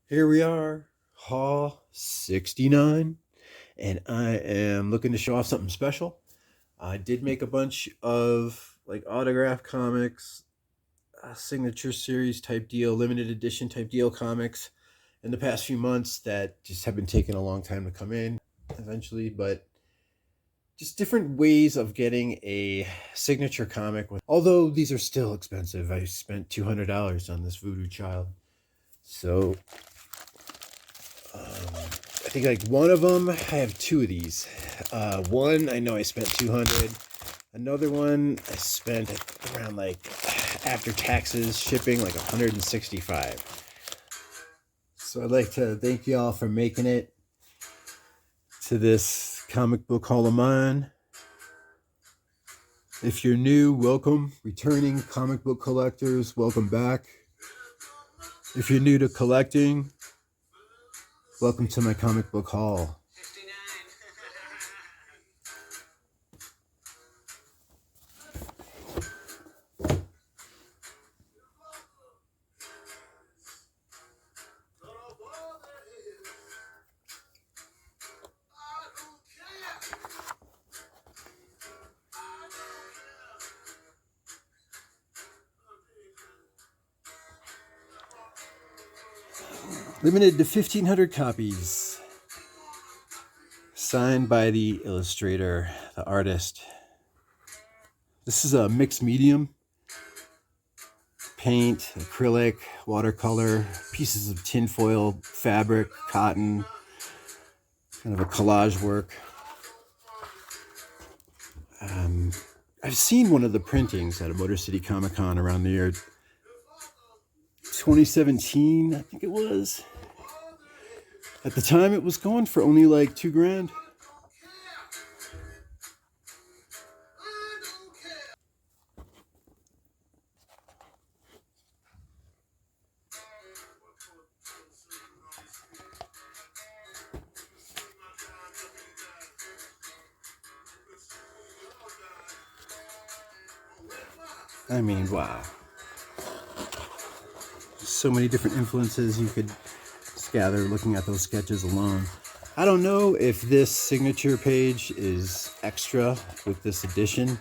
Here we are, haul 69, and I am looking to show off something special. I did make a bunch of like autograph comics, signature series type deal, limited edition type deal comics in the past few months that just have been taking a long time to come in eventually, but just different ways of getting a signature comic. Although these are still expensive, I spent $200 on this Voodoo Child. So I think like one of them, I have two of these. One, I know I spent 200. Another one, I spent around like after taxes, shipping like 165. So I'd like to thank y'all for making it to this comic book hall of mine. If you're new, welcome. Returning comic book collectors, welcome back. If you're new to collecting, welcome to my comic book hall. Limited to 1,500 copies. Signed by the illustrator, the artist. This is a mixed medium. Paint, acrylic, watercolor, pieces of tinfoil, fabric, cotton, kind of a collage work. I've seen one of the printings at a Motor City Comic Con around the year 2017, I think it was. At the time, it was going for only like $2,000. I mean, wow. So many different influences you could gather looking at those sketches alone. I don't know if this signature page is extra with this edition.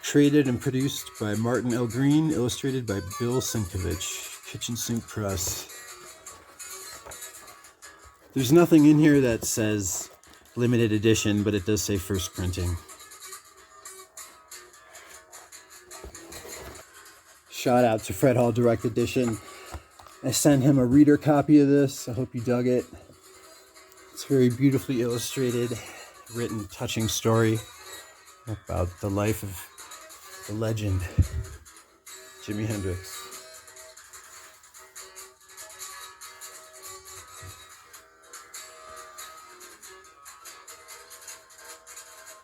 Created and produced by Martin L. Green, illustrated by Bill Sienkiewicz, Kitchen Sink Press. There's nothing in here that says limited edition, but it does say first printing. Shout out to Fred Hall Direct Edition. I sent him a reader copy of this. I hope you dug it. It's very beautifully illustrated, written, touching story about the life of the legend, Jimi Hendrix.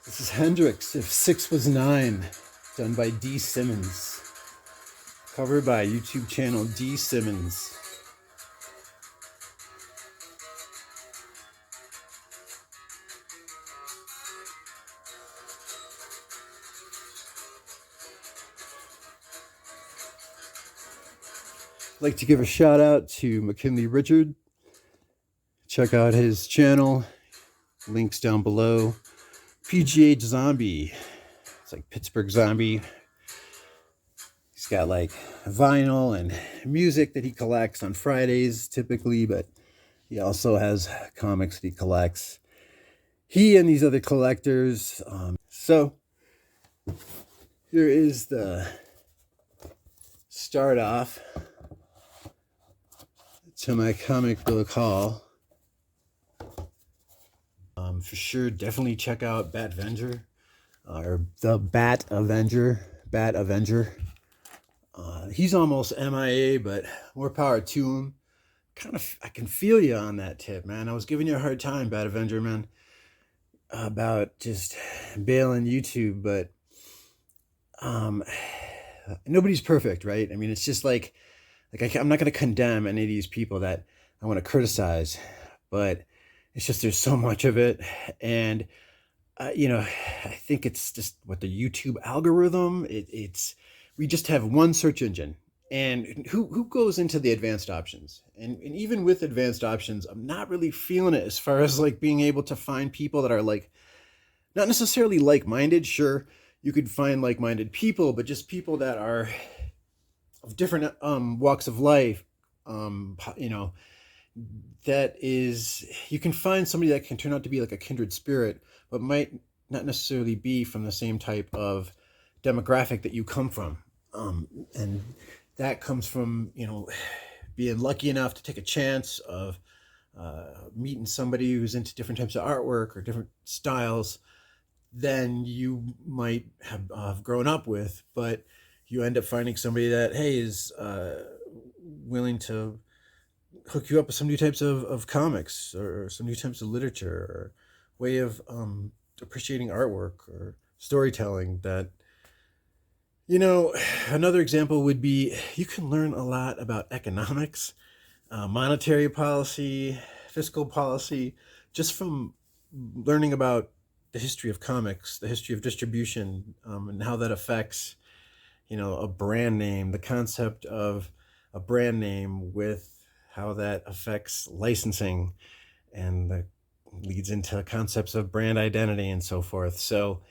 This is Hendrix, If 6 Was 9, done by D. Simmons. Covered by YouTube channel D. Simmons. I'd like to give a shout out to McKinley Richard. Check out his channel. Links down below. PGH Zombie. It's like Pittsburgh Zombie. He's got like vinyl and music that he collects on Fridays typically, but he also has comics that he collects. He and these other collectors. So here is the start off to my comic book haul. For sure, definitely check out Bat Avenger, or the Bat Avenger. He's almost MIA, but more power to him. I can feel you on that tip, man. I was giving you a hard time, Bat Avenger, man, about just bailing YouTube, but nobody's perfect, right? I mean, it's just like I'm not going to condemn any of these people that I want to criticize, but it's just there's so much of it, and I think it's just what the YouTube algorithm. It's we just have one search engine. And who goes into the advanced options? And even with advanced options, I'm not really feeling it as far as like being able to find people that are like not necessarily like-minded. Sure, you could find like-minded people, but just people that are of different walks of life. You know, that is, you can find somebody that can turn out to be like a kindred spirit, but might not necessarily be from the same type of demographic that you come from. And that comes from, you know, being lucky enough to take a chance of meeting somebody who's into different types of artwork or different styles than you might have grown up with. But you end up finding somebody that, hey, is willing to hook you up with some new types of comics or some new types of literature or way of appreciating artwork or storytelling that, you know, another example would be you can learn a lot about economics, monetary policy, fiscal policy, just from learning about the history of comics, the history of distribution, and how that affects, you know, a brand name, the concept of a brand name with how that affects licensing and that leads into concepts of brand identity and so forth. So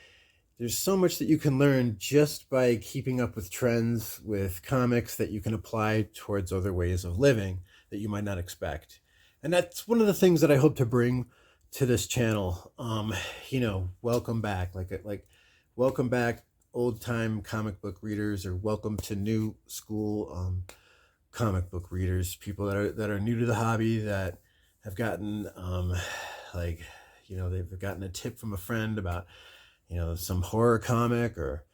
there's so much that you can learn just by keeping up with trends with comics that you can apply towards other ways of living that you might not expect. And that's one of the things that I hope to bring to this channel. You know, welcome back, like welcome back old time comic book readers, or welcome to new school comic book readers, people that are new to the hobby, that have gotten like, you know, they've gotten a tip from a friend about, you know, some horror comic, or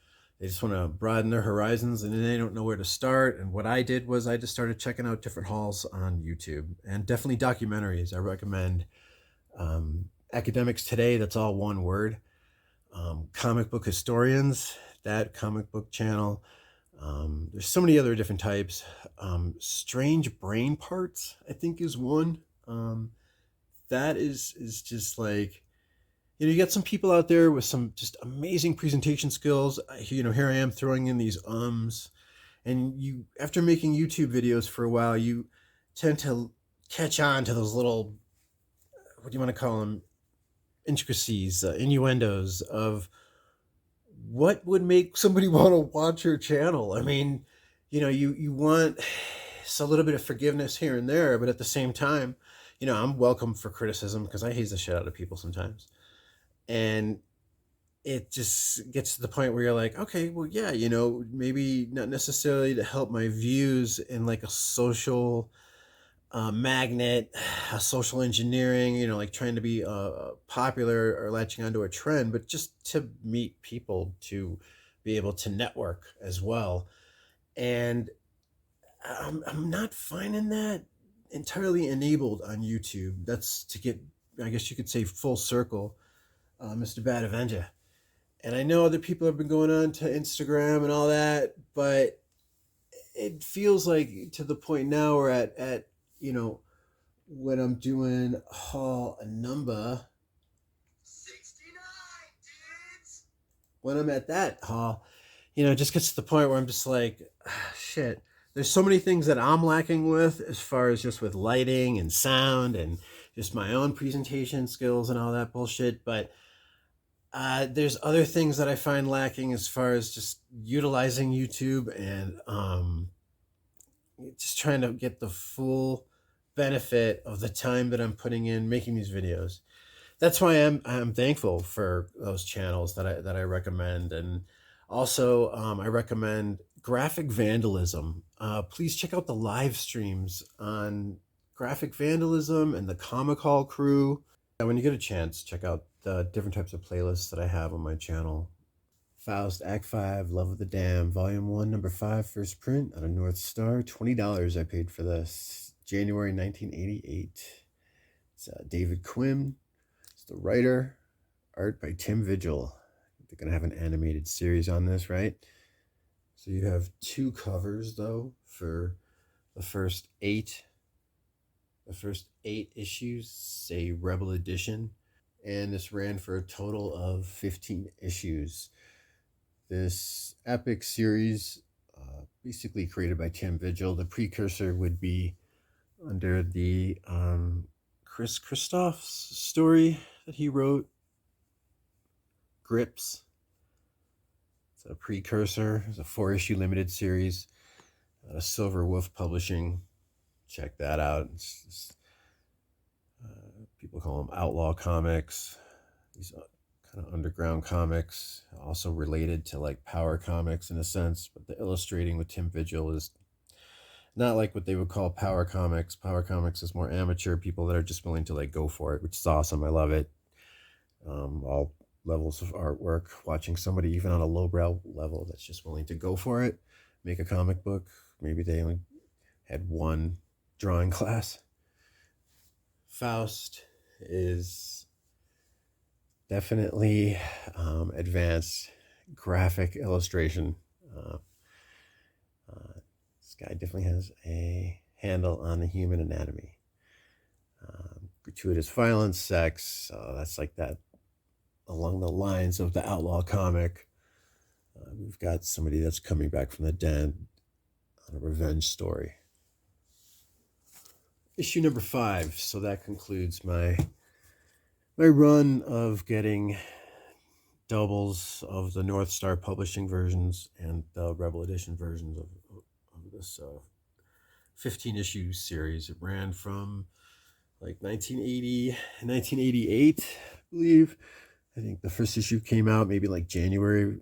they just want to broaden their horizons and they don't know where to start. And what I did was I just started checking out different hauls on YouTube, and definitely documentaries. I recommend Academics Today, that's all one word. Comic Book Historians, that comic book channel. There's so many other different types. Strange Brain Parts, I think, is one. That is just like, you know, you got some people out there with some just amazing presentation skills. You know, here I am throwing in these and you, after making YouTube videos for a while, you tend to catch on to those little, what do you want to call them, intricacies, innuendos of what would make somebody want to watch your channel. I mean, you know, you want a little bit of forgiveness here and there, but at the same time, you know, I'm welcome for criticism because I haze the shit out of people sometimes. And it just gets to the point where you're like, okay, well, yeah, you know, maybe not necessarily to help my views in like a social magnet, a social engineering, you know, like trying to be popular or latching onto a trend, but just to meet people, to be able to network as well. And I'm not finding that entirely enabled on YouTube. That's to get, I guess you could say, full circle, Mr. Bad Avenger. And I know other people have been going on to Instagram and all that, but it feels like to the point now we're at you know, when I'm doing haul number 69, dudes. When I'm at that haul, you know, it just gets to the point where I'm just like, shit. There's so many things that I'm lacking with, as far as just with lighting and sound and just my own presentation skills and all that bullshit. But there's other things that I find lacking as far as just utilizing YouTube and just trying to get the full benefit of the time that I'm putting in making these videos. That's why I'm thankful for those channels that I recommend. And also I recommend Graphic Vandalism. Please check out the live streams on Graphic Vandalism and the Comic Hall crew. And when you get a chance, check out the different types of playlists that I have on my channel. Faust Act 5, Love of the Dam, Volume 1, Number 5, first print out of North Star. $20 I paid for this. January 1988. It's David Quinn. It's the writer. Art by Tim Vigil. They're going to have an animated series on this, right? So you have 2 covers, though, for the first 8. The first 8 issues, say Rebel Edition. And this ran for a total of 15 issues. This epic series basically created by Tim Vigil. The precursor would be under the Chris Christoph's story that he wrote, Grips. It's a precursor. It's a 4-issue limited series. Silver Wolf Publishing. Check that out. People call them outlaw comics. These kind of underground comics, also related to like power comics in a sense, but the illustrating with Tim Vigil is not like what they would call power comics. Power comics is more amateur, people that are just willing to like go for it, which is awesome. I love it. All levels of artwork, watching somebody even on a lowbrow level that's just willing to go for it, make a comic book. Maybe they only had one drawing class. Faust is definitely advanced graphic illustration. This guy definitely has a handle on the human anatomy. Gratuitous violence, sex, that's like that along the lines of the outlaw comic. We've got somebody that's coming back from the dead on a revenge story. Issue number 5. So that concludes my run of getting doubles of the North Star Publishing versions and the Rebel Edition versions of this 15-issue series. It ran from like 1980, 1988, I believe. I think the first issue came out maybe like January,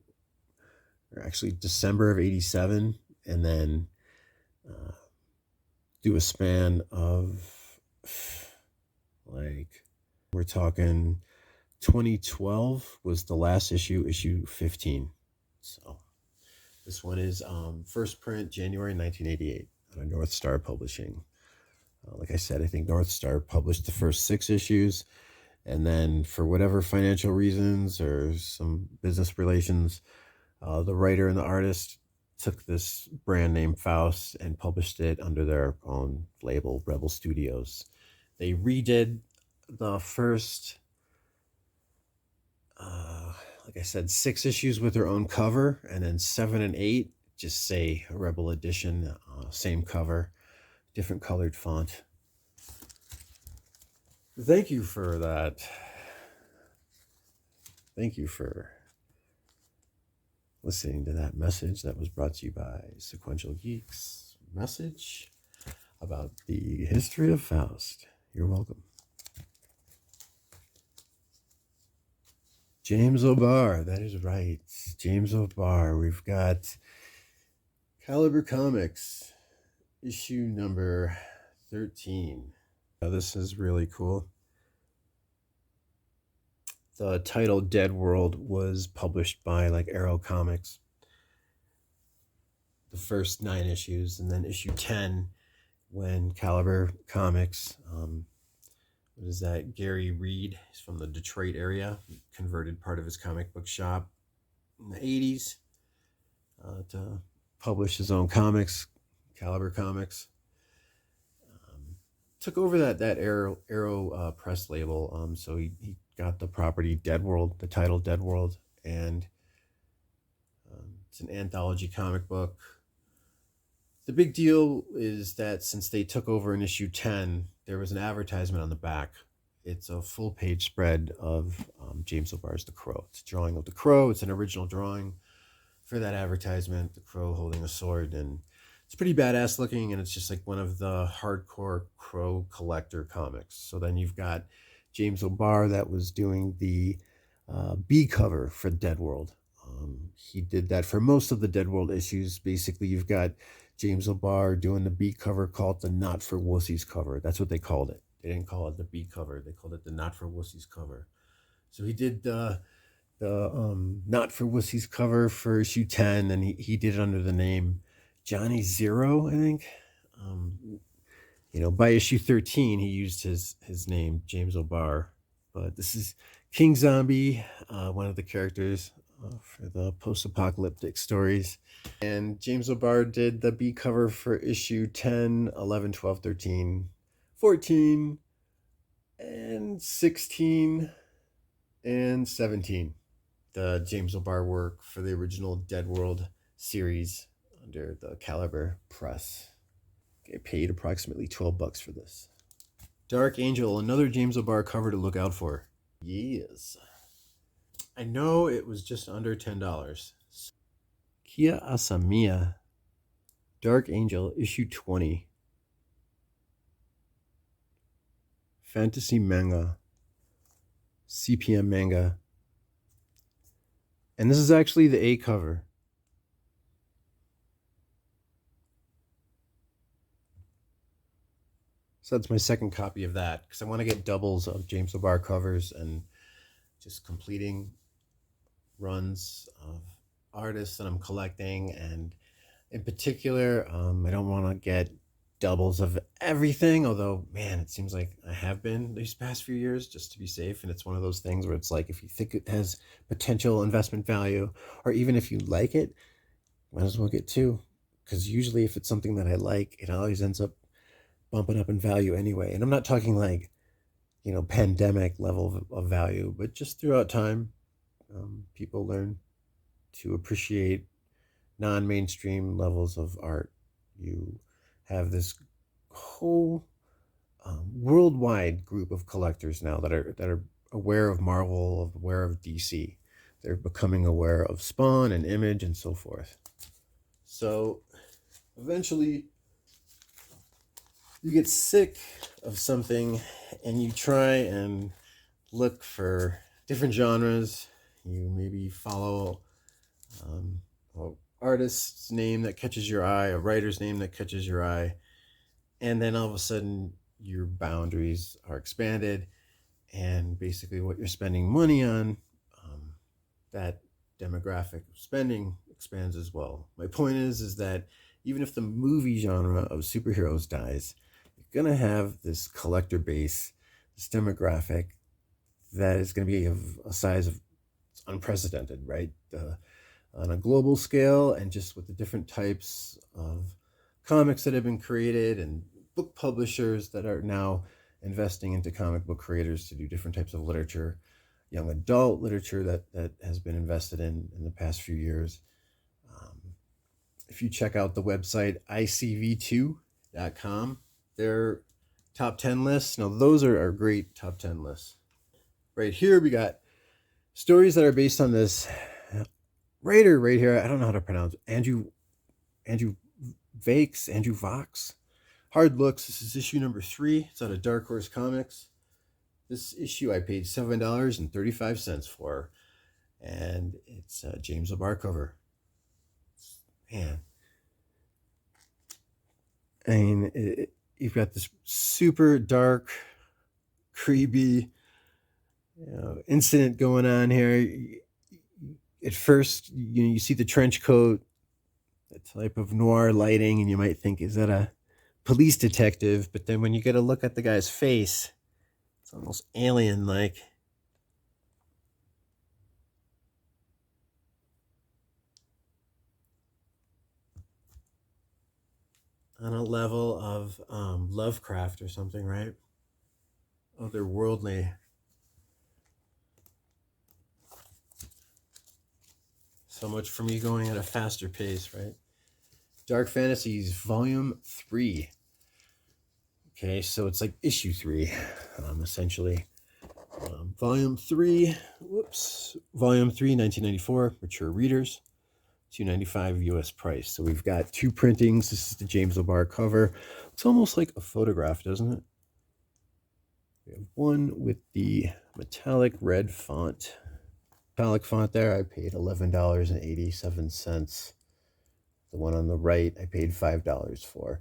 or actually December of 87, and then do a span of like, we're talking 2012 was the last issue, issue 15. So this one is first print January 1988 on North Star Publishing. Like I said, I think North Star published the first 6 issues, and then for whatever financial reasons or some business relations, the writer and the artist took this brand name Faust and published it under their own label, Rebel Studios. They redid the first, like I said, 6 issues with their own cover, and then 7 and 8 just say Rebel Edition, same cover, different colored font. Thank you for that. Thank you for listening to that message that was brought to you by Sequential Geek's message about the history of Faust. You're welcome. James O'Barr, that is right. James O'Barr. We've got Caliber Comics, issue number 13. Now, this is really cool. The title Dead World was published by like Arrow Comics. The first 9 issues, and then issue 10 when Caliber Comics, what is that? Gary Reed, he's from the Detroit area. He converted part of his comic book shop in the 80s to publish his own comics, Caliber Comics. Took over that Arrow press label, so he got the property Dead World, the title Dead World, and it's an anthology comic book. The big deal is that since they took over in issue 10, there was an advertisement on the back. It's a full-page spread of James O'Barr's The Crow. It's a drawing of the Crow. It's an original drawing for that advertisement, the Crow holding a sword, and it's pretty badass looking, and it's just like one of the hardcore Crow collector comics. So then you've got James O'Barr that was doing the B cover for Dead World. He did that for most of the Dead World issues. Basically, you've got James O'Barr doing the B cover called the Not for Wussies cover. That's what they called it. They didn't call it the B cover. They called it the Not for Wussies cover. So he did the Not for Wussies cover for issue 10, and he did it under the name Johnny Zero, I think. By issue 13, he used his name, James O'Barr. But this is King Zombie, one of the characters for the post-apocalyptic stories. And James O'Barr did the B cover for issue 10, 11, 12, 13, 14, and 16, and 17. The James O'Barr work for the original Dead World series under the Caliber press. I paid approximately $12 for this. Dark Angel, another James O'Barr cover to look out for. Yes. I know it was just under $10. Kia Asamiya, Dark Angel, issue 20. Fantasy manga. CPM manga. And this is actually the A cover. So that's my second copy of that, because I want to get doubles of James O'Barr covers and just completing runs of artists that I'm collecting. And in particular, I don't want to get doubles of everything, although, man, it seems like I have been these past few years just to be safe. And it's one of those things where it's like, if you think it has potential investment value, or even if you like it, might as well get two. Because usually if it's something that I like, it always ends up bumping up in value anyway. And I'm not talking like, pandemic level of value, but just throughout time, people learn to appreciate non-mainstream levels of art. You have this whole worldwide group of collectors now that are aware of Marvel, aware of DC. They're becoming aware of Spawn and Image and so forth. So eventually you get sick of something and you try and look for different genres. You maybe follow an artist's name that catches your eye, a writer's name that catches your eye, and then all of a sudden your boundaries are expanded, and basically what you're spending money on, that demographic of spending expands as well. My point is that even if the movie genre of superheroes dies, you're going to have this collector base, this demographic that is going to be of a size of unprecedented, right? On a global scale, and just with the different types of comics that have been created and book publishers that are now investing into comic book creators to do different types of literature, young adult literature that has been invested in the past few years. If you check out the website icv2.com, their top 10 lists, now those are great top 10 lists. Right here we got stories that are based on this writer right here. I don't know how to pronounce it. Andrew Vox. Hard Looks. This is issue number 3. It's out of Dark Horse Comics. This issue I paid $7.35 for, and it's a James O'Barr cover. Man, I mean, you've got this super dark, creepy, incident going on here. At first, you see the trench coat, that type of noir lighting, and you might think, is that a police detective? But then when you get a look at the guy's face, it's almost alien-like. On a level of Lovecraft or something, right? Otherworldly. So much for me going at a faster pace, right? Dark Fantasies, Volume 3. Okay, so it's like issue 3, essentially. Volume 3, Volume 3, 1994, mature readers, $2.95 US price. So we've got 2 printings. This is the James O'Barr cover. It's almost like a photograph, doesn't it? We have one with the metallic red font. Metallic font there, I paid $11.87. The one on the right, I paid $5 for.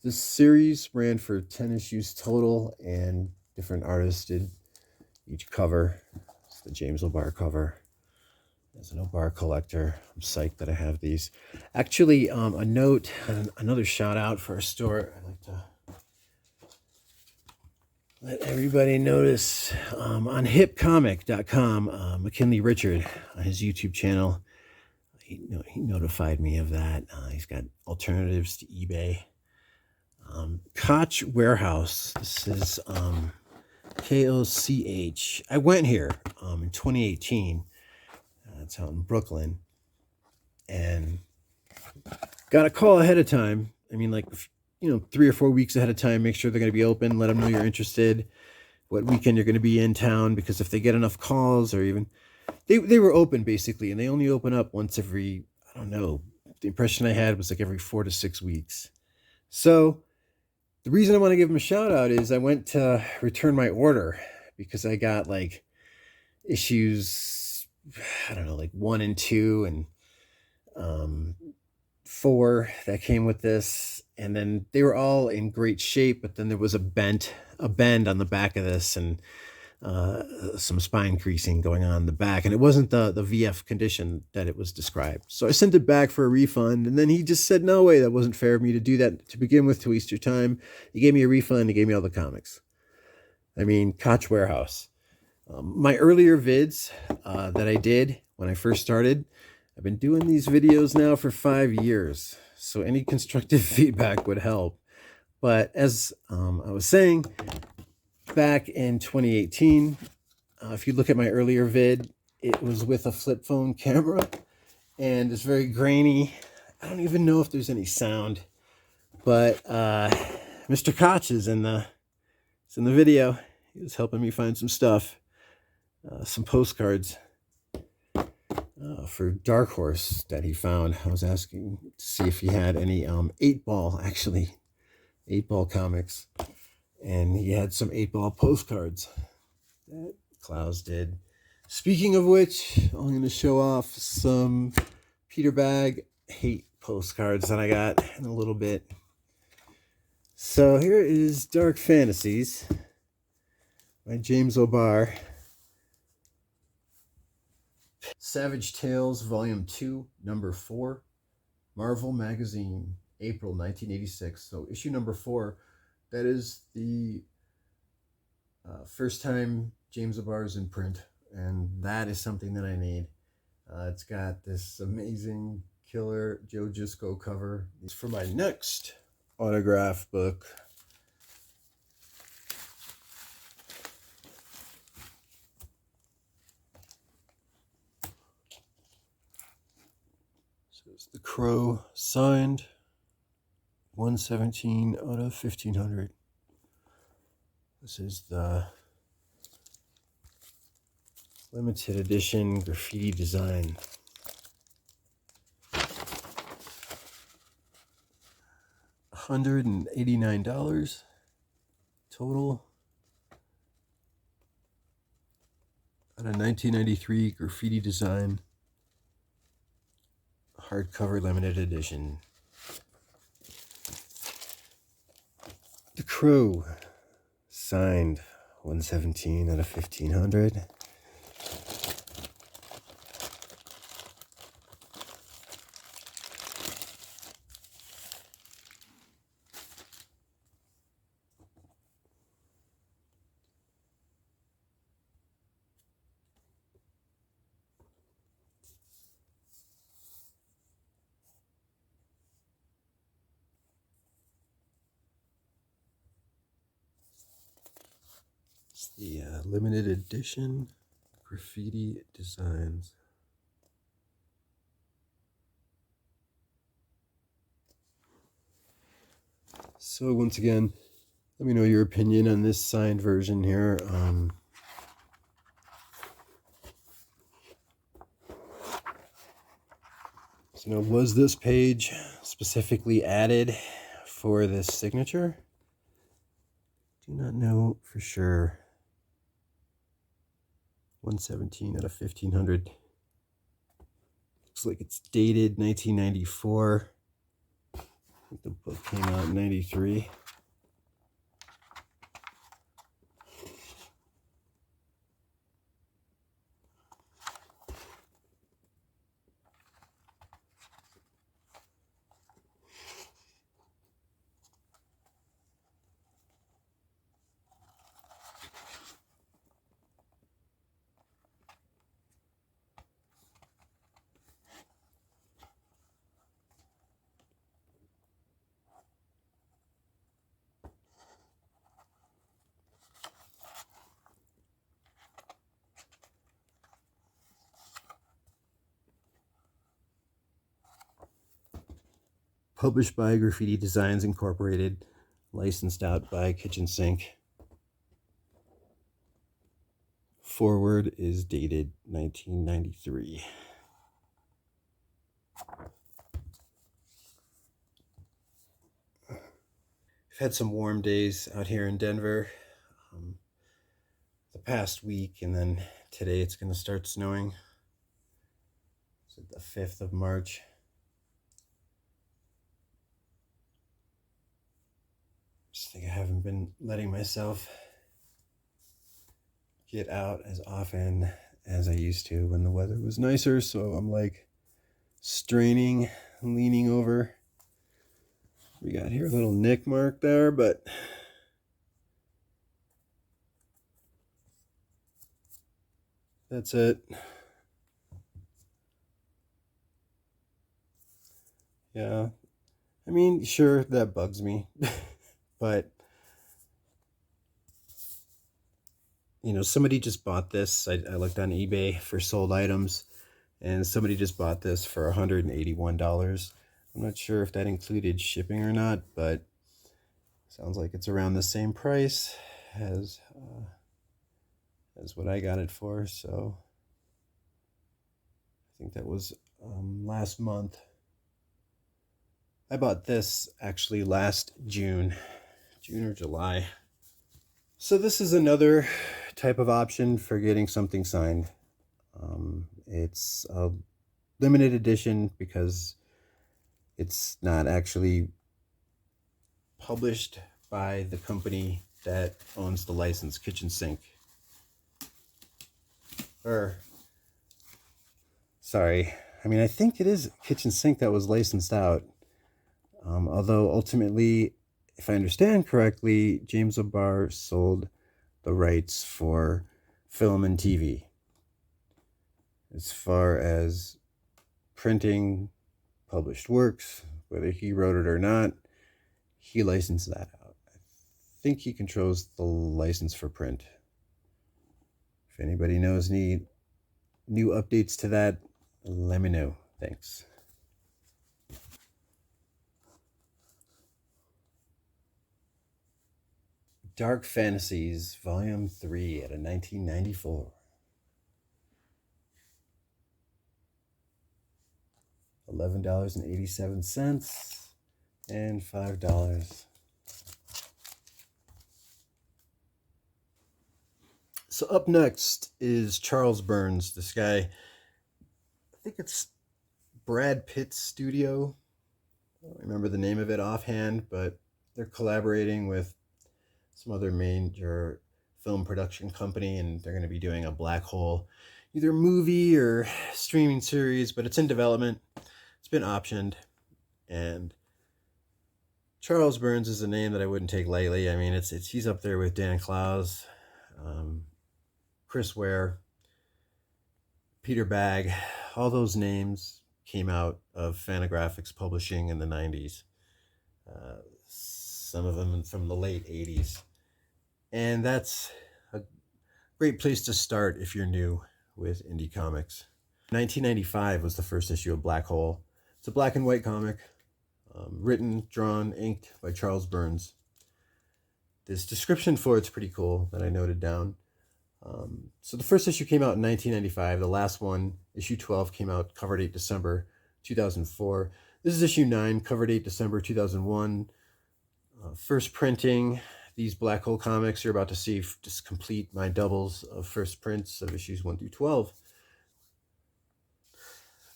This series ran for 10 issues total, and different artists did each cover. It's the James O'Barr cover. As an O'Barr collector, I'm psyched that I have these. Actually, a note, another shout out for a store I'd like to let everybody notice. On hipcomic.com, McKinley Richard, on his YouTube channel, he notified me of that. He's got alternatives to eBay. Koch Warehouse. This is Koch. I went here in 2018. It's out in Brooklyn. And got a call ahead of time. I mean, like, 3 or 4 weeks ahead of time. Make sure they're going to be open. Let them know you're interested. What weekend you're going to be in town, because if they get enough calls, or even they were open basically, and they only open up once every, I don't know. The impression I had was like every 4 to 6 weeks. So the reason I want to give them a shout out is I went to return my order because I got like issues, I don't know, like 1 and 2 and um, 4 that came with this, and then they were all in great shape, but then there was a bend on the back of this, and some spine creasing going on in the back, and it wasn't the VF condition that it was described. So I sent it back for a refund, and then he just said, "No way, that wasn't fair of me to do that to begin with, to waste your time." He gave me a refund. He gave me all the comics. I mean, Koch Warehouse. My earlier vids that I did when I first started, I've been doing these videos now for 5 years, so any constructive feedback would help. But as I was saying, back in 2018, if you look at my earlier vid, it was with a flip phone camera, and it's very grainy. I don't even know if there's any sound, but Mr. Koch is in the video. He was helping me find some stuff, some postcards for Dark Horse that he found. I was asking to see if he had any 8-ball, actually 8-ball comics, and he had some 8-ball postcards that Klaus did. Speaking of which, I'm going to show off some Peter Bag hate postcards that I got in a little bit. So here is Dark Fantasies by James O'Barr. Savage Tales, Volume 2, Number 4, Marvel Magazine, April 1986. So issue number 4, that is the first time James O'Barr is in print, and that is something that I need. It's got this amazing killer Joe Gisco cover. It's for my next autograph book. So it's The Crow, signed 117 out of 1500. This is the limited edition graffiti design. $189 total. Out of 1993 graffiti design, hardcover limited edition. The Crow, signed 117 out of 1500. It's the limited edition graffiti designs. So once again, let me know your opinion on this signed version here. So, was this page specifically added for this signature? Do not know for sure. 117 out of 1500. Looks like it's dated 1994. I think the book came out in 93. Published by Graffiti Designs Incorporated, licensed out by Kitchen Sink. Forward is dated 1993. We've had some warm days out here in Denver the past week, and then today it's going to start snowing. It's the 5th of March. Just think I haven't been letting myself get out as often as I used to when the weather was nicer, so I'm like straining and leaning over. We got here a little nick mark there, but that's it. Yeah. I mean, sure, that bugs me. But, you know, somebody just bought this. I looked on eBay for sold items, and somebody just bought this for $181. I'm not sure if that included shipping or not, but sounds like it's around the same price as what I got it for. So I think that was last month. I bought this actually last June or July. So this is another type of option for getting something signed. It's a limited edition because it's not actually published by the company that owns the license, Kitchen Sink. Sorry, I mean, I think it is Kitchen Sink that was licensed out. Although ultimately, if I understand correctly, James O'Barr sold the rights for film and TV. As far as printing published works, whether he wrote it or not, he licensed that out. I think he controls the license for print. If anybody knows any new updates to that, let me know. Thanks. Dark Fantasies, Volume 3 out of 1994. $11.87 and $5. So up next is Charles Burns. This guy, I think it's Brad Pitt's studio. I don't remember the name of it offhand, but they're collaborating with some other major film production company, and they're going to be doing a Black Hole, either movie or streaming series, but it's in development. It's been optioned, and Charles Burns is a name that I wouldn't take lightly. I mean, it's he's up there with Dan Clowes, Chris Ware, Peter Bagg. All those names came out of Fantagraphics Publishing in the 90s. Some of them from the late 80s. And that's a great place to start if you're new with indie comics. 1995 was the first issue of Black Hole. It's a black and white comic, written, drawn, inked by Charles Burns. This description for it's pretty cool that I noted down. So the first issue came out in 1995. The last one, issue 12, came out cover date December 2004. This is issue 9, cover date December 2001. First printing. These Black Hole comics you're about to see just complete my doubles of first prints of issues 1 through 12.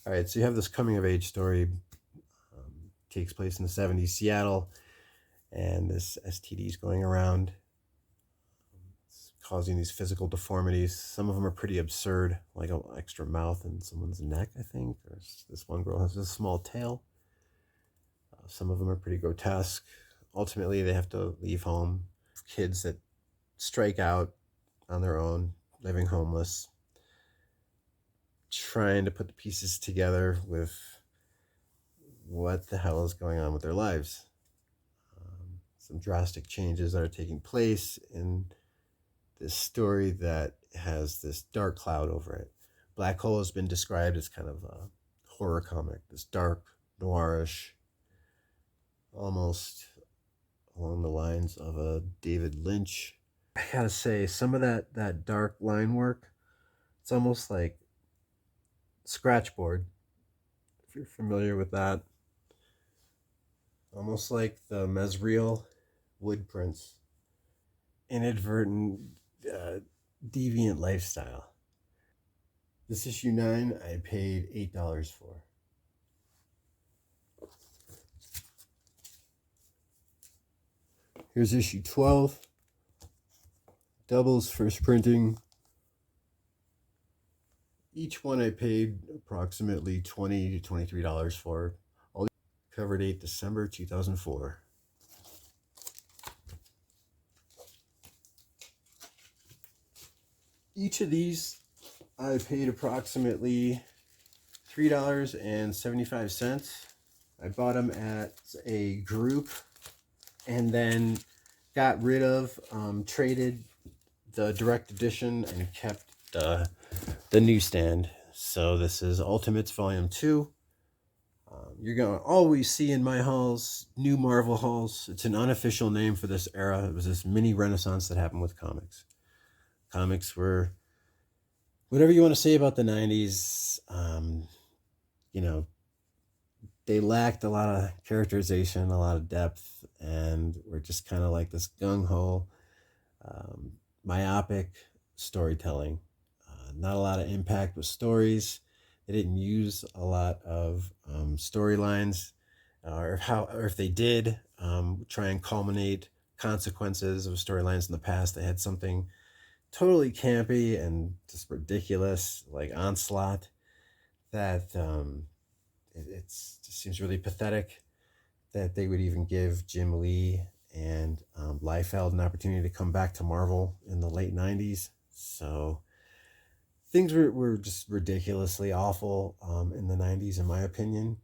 All right, so you have this coming of age story. Takes place in the 70s, Seattle, and this STD is going around. It's causing these physical deformities. Some of them are pretty absurd, like an extra mouth in someone's neck, I think. Or this one girl has a small tail. Some of them are pretty grotesque. Ultimately, they have to leave home. Kids that strike out on their own, living homeless, trying to put the pieces together with what the hell is going on with their lives. Some drastic changes that are taking place in this story that has this dark cloud over it. Black Hole has been described as kind of a horror comic, this dark, noirish, almost along the lines of a David Lynch. I gotta say, some of that dark line work, it's almost like scratchboard, if you're familiar with that. Almost like the Mesriel wood prints. Inadvertent, uh, deviant lifestyle. This issue 9 I paid $8 for. Here's issue 12. Doubles first printing. Each one I paid approximately $20 to $23 for. All cover date December 2004. Each of these I paid approximately $3.75. I bought them at a group and then got rid of, traded the direct edition and kept the newsstand. So this is Ultimates Volume 2. You're going to always see in my hauls New Marvel hauls. It's an unofficial name for this era. It was this mini renaissance that happened with comics. Comics were, whatever you want to say about the 90s, you know, they lacked a lot of characterization, a lot of depth, and were just kind of like this gung-ho, myopic storytelling. Not a lot of impact with stories. They didn't use a lot of storylines, or if they did, try and culminate consequences of storylines in the past. They had something totally campy and just ridiculous, like Onslaught, that it just seems really pathetic that they would even give Jim Lee and Liefeld an opportunity to come back to Marvel in the late 90s. So things were just ridiculously awful in the 90s, in my opinion,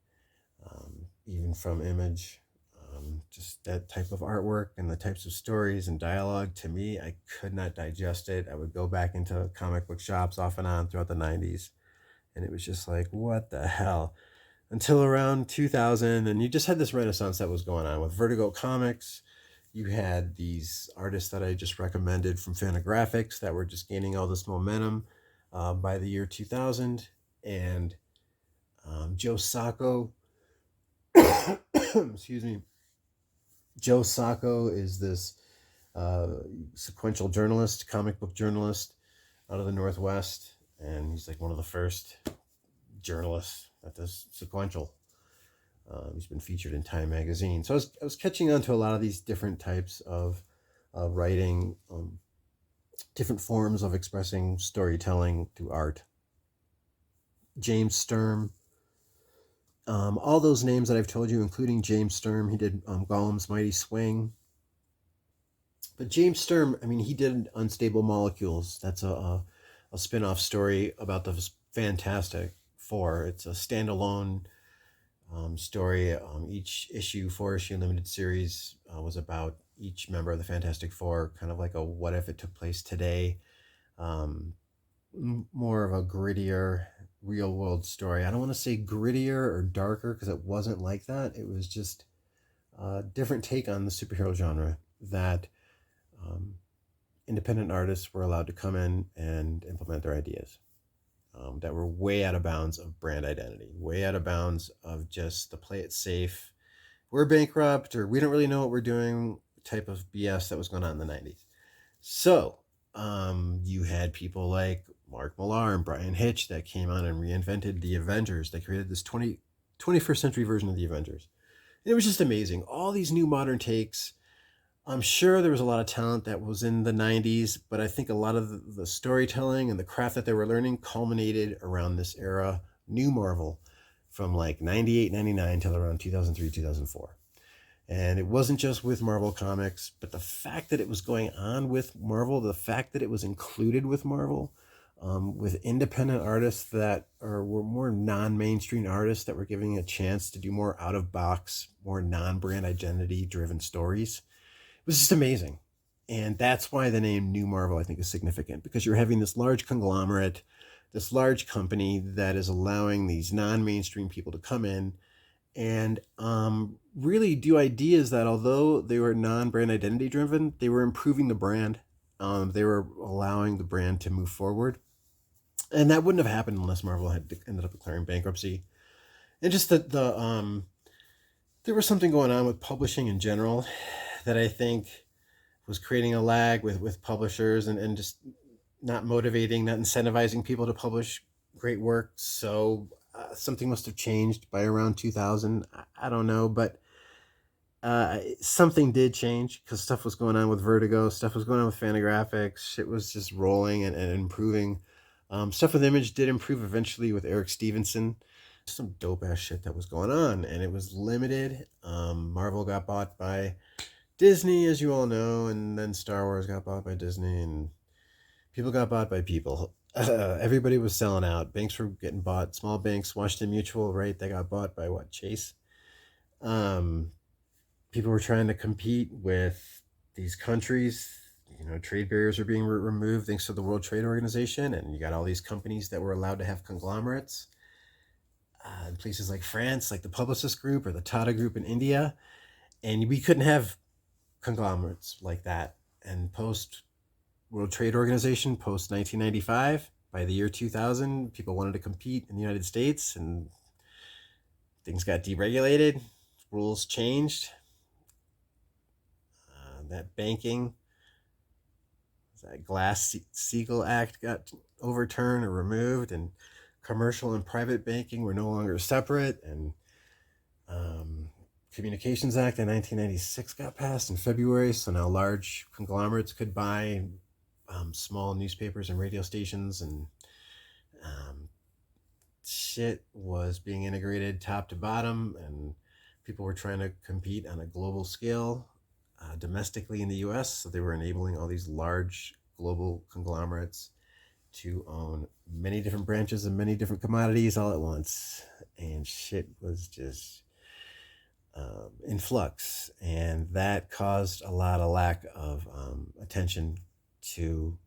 even from Image. Just that type of artwork and the types of stories and dialogue, to me, I could not digest it. I would go back into comic book shops off and on throughout the 90s, and it was just like, what the hell? Until around 2000, and you just had this renaissance that was going on with Vertigo Comics. You had these artists that I just recommended from Fantagraphics that were just gaining all this momentum by the year 2000. And Joe Sacco, excuse me, Joe Sacco is this sequential journalist, comic book journalist out of the Northwest. And he's like one of the first journalists that does sequential. He's been featured in Time magazine. So I was catching on to a lot of these different types of writing, different forms of expressing storytelling through art. James Sturm, all those names that I've told you, including James Sturm. He did Gollum's Mighty Swing. But James Sturm, I mean, he did Unstable Molecules. That's a spin-off story about the Fantastic Four. It's a standalone story. Each issue, 4-issue limited series, was about each member of the Fantastic Four, kind of like a what if it took place today. More of a grittier, real world story. I don't want to say grittier or darker because it wasn't like that. It was just a different take on the superhero genre that independent artists were allowed to come in and implement their ideas. That were way out of bounds of brand identity, way out of bounds of just the play it safe, we're bankrupt, or we don't really know what we're doing type of BS that was going on in the 90s. So you had people like Mark Millar and Brian Hitch that came on and reinvented the Avengers. They created this 21st century version of the Avengers. And it was just amazing. All these new modern takes. I'm sure there was a lot of talent that was in the 90s, but I think a lot of the storytelling and the craft that they were learning culminated around this era, New Marvel, from like 98, 99 till around 2003, 2004. And it wasn't just with Marvel Comics, but the fact that it was going on with Marvel, the fact that it was included with Marvel, with independent artists that were more non-mainstream artists that were giving a chance to do more out-of-box, more non-brand identity-driven stories. It was just amazing. And that's why the name New Marvel, I think, is significant, because you're having this large conglomerate, this large company that is allowing these non-mainstream people to come in and really do ideas that, although they were non-brand identity driven, they were improving the brand. They were allowing the brand to move forward, and that wouldn't have happened unless Marvel had ended up declaring bankruptcy. And just that there was something going on with publishing in general that I think was creating a lag with publishers, and just not motivating, not incentivizing people to publish great work. So something must have changed by around 2000. I don't know, but something did change because stuff was going on with Vertigo, stuff was going on with Fantagraphics. Shit was just rolling and improving. Stuff with Image did improve eventually with Eric Stevenson. Some dope ass shit that was going on, and it was limited. Marvel got bought by Disney, as you all know, and then Star Wars got bought by Disney, and people got bought by people. Everybody was selling out. Banks were getting bought. Small banks, Washington Mutual, right? They got bought by what? Chase. People were trying to compete with these countries. Trade barriers are being removed thanks to the World Trade Organization, and you got all these companies that were allowed to have conglomerates. In places like France, like the Publicis Group or the Tata Group in India, and we couldn't have conglomerates like that. And post World Trade Organization, post 1995, by the year 2000, people wanted to compete in the United States, and things got deregulated, rules changed. That banking, that Glass-Steagall Act got overturned or removed, and commercial and private banking were no longer separate, and Communications Act in 1996 got passed in February, so now large conglomerates could buy small newspapers and radio stations, and shit was being integrated top to bottom, and people were trying to compete on a global scale domestically in the US, so they were enabling all these large global conglomerates to own many different branches and many different commodities all at once, and shit was just in flux, and that caused a lot of lack of attention to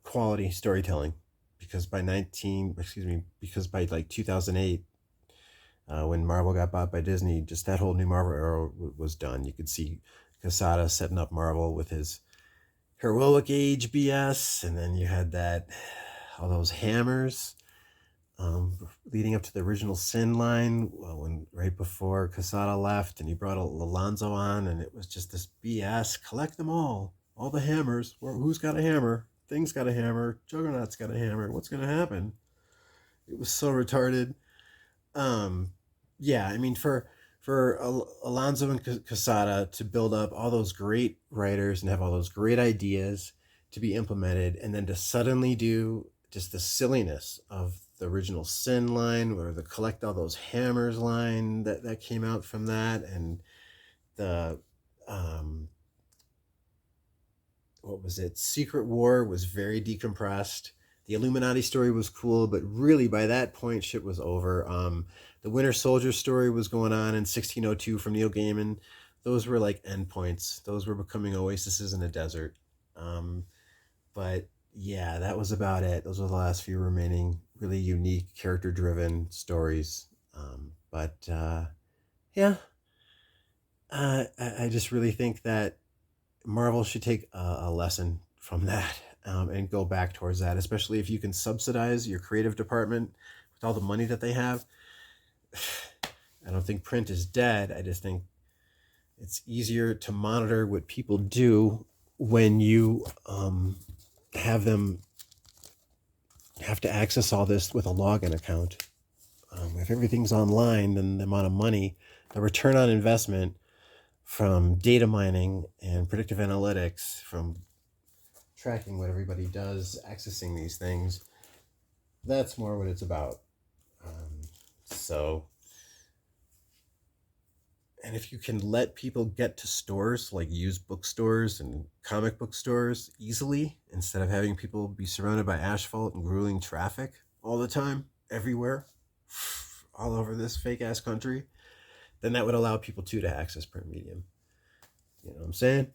quality storytelling, because by like 2008, when Marvel got bought by Disney, just that whole new Marvel era was done. You could see Quesada setting up Marvel with his heroic age BS, and then you had all those hammers leading up to the original Sin line, when right before Quesada left, and he brought Alonso on, and it was just this BS. Collect them all the hammers. Who's got a hammer? Thing's got a hammer. Juggernaut's got a hammer. What's gonna happen? It was so retarded. Yeah, I mean, for Alonso and Quesada to build up all those great writers and have all those great ideas to be implemented, and then to suddenly do just the silliness of the original Sin line, or the collect all those hammers line that came out from that, and the what was it? Secret War was very decompressed. The Illuminati story was cool, but really by that point, shit was over. The Winter Soldier story was going on in 1602 from Neil Gaiman. Those were like endpoints. Those were becoming oases in a desert. But yeah, that was about it. Those were the last few remaining really unique, character-driven stories. Yeah, I just really think that Marvel should take a lesson from that, and go back towards that, especially if you can subsidize your creative department with all the money that they have. I don't think print is dead. I just think it's easier to monitor what people do when you have them have to access all this with a login account. If everything's online, then the amount of money, the return on investment from data mining and predictive analytics, from tracking what everybody does, accessing these things, that's more what it's about. And if you can let people get to stores like used bookstores and comic book stores easily, instead of having people be surrounded by asphalt and grueling traffic all the time, everywhere, all over this fake ass country, then that would allow people too to access print medium. You know what I'm saying?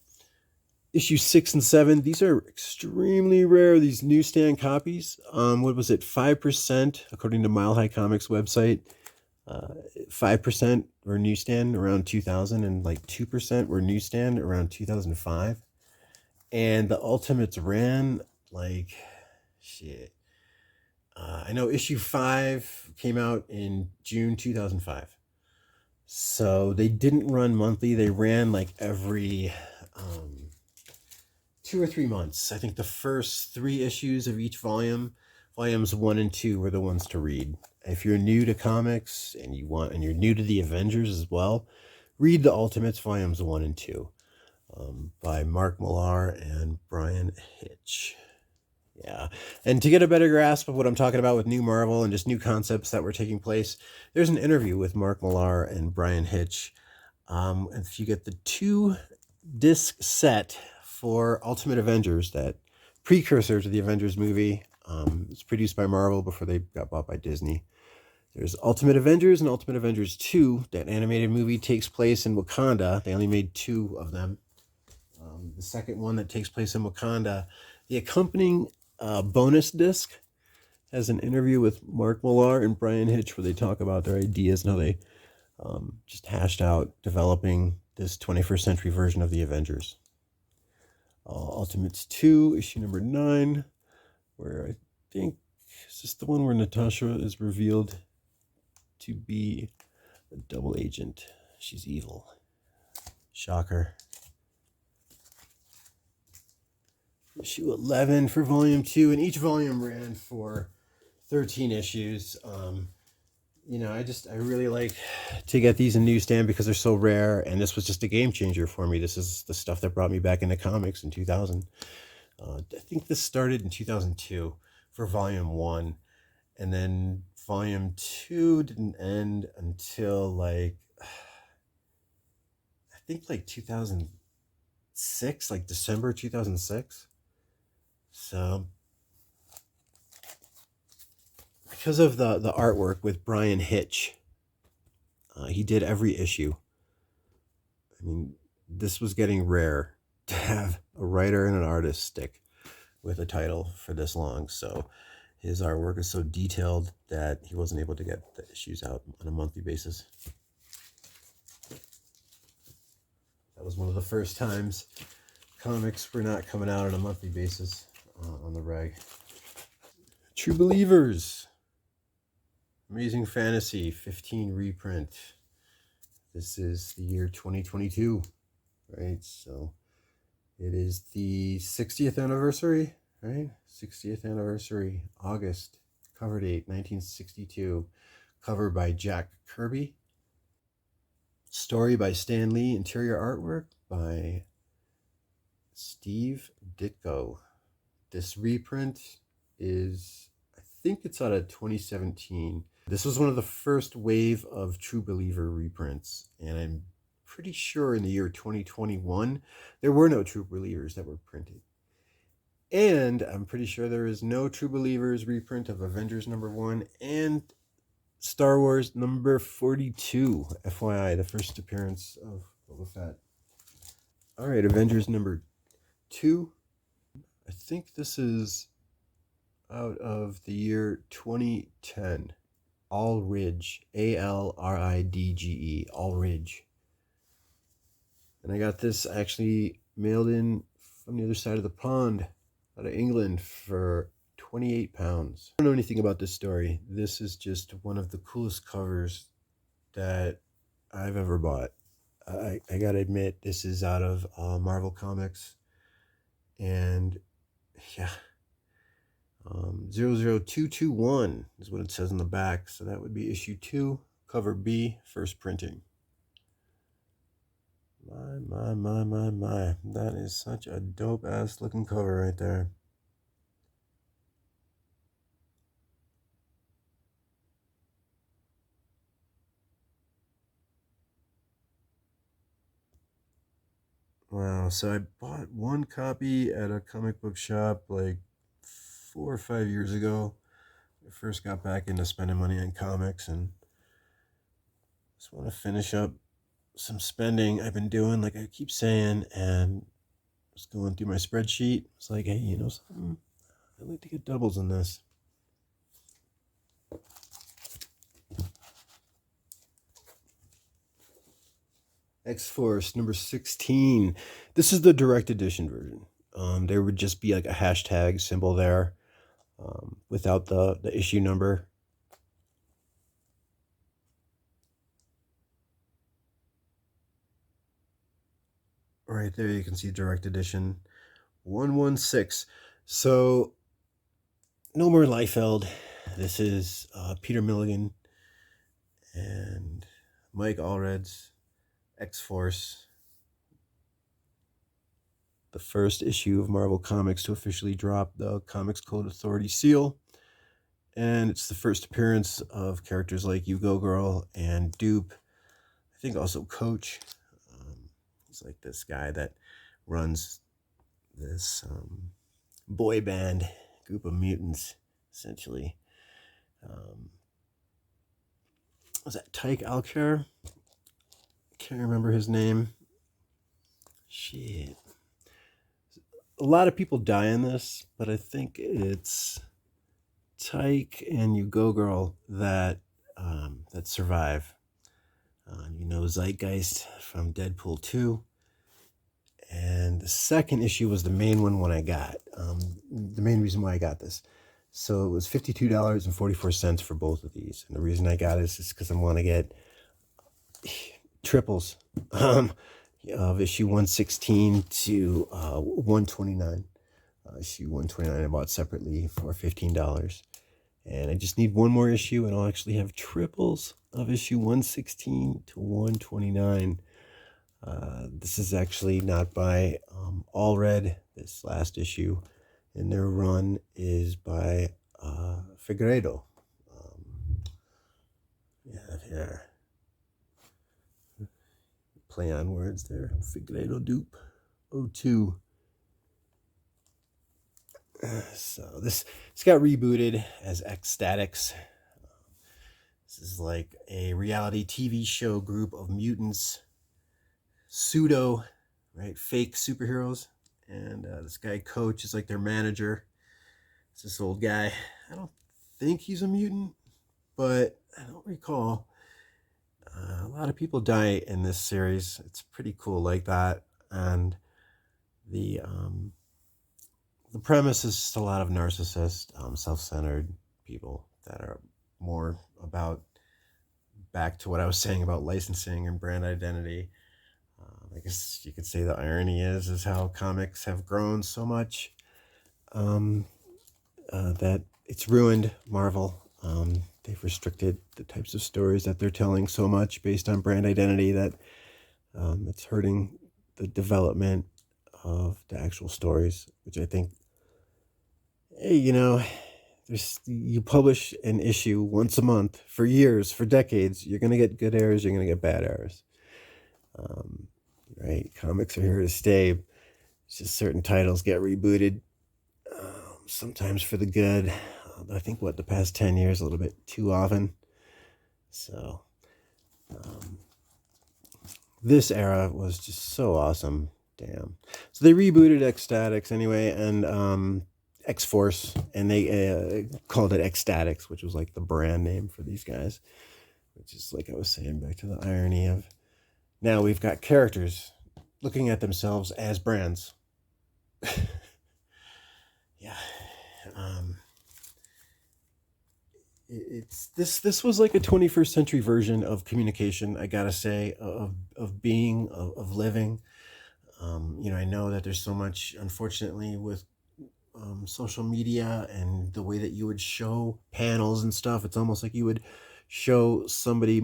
issue 6 and 7. These are extremely rare, these newsstand copies. What was it, 5%, according to Mile High Comics website. 5% were newsstand around 2000, and like 2% were newsstand around 2005. And the Ultimates ran like shit. I know issue 5 came out in June 2005. So they didn't run monthly. They ran like every 2 or 3 months. I think the first 3 issues of each volume, volumes 1 and 2, were the ones to read. If you're new to comics and you're new to the Avengers as well, read the Ultimates volumes 1 and 2 by Mark Millar and Brian Hitch. Yeah. And to get a better grasp of what I'm talking about with New Marvel and just new concepts that were taking place, there's an interview with Mark Millar and Brian Hitch. If you get the 2-disc set for Ultimate Avengers, that precursor to the Avengers movie, it's produced by Marvel before they got bought by Disney. There's Ultimate Avengers and Ultimate Avengers 2. That animated movie takes place in Wakanda. They only made 2 of them. The second one that takes place in Wakanda, the accompanying bonus disc has an interview with Mark Millar and Brian Hitch where they talk about their ideas and how they just hashed out developing this 21st century version of the Avengers. Ultimates 2, issue number 9, where I think, is this the one where Natasha is revealed to be a double agent? She's evil. Shocker. Issue 11 for volume 2, and each volume ran for 13 issues. I really like to get these in newsstand because they're so rare, and this was just a game changer for me. This is the stuff that brought me back into comics in 2000. I think this started in 2002 for volume 1, and then volume 2 didn't end until like 2006, like December 2006. So because of the artwork with Brian Hitch, he did every issue. I mean, this was getting rare to have a writer and an artist stick with a title for this long. So his artwork is so detailed that he wasn't able to get the issues out on a monthly basis. That was one of the first times comics were not coming out on a monthly basis on the reg. True Believers. Amazing Fantasy 15 reprint. This is the year 2022, right? So it is the 60th anniversary, right? 60th anniversary, August. Cover date, 1962. Cover by Jack Kirby. Story by Stan Lee. Interior artwork by Steve Ditko. This reprint is, I think it's out of 2017. This was one of the first wave of True Believer reprints, and I'm pretty sure in the year 2021 there were no True Believers that were printed. And I'm pretty sure there is no True Believers reprint of Avengers number 1 and Star Wars number 42. FYI, the first appearance of Boba Fett. All right, Avengers number 2. I think this is out of the year 2010. All Ridge, Alridge, All Ridge. And I got this actually mailed in from the other side of the pond, out of England, for 28 pounds. I don't know anything about this story. This is just one of the coolest covers that I've ever bought. I gotta admit, this is out of Marvel Comics. And yeah, 00221 is what it says on the back. So that would be issue 2, cover B, first printing. My. That is such a dope ass looking cover right there. Wow, so I bought one copy at a comic book shop like 4 or 5 years ago. I first got back into spending money on comics, and just want to finish up some spending I've been doing, like I keep saying, and Just going through my spreadsheet. It's like, hey, you know something? I'd like to get doubles in this. X-Force number 16. This is the direct edition version. There would just be like a hashtag symbol there without the issue number. Right there, you can see direct edition 116. So, no more Liefeld. This is Peter Milligan and Mike Allred's X-Force. The first issue of Marvel Comics to officially drop the Comics Code Authority seal. And it's the first appearance of characters like You Go Girl and Dupe. I think also Coach. He's like this guy that runs this boy band group of mutants, essentially. Was that Tyke Alker? Can't remember his name. Shit. A lot of people die in this, but I think it's Tyke and You Go Girl that survive. You know Zeitgeist from Deadpool 2. And the second issue was the main one when I got. The main reason why I got this. So it was $52.44 for both of these. And the reason I got it is because I want to get triples of issue 116 to 129. Issue 129 I bought separately for $15. And I just need one more issue and I'll actually have triples of issue 116 to 129. This is actually not by Allred, this last issue, and their run is by Figueiredo. Yeah. Play on words there. Figueiredo Dupe 02. So this got rebooted as X-Statix. This is like a reality TV show group of mutants, pseudo, right, fake superheroes, and this guy Coach is like their manager. It's this old guy. I don't think he's a mutant, but I don't recall. A lot of people die in this series. It's pretty cool like that, and the premise is just a lot of narcissist, self-centered people that are more about, back to what I was saying about licensing and brand identity. I guess you could say the irony is how comics have grown so much that it's ruined Marvel. They've restricted the types of stories that they're telling so much based on brand identity that it's hurting the development of the actual stories, which I think, hey, you know, you publish an issue once a month for years, for decades. You're going to get good errors, you're going to get bad errors. Right? Comics are here to stay. It's just certain titles get rebooted, sometimes for the good. I think, the past 10 years, a little bit too often. So, this era was just so awesome. Damn. So they rebooted X-Statix anyway, and X-Force, and they called it X-Statix, which was like the brand name for these guys. Which is, like I was saying, back to the irony of, now we've got characters looking at themselves as brands. Yeah. This was like a 21st century version of communication, I gotta say, of being, of living. You know, I know that there's so much, unfortunately, with social media and the way that you would show panels and stuff. It's almost like you would show somebody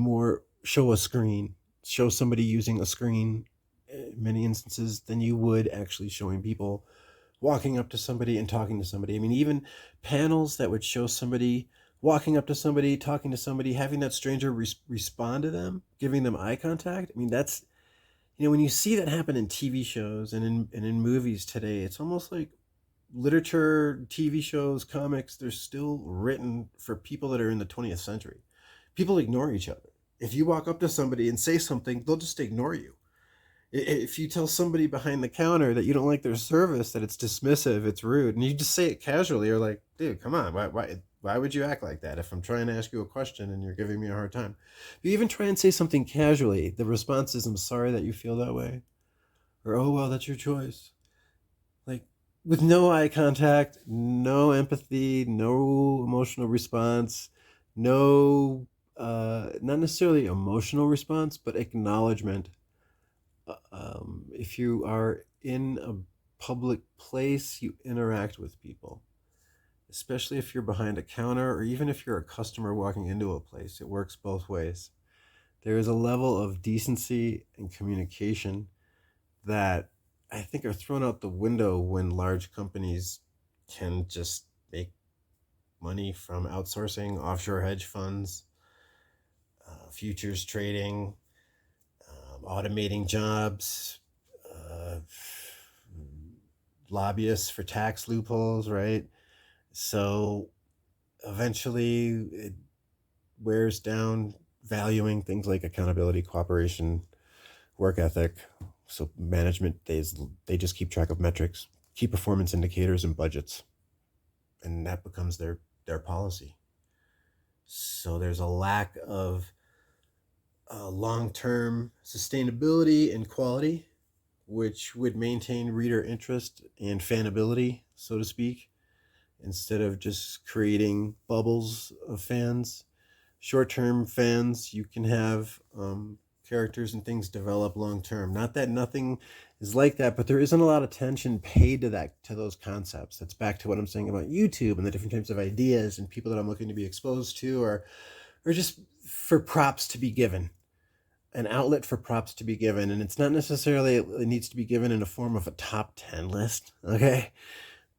show a screen, show somebody using a screen in many instances than you would actually showing people walking up to somebody and talking to somebody. I mean, even panels that would show somebody walking up to somebody, talking to somebody, having that stranger respond to them, giving them eye contact. I mean, that's, you know, when you see that happen in TV shows and in movies today, it's almost like literature, TV shows, comics, they're still written for people that are in the 20th century. People ignore each other. If you walk up to somebody and say something, they'll just ignore you. If you tell somebody behind the counter that you don't like their service, that it's dismissive, it's rude, and you just say it casually, you're like, dude, come on, why would you act like that if I'm trying to ask you a question and you're giving me a hard time? If you even try and say something casually, the response is, I'm sorry that you feel that way, or oh well, that's your choice. Like, with no eye contact, no empathy, no emotional response, no, not necessarily emotional response, but acknowledgement. If you are in a public place, you interact with people, especially if you're behind a counter or even if you're a customer walking into a place. It works both ways. There is a level of decency and communication that I think are thrown out the window when large companies can just make money from outsourcing, offshore hedge funds, futures trading, automating jobs, uh, lobbyists for tax loopholes, right? So eventually it wears down valuing things like accountability, cooperation, work ethic. So management, they just keep track of metrics, key performance indicators and budgets, and that becomes their policy. So there's a lack of long-term sustainability and quality, which would maintain reader interest and fanability, so to speak, instead of just creating bubbles of fans. Short-term fans, you can have characters and things develop long-term. Not that nothing is like that, but there isn't a lot of attention paid to those concepts. That's back to what I'm saying about YouTube and the different types of ideas and people that I'm looking to be exposed to, or just for props to be given, an outlet for props to be given. And it's not necessarily it needs to be given in a form of a top 10 list, okay?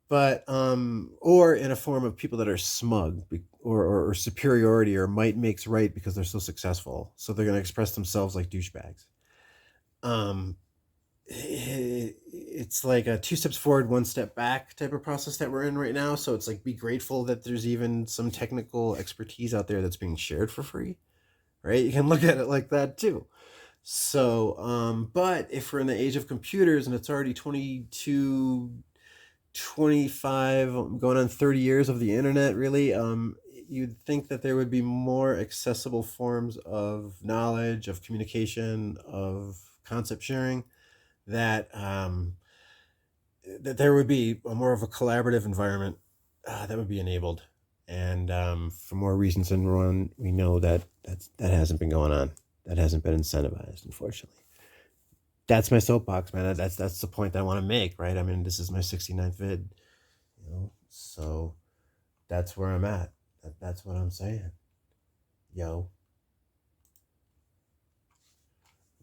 But or in a form of people that are smug, or superiority, or might makes right because they're so successful, so they're going to express themselves like douchebags. um it's like a two steps forward, one step back type of process that we're in right now. So it's like, be grateful that there's even some technical expertise out there that's being shared for free, right? You can look at it like that too. So but if we're in the age of computers and it's already 22, 25, going on 30 years of the internet, really, you'd think that there would be more accessible forms of knowledge, of communication, of concept sharing, that that there would be a more of a collaborative environment that would be enabled. And for more reasons than one, we know that that hasn't been going on. That hasn't been incentivized, unfortunately. That's my soapbox, man. That's the point that I want to make, right? I mean, this is my 69th vid, so that's where I'm at. That's what I'm saying. Yo,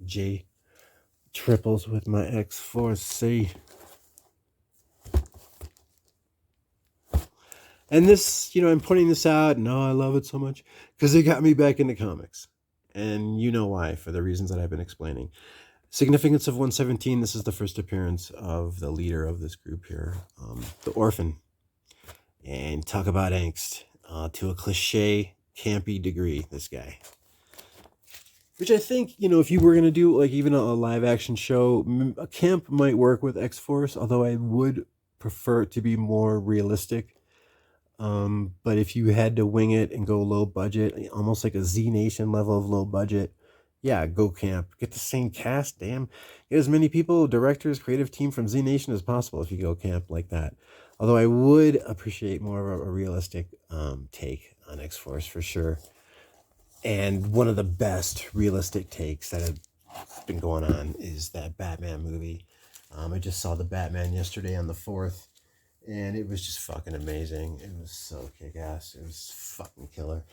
G triples with my X4C. And this, I'm pointing this out, and oh, I love it so much because it got me back into comics. And you know why, for the reasons that I've been explaining. Significance of 117, this is the first appearance of the leader of this group here, the Orphan. And talk about angst to a cliche, campy degree, this guy. Which I think, if you were going to do like even a live action show, a camp might work with X-Force, although I would prefer it to be more realistic. But if you had to wing it and go low budget, almost like a Z Nation level of low budget, yeah, go camp. Get the same cast, damn. Get as many people, directors, creative team from Z Nation as possible if you go camp like that. Although I would appreciate more of a realistic take on X-Force for sure. And one of the best realistic takes that have been going on is that Batman movie. I just saw the Batman yesterday on the 4th, and it was just fucking amazing. It was so kick-ass. It was fucking killer.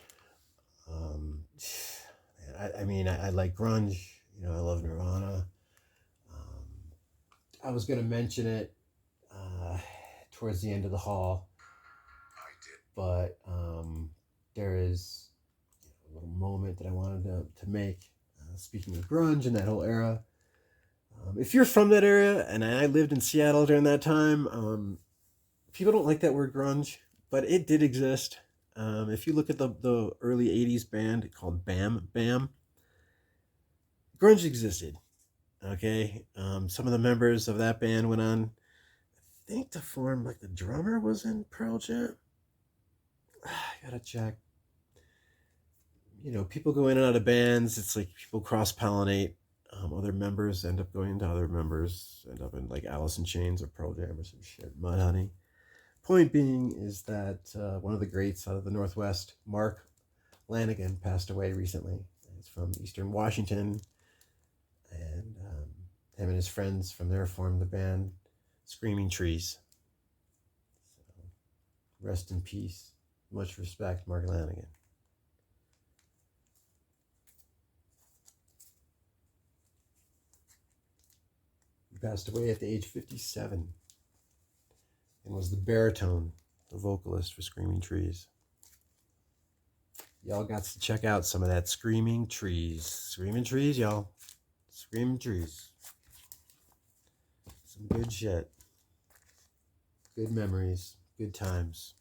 I mean, I like grunge. I love Nirvana. I was going to mention it towards the end of the haul, but there is a little moment that I wanted to make. Speaking of grunge and that whole era, if you're from that area, and I lived in Seattle during that time, people don't like that word grunge, but it did exist. If you look at the early 80s band called Bam Bam, grunge existed. Okay, some of the members of that band went on, I think, to form, like, the drummer was in Pearl Jam. I gotta check. People go in and out of bands. It's like people cross pollinate. Other members end up going into other members, end up in like Alice in Chains or Pearl Jam or some shit. Mudhoney. Point being is that one of the greats out of the Northwest, Mark Lanigan, passed away recently. He's from Eastern Washington, and him and his friends from there formed the band Screaming Trees. So, rest in peace. Much respect, Mark Lanigan. He passed away at the age 57 and was the baritone, the vocalist for Screaming Trees. Y'all got to check out some of that Screaming Trees. Screaming Trees, y'all. Screaming Trees. Some good shit. Good memories. Good times.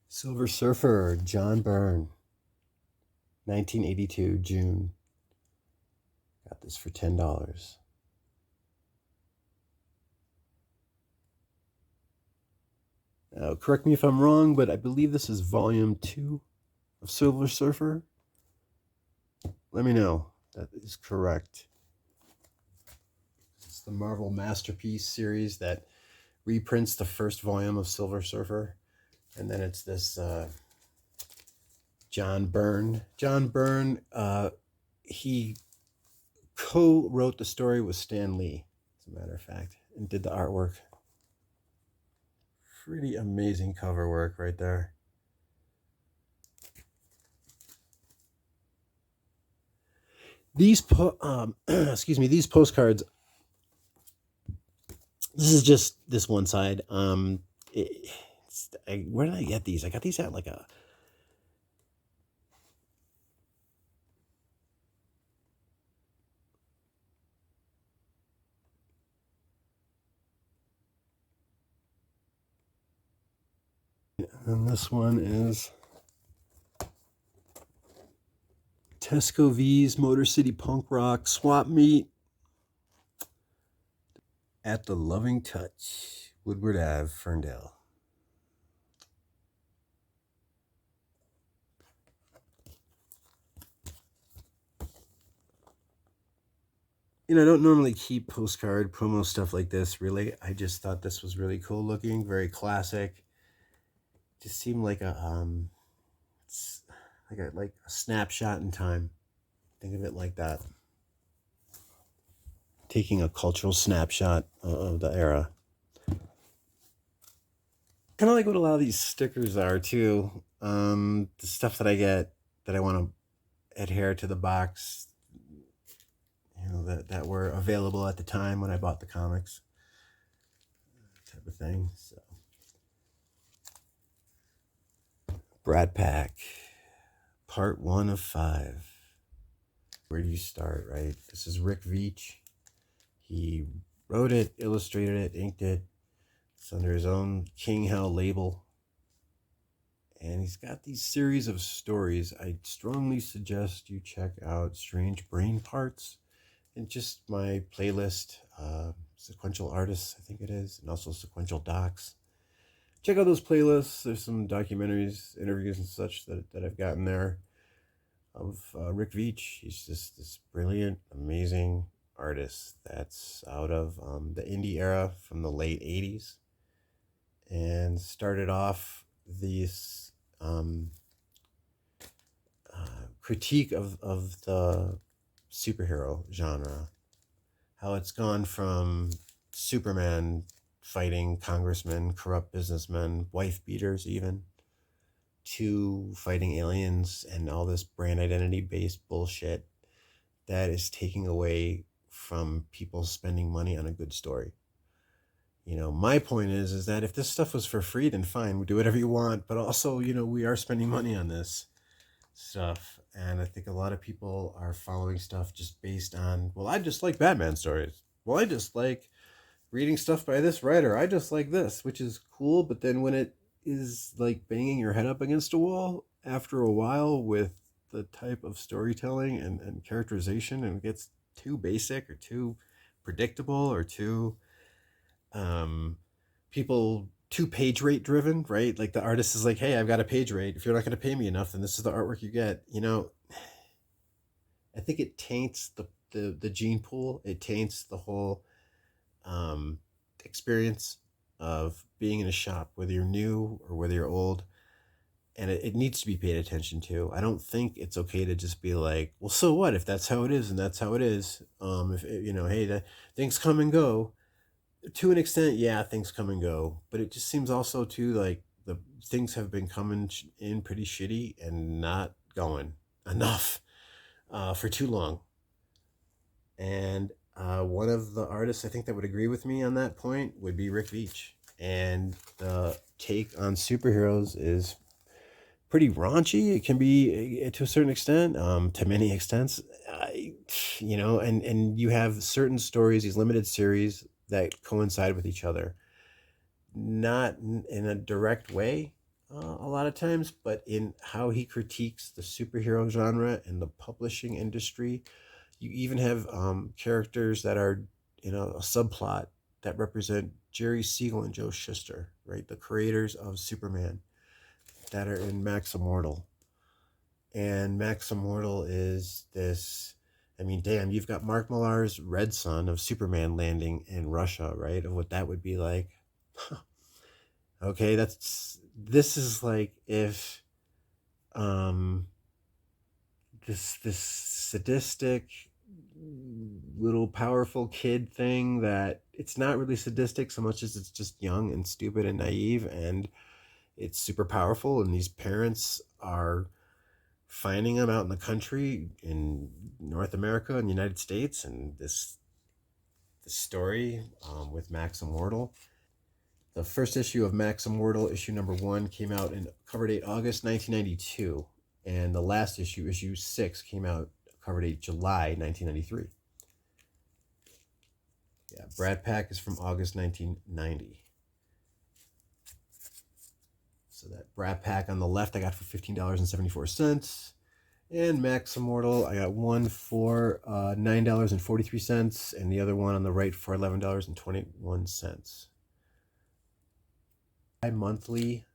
Silver Surfer, John Byrne. 1982, June. Got this for $10. Now, correct me if I'm wrong, but I believe this is volume 2 of Silver Surfer. Let me know that is correct. It's the Marvel Masterpiece series that reprints the first volume of Silver Surfer. And then it's this John Byrne. John Byrne, he co-wrote the story with Stan Lee, as a matter of fact, and did the artwork. Pretty amazing cover work right there. These these postcards. This is just this one side. Where did I get these? I got these at like a. And this one is Tesco V's Motor City Punk Rock Swap Meet at the Loving Touch, Woodward Ave, Ferndale. I don't normally keep postcard promo stuff like this, really. I just thought this was really cool looking, very classic. Just seemed like a like a snapshot in time. Think of it like that. Taking a cultural snapshot of the era. Kind of like what a lot of these stickers are too. The stuff that I get that I want to adhere to the box, that were available at the time when I bought the comics, type of thing. So, Brat Pack, part 1 of 5. Where do you start, right? This is Rick Veitch. He wrote it, illustrated it, inked it. It's under his own King Hell label. And he's got these series of stories. I strongly suggest you check out Strange Brain Parts and just my playlist, Sequential Artists, I think it is, and also Sequential Docs. Check out those playlists. There's some documentaries, interviews, and such that I've gotten there of Rick Veitch. He's just this brilliant, amazing artist that's out of the indie era from the late 80s and started off this critique of the superhero genre, how it's gone from Superman fighting congressmen, corrupt businessmen, wife beaters even, to fighting aliens and all this brand identity based bullshit that is taking away from people spending money on a good story. My point is that if this stuff was for free, then fine, we do whatever you want. But also, we are spending money on this stuff. And I think a lot of people are following stuff just based on, well, I just like Batman stories. Well, I just like reading stuff by this writer. I just like this, which is cool. But then when it is like banging your head up against a wall after a while with the type of storytelling and characterization, and it gets too basic or too predictable or too um, people too page rate driven, right? Like the artist is like, hey, I've got a page rate. If you're not going to pay me enough, then this is the artwork you get. I think it taints the gene pool. It taints the whole um, experience of being in a shop, whether you're new or whether you're old. And it needs to be paid attention to. I don't think it's okay to just be like, well, so what if that's how it is and that's how it is. If hey, things come and go. To an extent, yeah, things come and go, but it just seems also too like the things have been coming in pretty shitty and not going enough for too long. And one of the artists I think that would agree with me on that point would be Rick Beach. And the take on superheroes is pretty raunchy. It can be to a certain extent, to many extents, and you have certain stories, these limited series that coincide with each other, not in a direct way a lot of times, but in how he critiques the superhero genre and the publishing industry. You even have characters that are in a subplot that represent Jerry Siegel and Joe Shuster, right? The creators of Superman that are in Max Immortal. And Max Immortal is this, I mean, damn, you've got Mark Millar's Red Son of Superman landing in Russia, right? Of what that would be like. Okay, this is like if um this sadistic little powerful kid thing that it's not really sadistic so much as it's just young and stupid and naive, and it's super powerful, and these parents are finding them out in the country in North America and the United States, and this story with Max Immortal. The first issue of Max Immortal, issue number 1, came out in cover date August 1992, and the last issue, issue 6, came out cover date July 1993. Yeah, Brad Pack is from August 1990. So that Brad Pack on the left I got for $15.74. And Max Immortal, I got one for $9.43, and the other one on the right for $11.21. Bi-monthly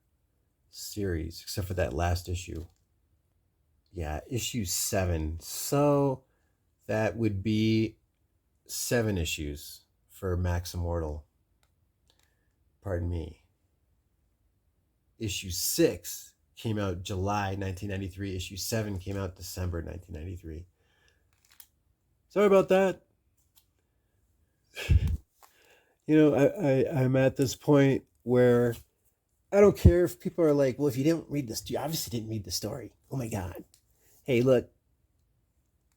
series, except for that last issue. Yeah, issue 7. So that would be 7 issues for Max Immortal. Pardon me. Issue 6 came out July 1993. Issue 7 came out December 1993. Sorry about that. I'm at this point where I don't care if people are like, well, if you didn't read this, you obviously didn't read the story. Oh my God. Hey, look,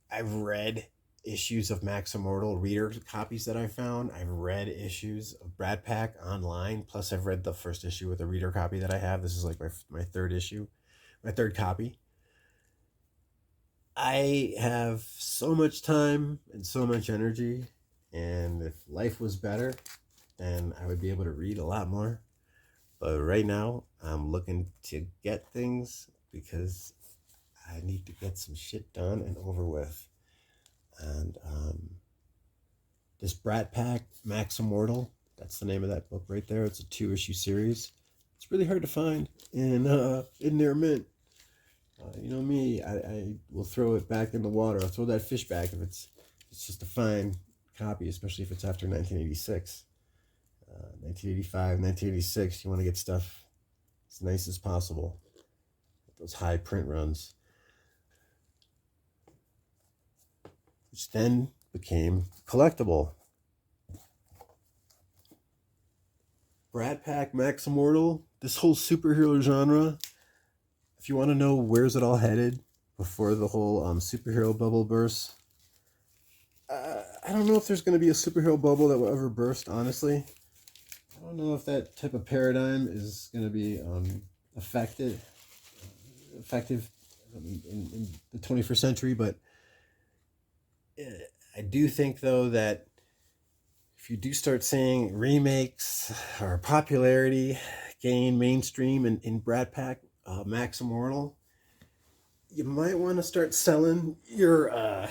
I've read issues of Max Immortal, reader copies that I found. I've read issues of Brad Pack online. Plus, I've read the first issue with a reader copy that I have. This is like my third issue, my third copy. I have so much time and so much energy. And if life was better, then I would be able to read a lot more. But right now, I'm looking to get things because I need to get some shit done and over with. And this Brat Pack, Max Immortal, that's the name of that book right there. It's a 2-issue series. It's really hard to find in their mint. You know me, I will throw it back in the water. I'll throw that fish back if it's just a fine copy, especially if it's after 1986. 1985, 1986, you want to get stuff as nice as possible. Those high print runs. Which then became collectible. Brat Pack, Max Immortal, this whole superhero genre, if you want to know where's it all headed before the whole superhero bubble bursts, I don't know if there's going to be a superhero bubble that will ever burst, honestly. I don't know if that type of paradigm is going to be effective in the 21st century, but I do think, though, that if you do start seeing remakes or popularity gain mainstream in Brat Pack, Max Immortal, you might want to start selling your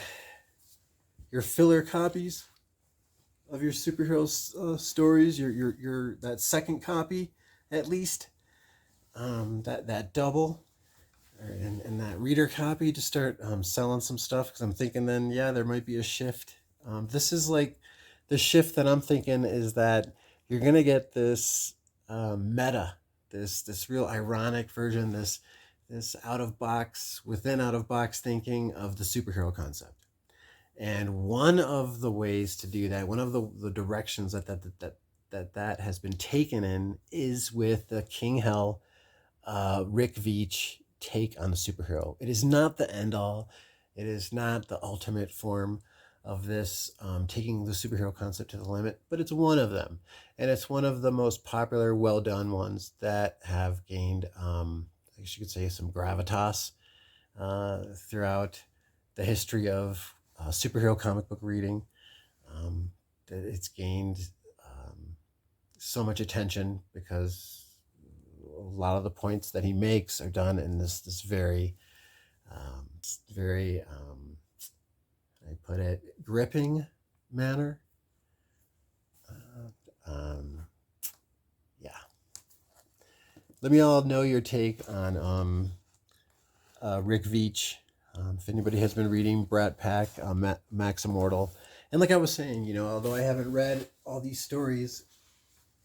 filler copies of your superhero stories, your that second copy at least, that double and that reader copy to start selling some stuff, because I'm thinking then there might be a shift. This is like the shift that I'm thinking is that you're gonna get this meta, this real ironic version, this out of box thinking of the superhero concept. And one of the ways to do that, one of the directions that has been taken in, is with the King Hell Rick Veitch take on the superhero. It is not the end all. It is not the ultimate form of this taking the superhero concept to the limit, but it's one of them. And it's one of the most popular, well done ones that have gained, I guess you could say, some gravitas throughout the history of superhero comic book reading. It's gained so much attention because a lot of the points that he makes are done in this very I put it, gripping manner. Yeah. Let me all know your take on Rick Veitch. If anybody has been reading Brat Pack, Max Immortal. And like I was saying, although I haven't read all these stories,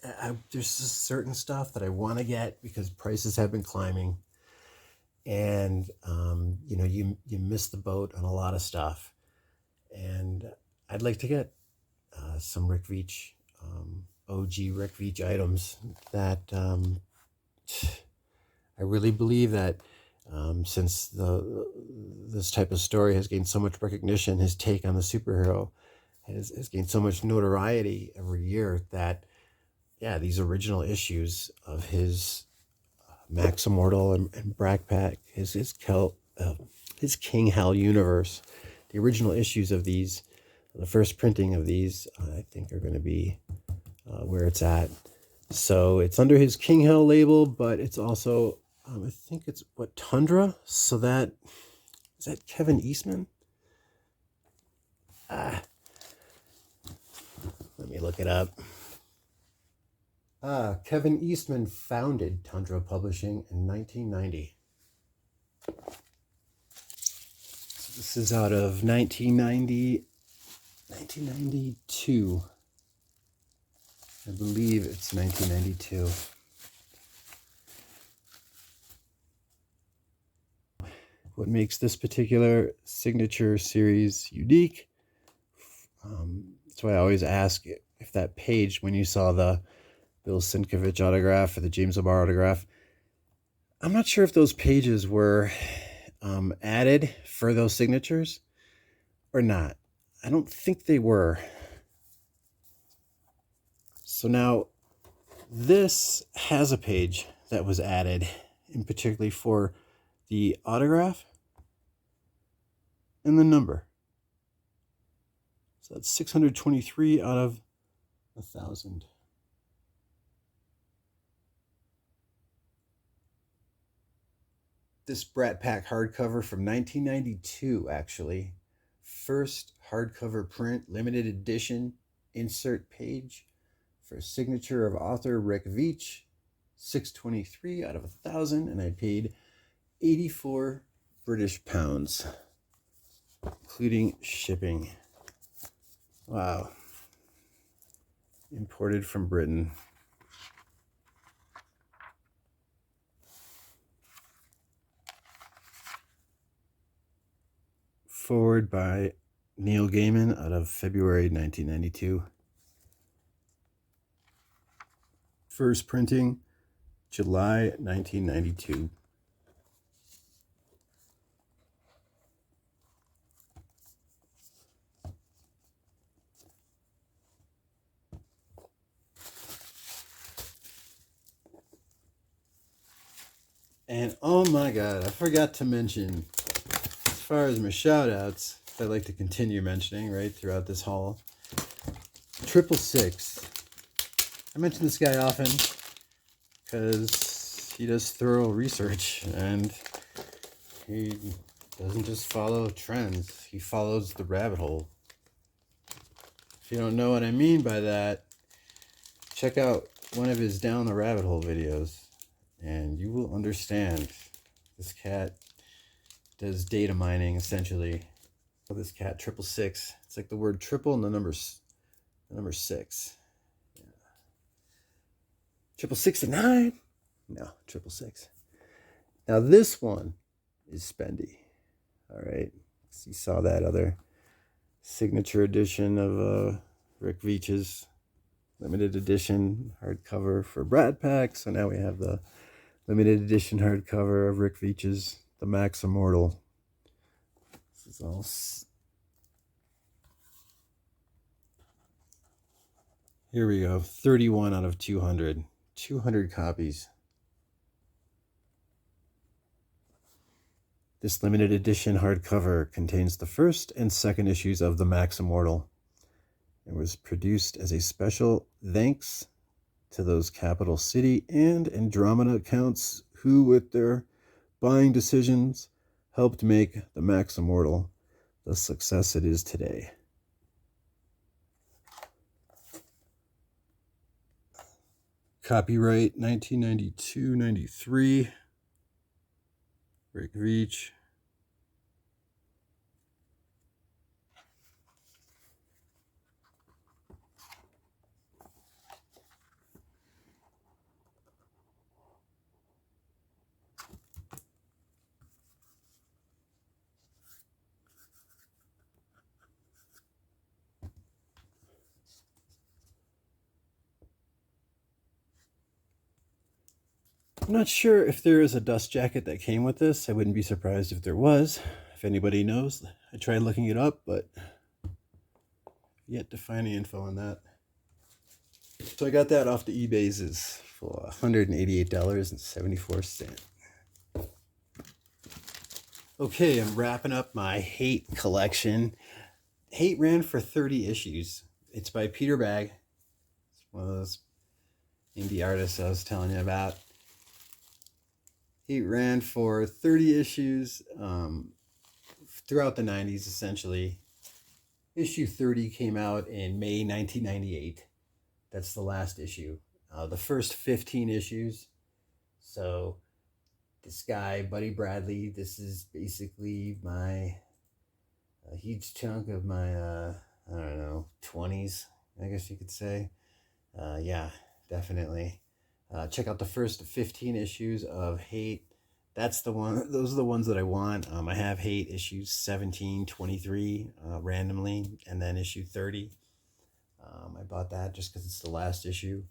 there's just certain stuff that I want to get because prices have been climbing. And, you miss the boat on a lot of stuff. And I'd like to get some Rick Veitch, OG Rick Veitch items that I really believe that since this type of story has gained so much recognition, his take on the superhero has gained so much notoriety every year that, these original issues of his Max Immortal and Brat Pack, his King Hell universe, the original issues of these, the first printing of these, I think are going to be where it's at. So it's under his King Hell label, but it's also, I think it's Tundra. So is that Kevin Eastman? Let me look it up. Kevin Eastman founded Tundra Publishing in 1990. So this is out of 1992. I believe it's 1992. What makes this particular signature series unique? That's why I always ask if that page, when you saw the Bill Sienkiewicz autograph or the James O'Barr autograph, I'm not sure if those pages were added for those signatures or not. I don't think they were. So now this has a page that was added, in particularly for the autograph and the number. So that's 623 out of 1,000. This Brat Pack hardcover from 1992, actually. First hardcover print, limited edition, insert page for signature of author Rick Veitch, 623 out of 1,000, and I paid 84 British pounds, including shipping. Wow. Imported from Britain. Forward by Neil Gaiman out of February 1992. First printing, July 1992. And oh my god, I forgot to mention, as far as my shout outs, I like to continue mentioning right throughout this haul, 666. I mention this guy often because he does thorough research and he doesn't just follow trends. He follows the rabbit hole. If you don't know what I mean by that, check out one of his Down the Rabbit Hole videos and you will understand. This cat does data mining essentially. This cat 666. It's like the word triple and the number 6. Yeah. 666 No, 666. Now this one is spendy. All right. So you saw that other signature edition of Rick Veitch's limited edition hardcover for Brad Pack. So now we have the limited edition hardcover of Rick Veitch's The Max Immortal. This is all. Here we go. 31 out of 200. 200 copies. This limited edition hardcover contains the first and second issues of The Max Immortal. It was produced as a special thanks to those Capital City and Andromeda accounts who, with their buying decisions, helped make The Max Immortal the success it is today. Copyright 1992-93. Rick Veitch. I'm not sure if there is a dust jacket that came with this. I wouldn't be surprised if there was. If anybody knows, I tried looking it up, but yet to find any info on that. So I got that off the eBay's for $188.74. Okay, I'm wrapping up my Hate collection. Hate ran for 30 issues. It's by Peter Bagge. It's one of those indie artists I was telling you about. He ran for 30 issues throughout the 90s, essentially. Issue 30 came out in May 1998. That's the last issue. The first 15 issues. So this guy, Buddy Bradley, this is basically a huge chunk of my, I don't know, 20s, I guess you could say. Yeah, definitely. Check out the first 15 issues of Hate. Those are the ones that I want. I have Hate issues 17, 23 randomly, and then issue 30. I bought that just because it's the last issue.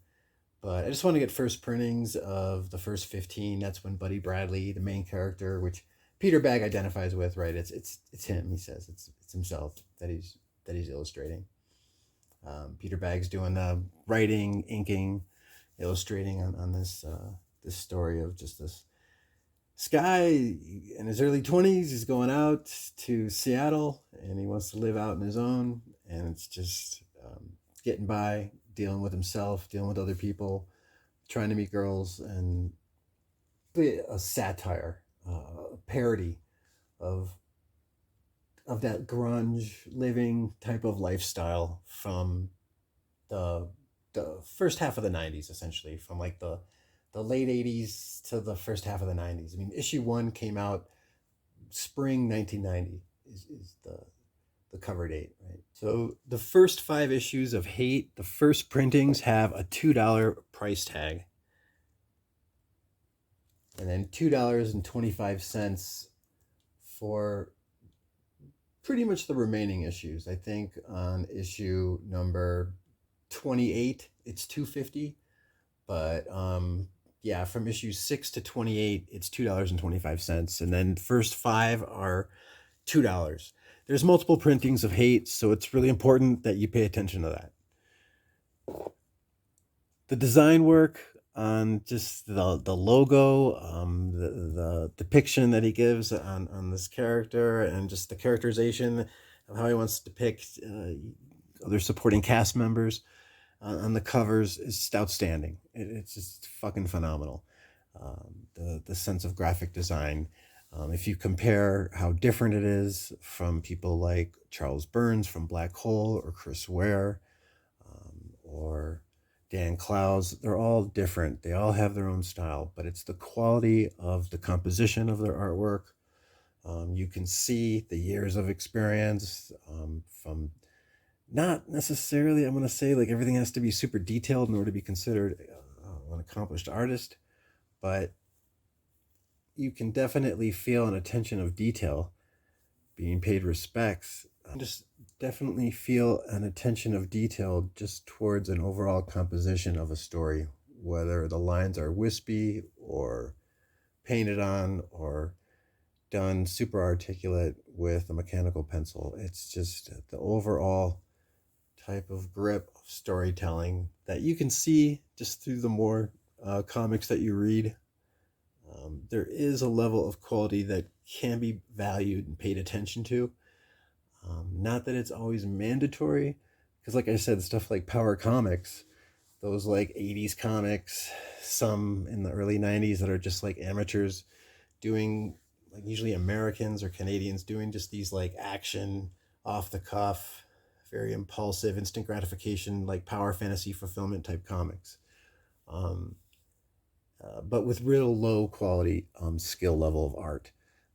But I just want to get first printings of the first 15. That's when Buddy Bradley, the main character, which Peter Bagge identifies with, right? It's him. He says it's himself that he's illustrating. Peter Bagge's doing the writing, inking, illustrating on this this story of just this guy in his early 20s. He's going out to Seattle and he wants to live out on his own, and it's just getting by, dealing with himself, dealing with other people, trying to meet girls, and a satire, a parody of that grunge living type of lifestyle from the first half of the 90s, essentially, from like the late 80s to the first half of the 90s. I mean, issue 1 came out spring 1990 is the cover date, right? So the first 5 issues of Hate, the first printings, have a $2 price tag. And then $2.25 for pretty much the remaining issues. I think on issue number 28 it's $2.50, but yeah, from issues 6 to 28 it's $2.25, and then first 5 are $2. There's multiple printings of Hate, so it's really important that you pay attention to that. The design work on just the logo, the depiction that he gives on this character, and just the characterization of how he wants to depict other supporting cast members on the covers is just outstanding. It's just fucking phenomenal. The sense of graphic design. If you compare how different it is from people like Charles Burns from Black Hole, or Chris Ware, or Dan Clowes, they're all different. They all have their own style, but it's the quality of the composition of their artwork. You can see the years of experience from not necessarily, I'm going to say, like, everything has to be super detailed in order to be considered an accomplished artist, but you can definitely feel an attention of detail being paid respects. Just definitely feel an attention of detail just towards an overall composition of a story, whether the lines are wispy or painted on or done super articulate with a mechanical pencil. It's just the overall type of grip of storytelling that you can see just through the more comics that you read. There is a level of quality that can be valued and paid attention to. Not that it's always mandatory, because like I said, stuff like Power Comics, those like 80s comics, some in the early 90s that are just like amateurs doing, like usually Americans or Canadians doing just these like action, off the cuff, very impulsive, instant gratification, like power fantasy fulfillment type comics. But with real low quality skill level of art.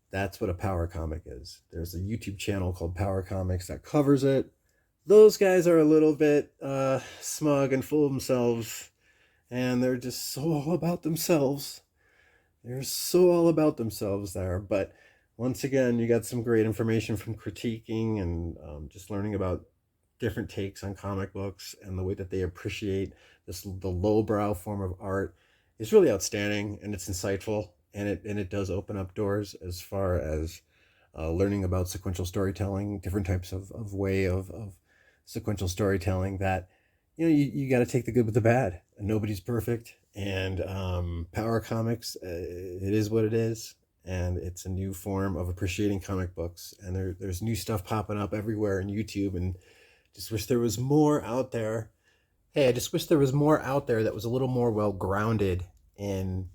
That's what a power comic is. There's a YouTube channel called Power Comics that covers it. Those guys are a little bit smug and full of themselves, and they're just so all about themselves. They're so all about themselves there. But once again, you got some great information from critiquing and just learning about different takes on comic books and the way that they appreciate the lowbrow form of art. It's really outstanding, and it's insightful, and it does open up doors as far as learning about sequential storytelling, different types of way of sequential storytelling that, you got to take the good with the bad. Nobody's perfect, and Power Comics, it is what it is, and it's a new form of appreciating comic books, and there's new stuff popping up everywhere on YouTube, and just wish there was more out there. Hey, I just wish there was more out there that was a little more well-grounded in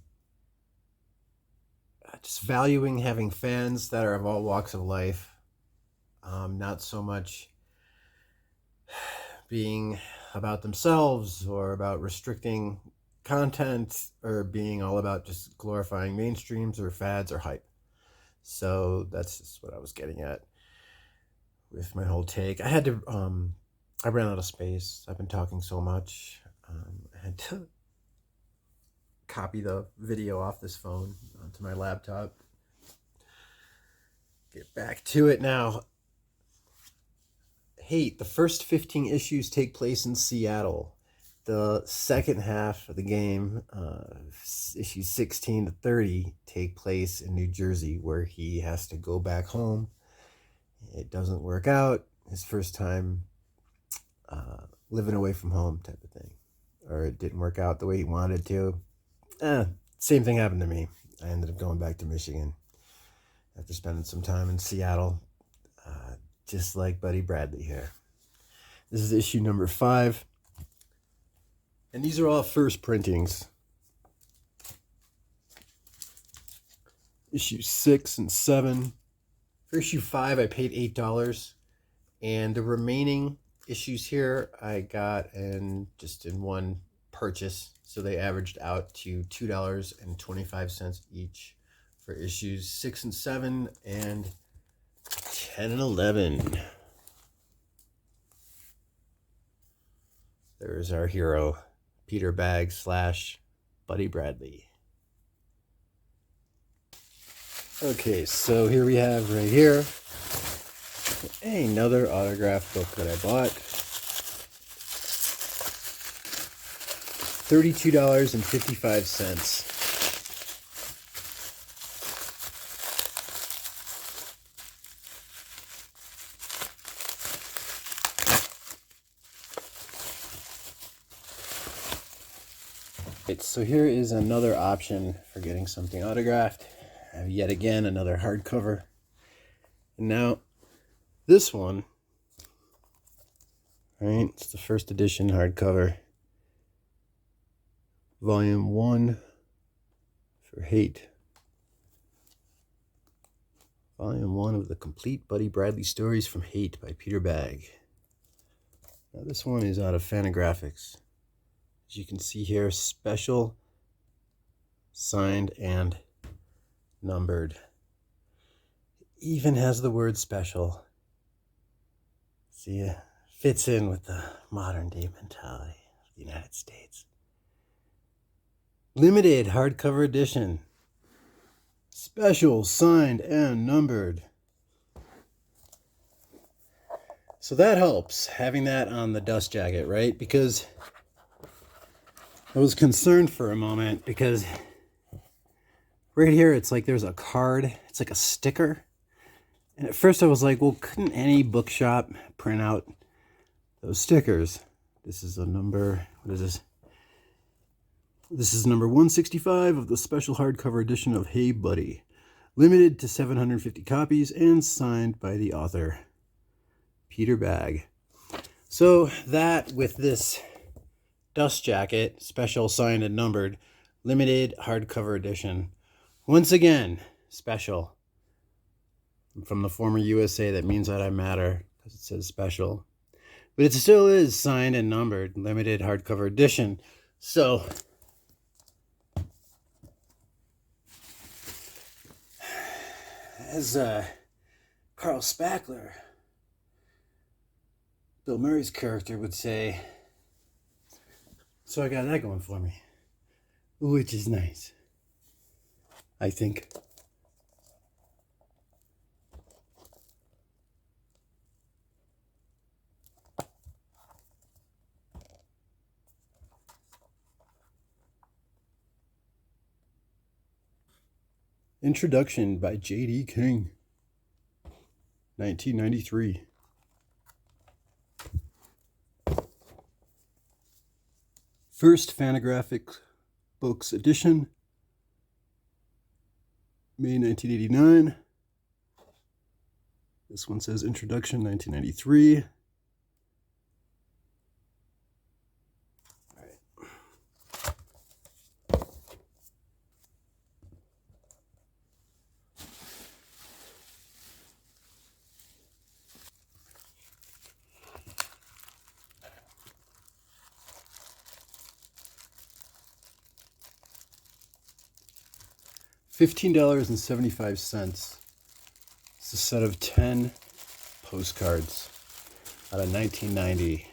just valuing having fans that are of all walks of life. Not so much being about themselves or about restricting content or being all about just glorifying mainstreams or fads or hype. So that's just what I was getting at with my whole take. I ran out of space. I've been talking so much. I had to copy the video off this phone onto my laptop. Get back to it now. Hey, the first 15 issues take place in Seattle. The second half of the game, issues 16 to 30, take place in New Jersey, where he has to go back home. It doesn't work out. His first time living away from home type of thing. Or it didn't work out the way he wanted to. Same thing happened to me. I ended up going back to Michigan after spending some time in Seattle, just like Buddy Bradley here. This is issue number 5. And these are all first printings. Issue 6 and 7. For issue 5, I paid $8. And the remaining issues here I got in one purchase. So they averaged out to $2.25 each for issues 6 and 7 and 10 and 11. There's our hero, Peter Bagg / Buddy Bradley. Okay, so here we have right here another autograph book that I bought. $32.55. So here is another option for getting something autographed. I have yet again another hardcover. And now this one Right, it's the first edition hardcover. Volume 1 for Hate. Volume 1 of the complete Buddy Bradley stories from Hate by Peter Bagge. Now this one is out of Fantagraphics. As you can see here, special, signed, and numbered. Even has the word special. See, it fits in with the modern day mentality of the United States. Limited hardcover edition. Special, signed, and numbered. So that helps, having that on the dust jacket, right? Because I was concerned for a moment, because right here it's like there's a card. It's like a sticker. And at first I was like, well, couldn't any bookshop print out those stickers? This is a number, what is this? This is number 165 of the special hardcover edition of Hey Buddy. Limited to 750 copies and signed by the author, Peter Bagge. So that with this dust jacket, special, signed, and numbered, limited hardcover edition. Once again, special. From the former USA, that means that I matter, because it says special. But it still is signed and numbered, limited hardcover edition. So as Carl Spackler, Bill Murray's character, would say, so I got that going for me, which is nice, I think. Introduction by J.D. King, 1993. First Fantagraphic Books edition, May 1989. This one says Introduction 1993. $15.75. It's a set of 10 postcards out of 1990.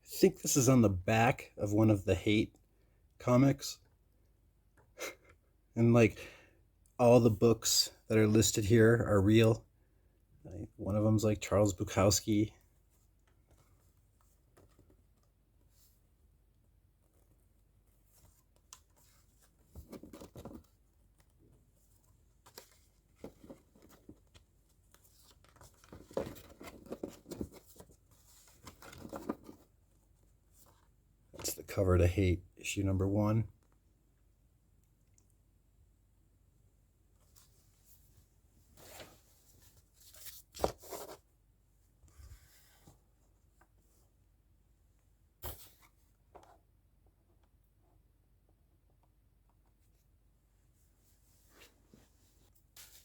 I think this is on the back of one of the Hate comics. And like all the books that are listed here are real. Like, one of them's like Charles Bukowski. That's the cover to Hate, issue number 1.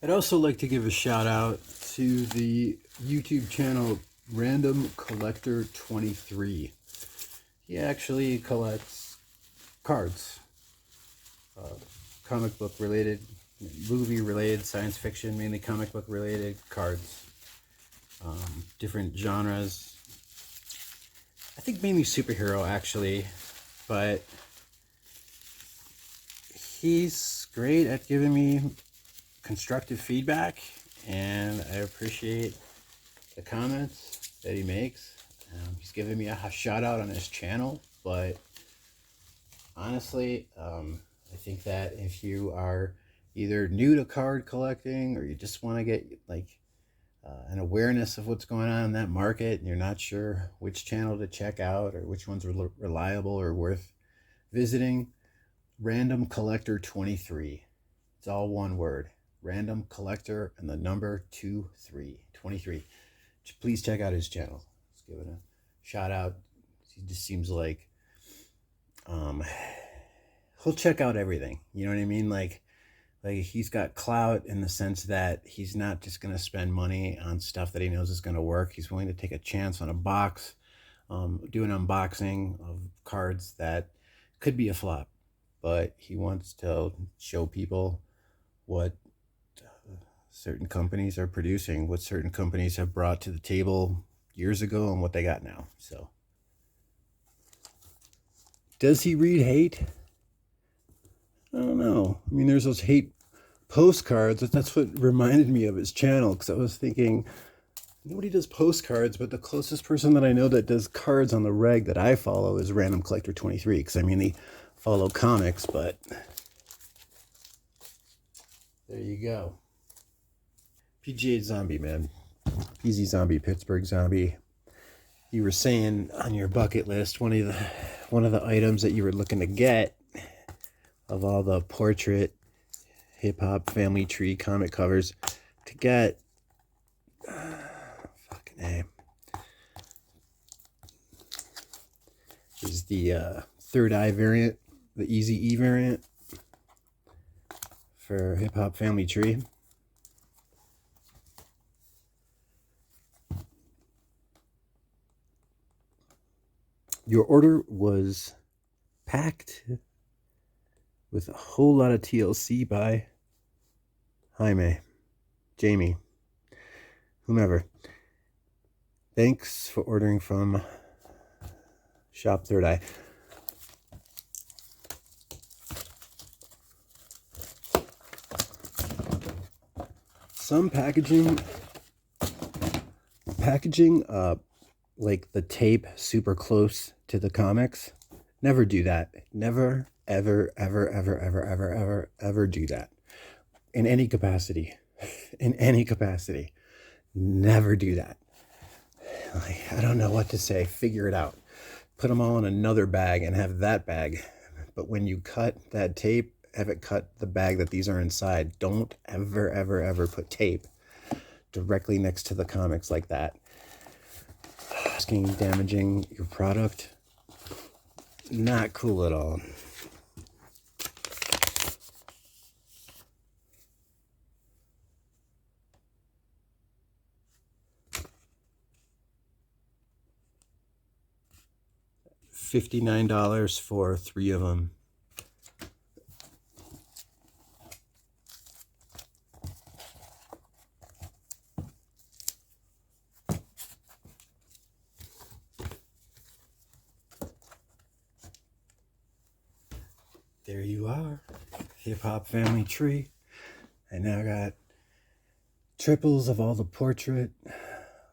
I'd also like to give a shout out to the YouTube channel Random Collector 23. He actually collects cards, uh, comic book related, movie related, science fiction, mainly comic book related cards, different genres. I think mainly superhero actually, but he's great at giving me constructive feedback, and I appreciate the comments that he makes. He's giving me a shout out on his channel, but honestly, I think that if you are either new to card collecting or you just want to get like an awareness of what's going on in that market and you're not sure which channel to check out or which ones are reliable or worth visiting, Random Collector 23. It's all one word. Random Collector and the number 23. Please check out his channel. Let's give it a shout out. He just seems like he'll check out everything. You know what I mean? Like he's got clout in the sense that he's not just going to spend money on stuff that he knows is going to work. He's willing to take a chance on a box, do an unboxing of cards that could be a flop, but he wants to show people what certain companies are producing, what certain companies have brought to the table years ago, and what they got now. So, does he read hate? I don't know. I mean, there's those hate postcards. That's what reminded me of his channel, because I was thinking, nobody does postcards, but the closest person that I know that does cards on the reg that I follow is Random Collector 23, because I mean, they follow comics, but there you go. PGA Zombie, man. Easy Zombie, Pittsburgh Zombie. You were saying on your bucket list, one of the items that you were looking to get of all the portrait hip hop family tree comic covers to get fucking A is the Third Eye variant, the Easy E variant for hip hop family tree. Your order was packed with a whole lot of TLC by Jaime, Jamie, whomever. Thanks for ordering from Shop Third Eye. Some packaging, like the tape super close to the comics. Never do that. Never, ever, ever, ever, ever, ever, ever, ever do that. In any capacity. In any capacity. Never do that. Like, I don't know what to say. Figure it out. Put them all in another bag and have that bag. But when you cut that tape, have it cut the bag that these are inside. Don't ever, ever, ever put tape directly next to the comics like that. Damaging your product. Not cool at all. $59 for 3 of them. There you are, hip hop family tree. I now got triples of all the portrait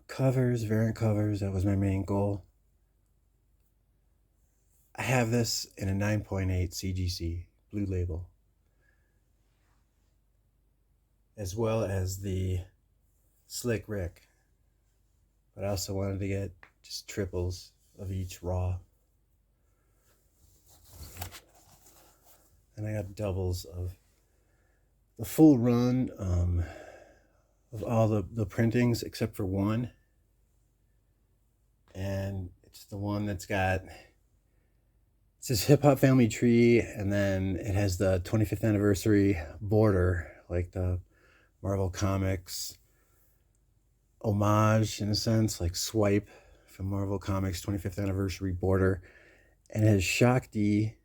covers, variant covers. That was my main goal. I have this in a 9.8 CGC blue label, as well as the Slick Rick. But I also wanted to get just triples of each raw. And I got doubles of the full run of all the printings except for one. And it's the one that's got, it says Hip Hop Family Tree, and then it has the 25th anniversary border, like the Marvel Comics homage in a sense, like swipe from Marvel Comics 25th anniversary border. and has Shakti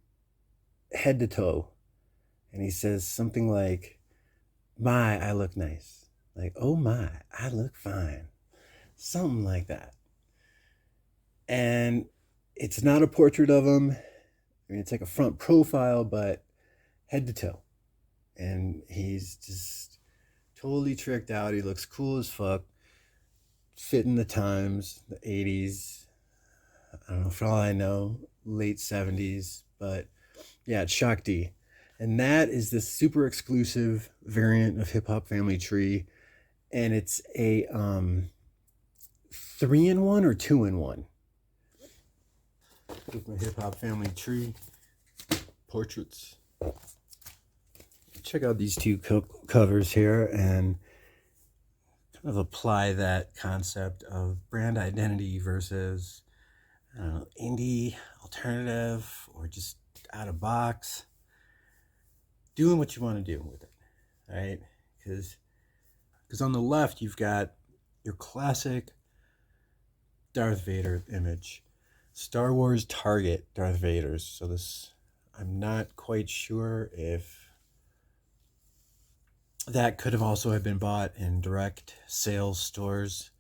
head to toe. And he says something like, "My, I look nice." Like, "Oh my, I look fine." Something like that. And it's not a portrait of him. I mean, it's like a front profile, but head to toe. And he's just totally tricked out. He looks cool as fuck. Fitting the times, the 80s. I don't know, for all I know, late 70s. But yeah, it's Shakti. And that is this super exclusive variant of Hip Hop Family Tree. And it's a 3-in-1 or 2-in-1. With my Hip Hop Family Tree portraits. Check out these two covers here and kind of apply that concept of brand identity versus, I don't know, indie, alternative, or just out of box. Doing what you want to do with it, right? Because on the left, you've got your classic Darth Vader image. Star Wars Target Darth Vaders. So this, I'm not quite sure if that could have also have been bought in direct sales stores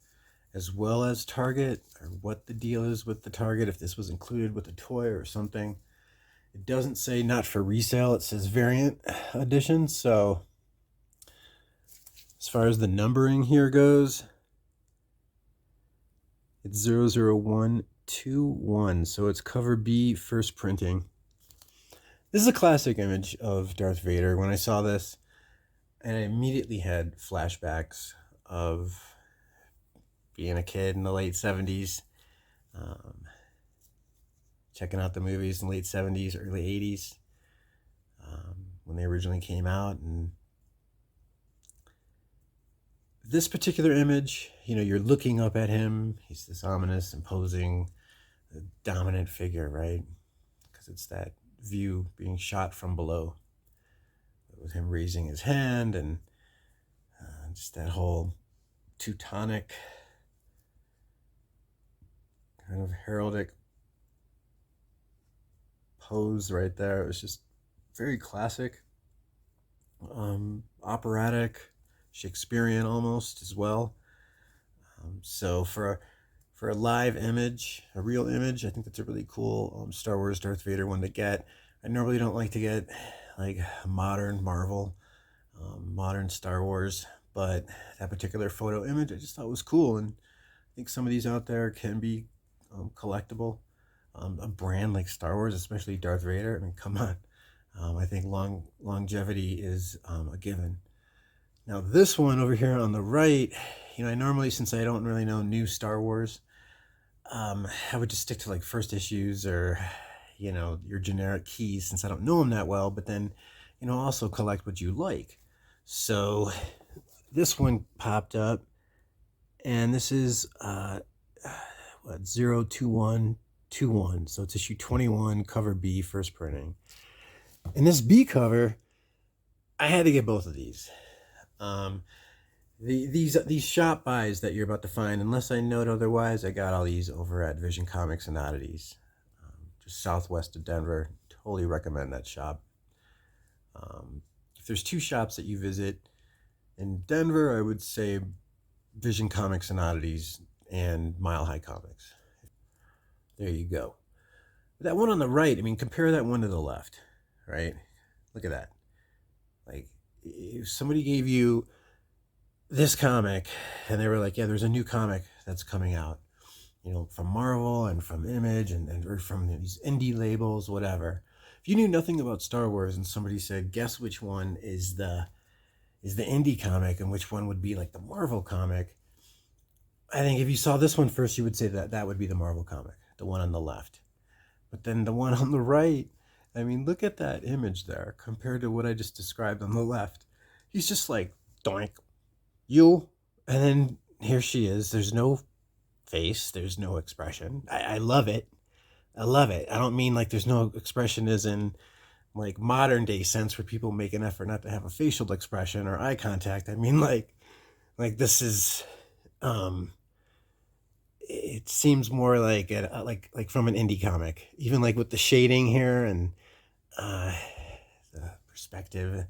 as well as Target, or what the deal is with the Target, if this was included with a toy or something. It doesn't say not for resale, it says variant edition. So as far as the numbering here goes, it's 00121. So it's cover B, first printing. This is a classic image of Darth Vader. When I saw this, and I immediately had flashbacks of being a kid in the late 70s, checking out the movies in the late 70s, early 80s, when they originally came out. And this particular image, you know, you're looking up at him. He's this ominous, imposing, dominant figure, right? Because it's that view being shot from below, with him raising his hand, and just that whole Teutonic kind of heraldic pose right there. It was just very classic, operatic, Shakespearean almost as well. So for a live image, a real image, I think that's a really cool Star Wars Darth Vader one to get. I normally don't like to get like modern Marvel, modern Star Wars, but that particular photo image I just thought was cool, and I think some of these out there can be collectible. A brand like Star Wars, especially Darth Vader, I mean, come on. I think longevity is a given. Now this one over here on the right, you know, I normally, since I don't really know new Star Wars, I would just stick to like first issues or, you know, your generic keys, since I don't know them that well. But then, you know, also collect what you like. So this one popped up, and this is 02121. So it's issue 21, cover B, first printing. And this B cover, I had to get both of these. These shop buys that you're about to find, unless I note otherwise, I got all these over at Vision Comics and Oddities, just southwest of Denver. Totally recommend that shop. If there's two shops that you visit in Denver, I would say Vision Comics and Oddities and Mile High Comics. There you go. That one on the right, I mean, compare that one to the left, right? Look at that. Like, if somebody gave you this comic and they were like, yeah, there's a new comic that's coming out, you know, from Marvel and from Image and or from these indie labels, whatever. If you knew nothing about Star Wars and somebody said, guess which one is the indie comic and which one would be like the Marvel comic, I think if you saw this one first, you would say that would be the Marvel comic, the one on the left. But then the one on the right, I mean, look at that image there compared to what I just described on the left. He's just like, doink, you. And then here she is. There's no face. There's no expression. I love it. I love it. I don't mean like there's no expression as in like modern day sense where people make an effort not to have a facial expression or eye contact. I mean like this is, it seems more like like from an indie comic, even like with the shading here and uh, the perspective.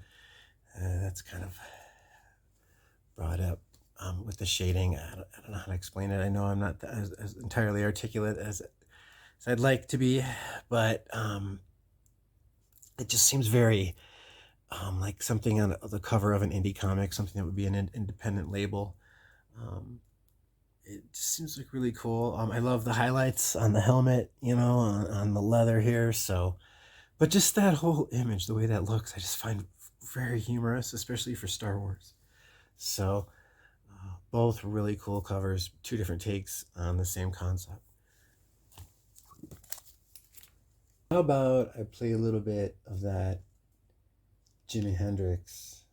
That's kind of brought up with the shading. I don't know how to explain it. I know I'm not as entirely articulate as I'd like to be, but it just seems very like something on the cover of an indie comic, something that would be an independent label. Um, it just seems like really cool. I love the highlights on the helmet, you know, on the leather here. So, but just that whole image, the way that looks, I just find very humorous, especially for Star Wars. So, both really cool covers, two different takes on the same concept. How about I play a little bit of that Jimi Hendrix,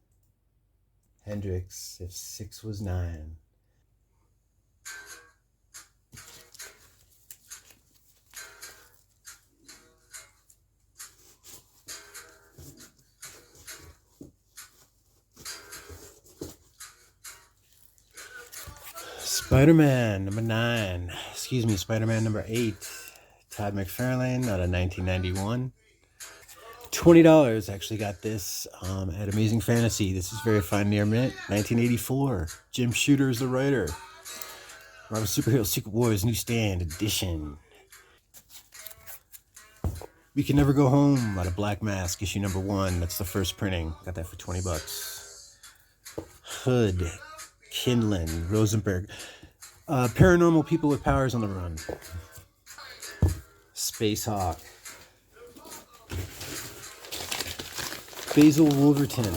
if 6 was 9. Spider-Man number 9. Excuse me, Spider-Man number 8. Todd McFarlane out of 1991. $20. Actually got this at Amazing Fantasy. This is very fine near mint. 1984. Jim Shooter is the writer. Marvel Superhero Secret Wars Newsstand Edition. We Can Never Go Home out of Black Mask, issue number 1. That's the first printing. Got that for $20. Hood, Kinlan, Rosenberg. Paranormal People with Powers on the Run. Space Hawk. Basil Wolverton.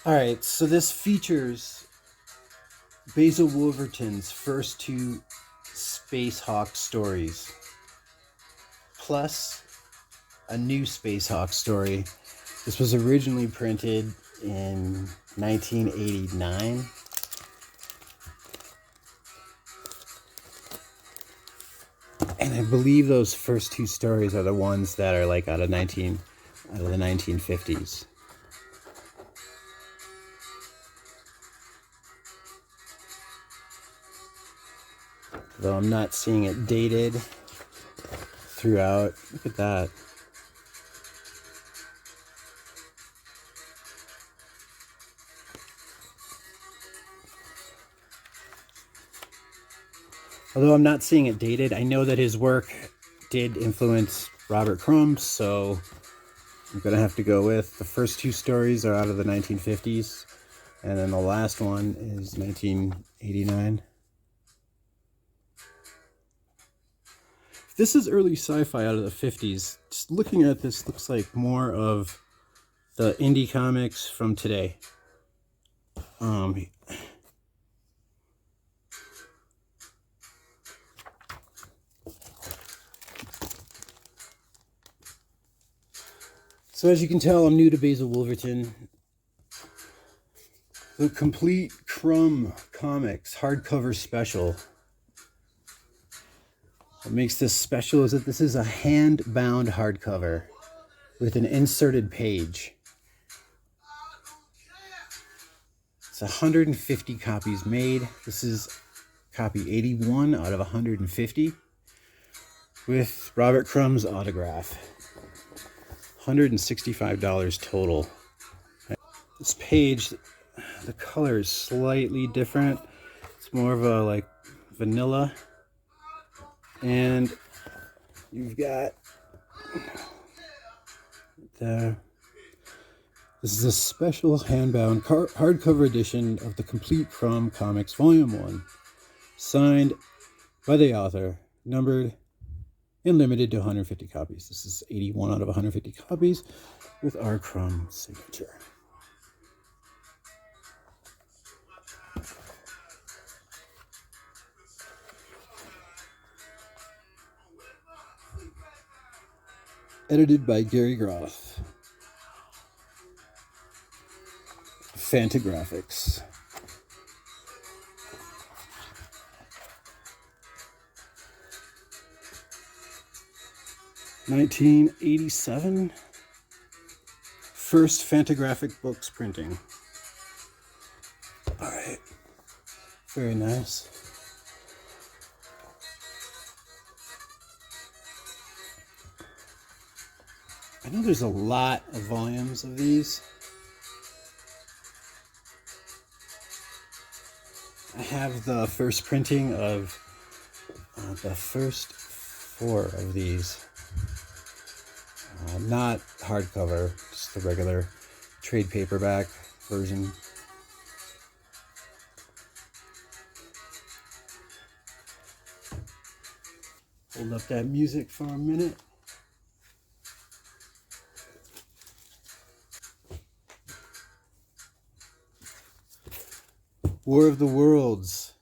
All right, so this features Basil Wolverton's first 2 Space Hawk stories, plus a new Space Hawk story. This was originally printed in 1989. And I believe those first 2 stories are the ones that are like out of the 1950s. Though I'm not seeing it dated throughout. Look at that. Although I'm not seeing it dated, I know that his work did influence Robert Crumb, so I'm going to have to go with the first 2 stories are out of the 1950s, and then the last one is 1989. This is early sci-fi out of the 50s. Just looking at this looks like more of the indie comics from today. So as you can tell, I'm new to Basil Wolverton. The Complete Crumb Comics hardcover special. What makes this special is that this is a hand-bound hardcover with an inserted page. It's 150 copies made. This is copy 81 out of 150 with Robert Crumb's autograph. $165 total. This page, the color is slightly different. It's more of a like vanilla. And you've got this is a special handbound hardcover edition of the Complete Crumb Comics Volume 1, signed by the author, numbered and limited to 150 copies. This is 81 out of 150 copies with R. Crumb signature. Edited by Gary Groth. Fantagraphics. (1987). First Fantagraphic books printing. All right. Very nice. I know there's a lot of volumes of these. I have the first printing of the first 4 of these. Not hardcover, just the regular trade paperback version. Hold up that music for a minute. War of the Worlds.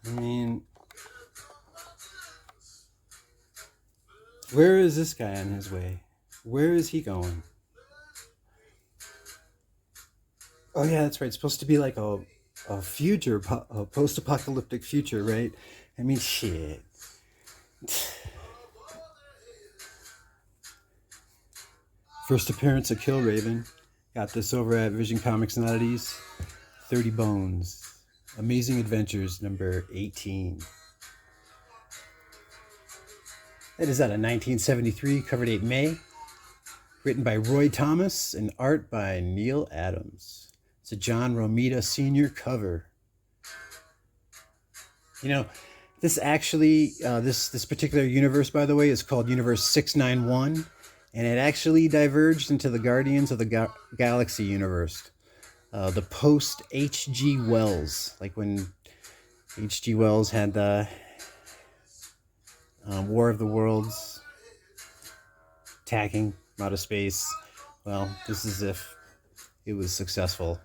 I mean, where is this guy on his way? Where is he going? Oh yeah, that's right. It's supposed to be like a future, a post-apocalyptic future, right? I mean, shit. First appearance of Killraven. Got this over at Vision Comics and Oddities. 30 Bones. Amazing Adventures, number 18. That is out of 1973, cover date May. Written by Roy Thomas and art by Neil Adams. It's a John Romita Sr. cover. You know, this actually, this particular universe, by the way, is called Universe 691. And it actually diverged into the Guardians of the Galaxy universe. The post H.G. Wells, like when H.G. Wells had the War of the Worlds attacking outer space. Well, this is if it was successful.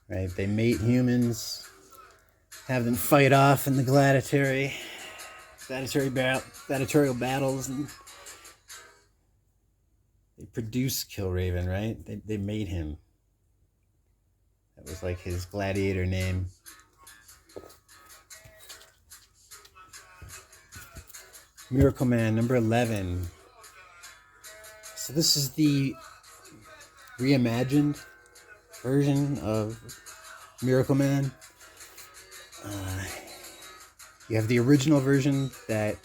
Right? They mate humans, have them fight off in the gladiatorial battles, and they produced Killraven, right? They made him. That was like his gladiator name. Miracle Man, number 11. So this is the reimagined version of Miracle Man. You have the original version that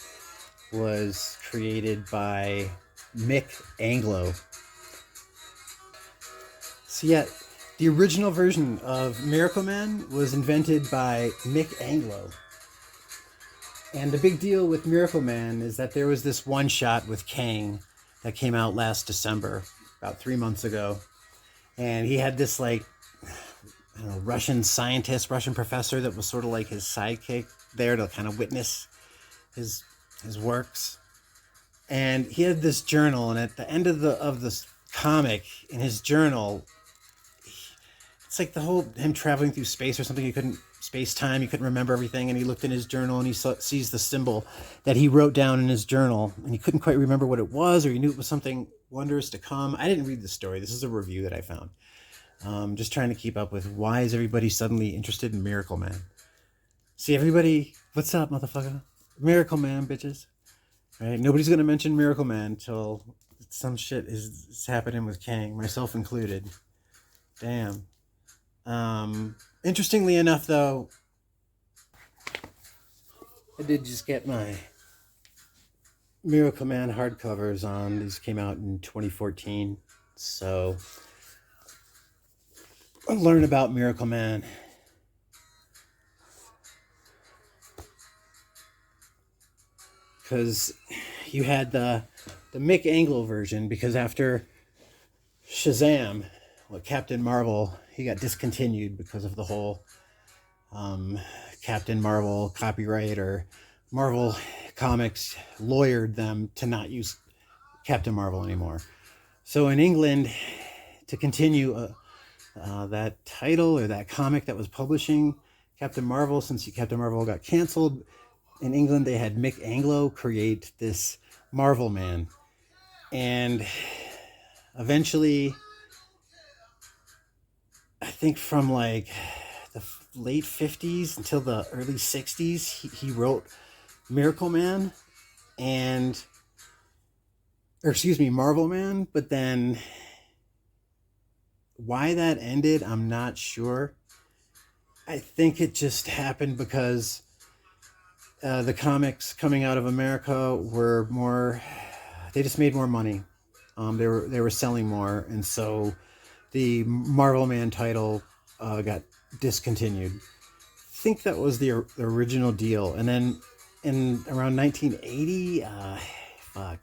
was created by Mick Anglo. So yeah, the original version of Miracle Man was invented by Mick Anglo. And the big deal with Miracle Man is that there was this one shot with Kang that came out last December, about 3 months ago. And he had this like, I don't know, Russian scientist, Russian professor that was sort of like his sidekick there to kind of witness his works. And he had this journal, and at the end of this comic, in his journal, it's like the whole him traveling through space or something. He couldn't remember everything, and he looked in his journal and he sees the symbol that he wrote down in his journal, and he couldn't quite remember what it was, or he knew it was something wondrous to come. I didn't read the story. This is a review that I found. Just trying to keep up with why is everybody suddenly interested in Miracle Man. See, everybody, what's up, motherfucker? Miracle Man, bitches. Right? Nobody's going to mention Miracle Man until some shit is happening with Kang, myself included. Damn. Interestingly enough, though, I did just get my Miracle Man hardcovers on. These came out in 2014. So I'll learn about Miracle Man. Because you had the Mick Anglo version, because after Shazam, Captain Marvel, he got discontinued because of the whole Captain Marvel copyright, or Marvel Comics lawyered them to not use Captain Marvel anymore. So in England, to continue that title or that comic that was publishing Captain Marvel, since Captain Marvel got canceled, in England, they had Mick Anglo create this Marvel Man. And eventually, I think from like the late 50s until the early 60s, he wrote Miracle Man and, or excuse me, Marvel Man. But then why that ended, I'm not sure. I think it just happened because the comics coming out of America were more, they just made more money. They were selling more, and so the Marvel Man title got discontinued. I think that was the original deal, and then in around 1980, fuck,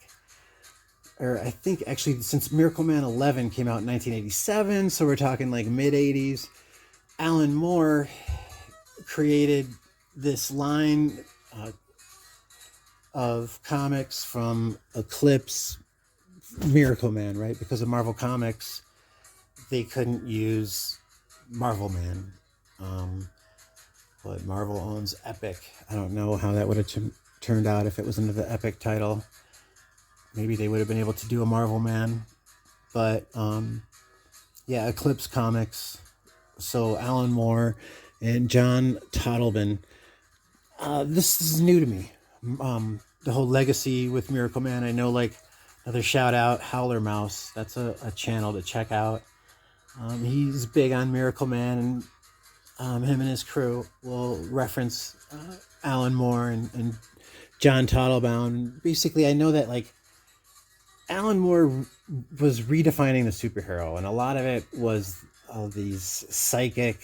or I think actually since Miracle Man 11 came out in 1987, so we're talking like mid 80s. Alan Moore created this line of comics from Eclipse, Miracle Man, right? Because of Marvel Comics, they couldn't use Marvel Man. But Marvel owns Epic. I don't know how that would have turned out if it was under the Epic title. Maybe they would have been able to do a Marvel Man. But yeah, Eclipse Comics. So Alan Moore and John Totleben. This is new to me. The whole legacy with Miracle Man. I know, like, another shout out, Howler Mouse. That's a channel to check out. He's big on Miracle Man, and him and his crew will reference Alan Moore and John Totleben. Basically, I know that, like, Alan Moore was redefining the superhero, and a lot of it was these psychic,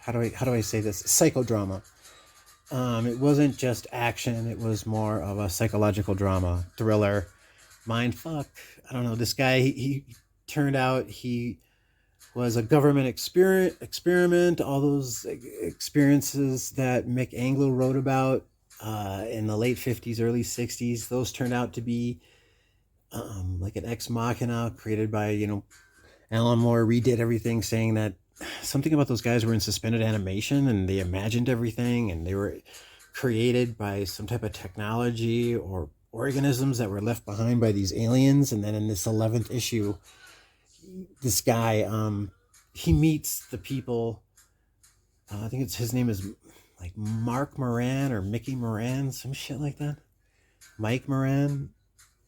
how do I say this, psychodrama. It wasn't just action, it was more of a psychological drama, thriller, mindfuck. I don't know, this guy, he turned out he was a government experiment, all those experiences that Mick Anglo wrote about in the late 50s, early 60s, those turned out to be like an ex machina created by, Alan Moore redid everything, saying that something about those guys were in suspended animation and they imagined everything and they were created by some type of technology or organisms that were left behind by these aliens. And then in this 11th issue, this guy, he meets the people. I think his name is like Mark Moran or Mickey Moran, some shit like that. Mike Moran.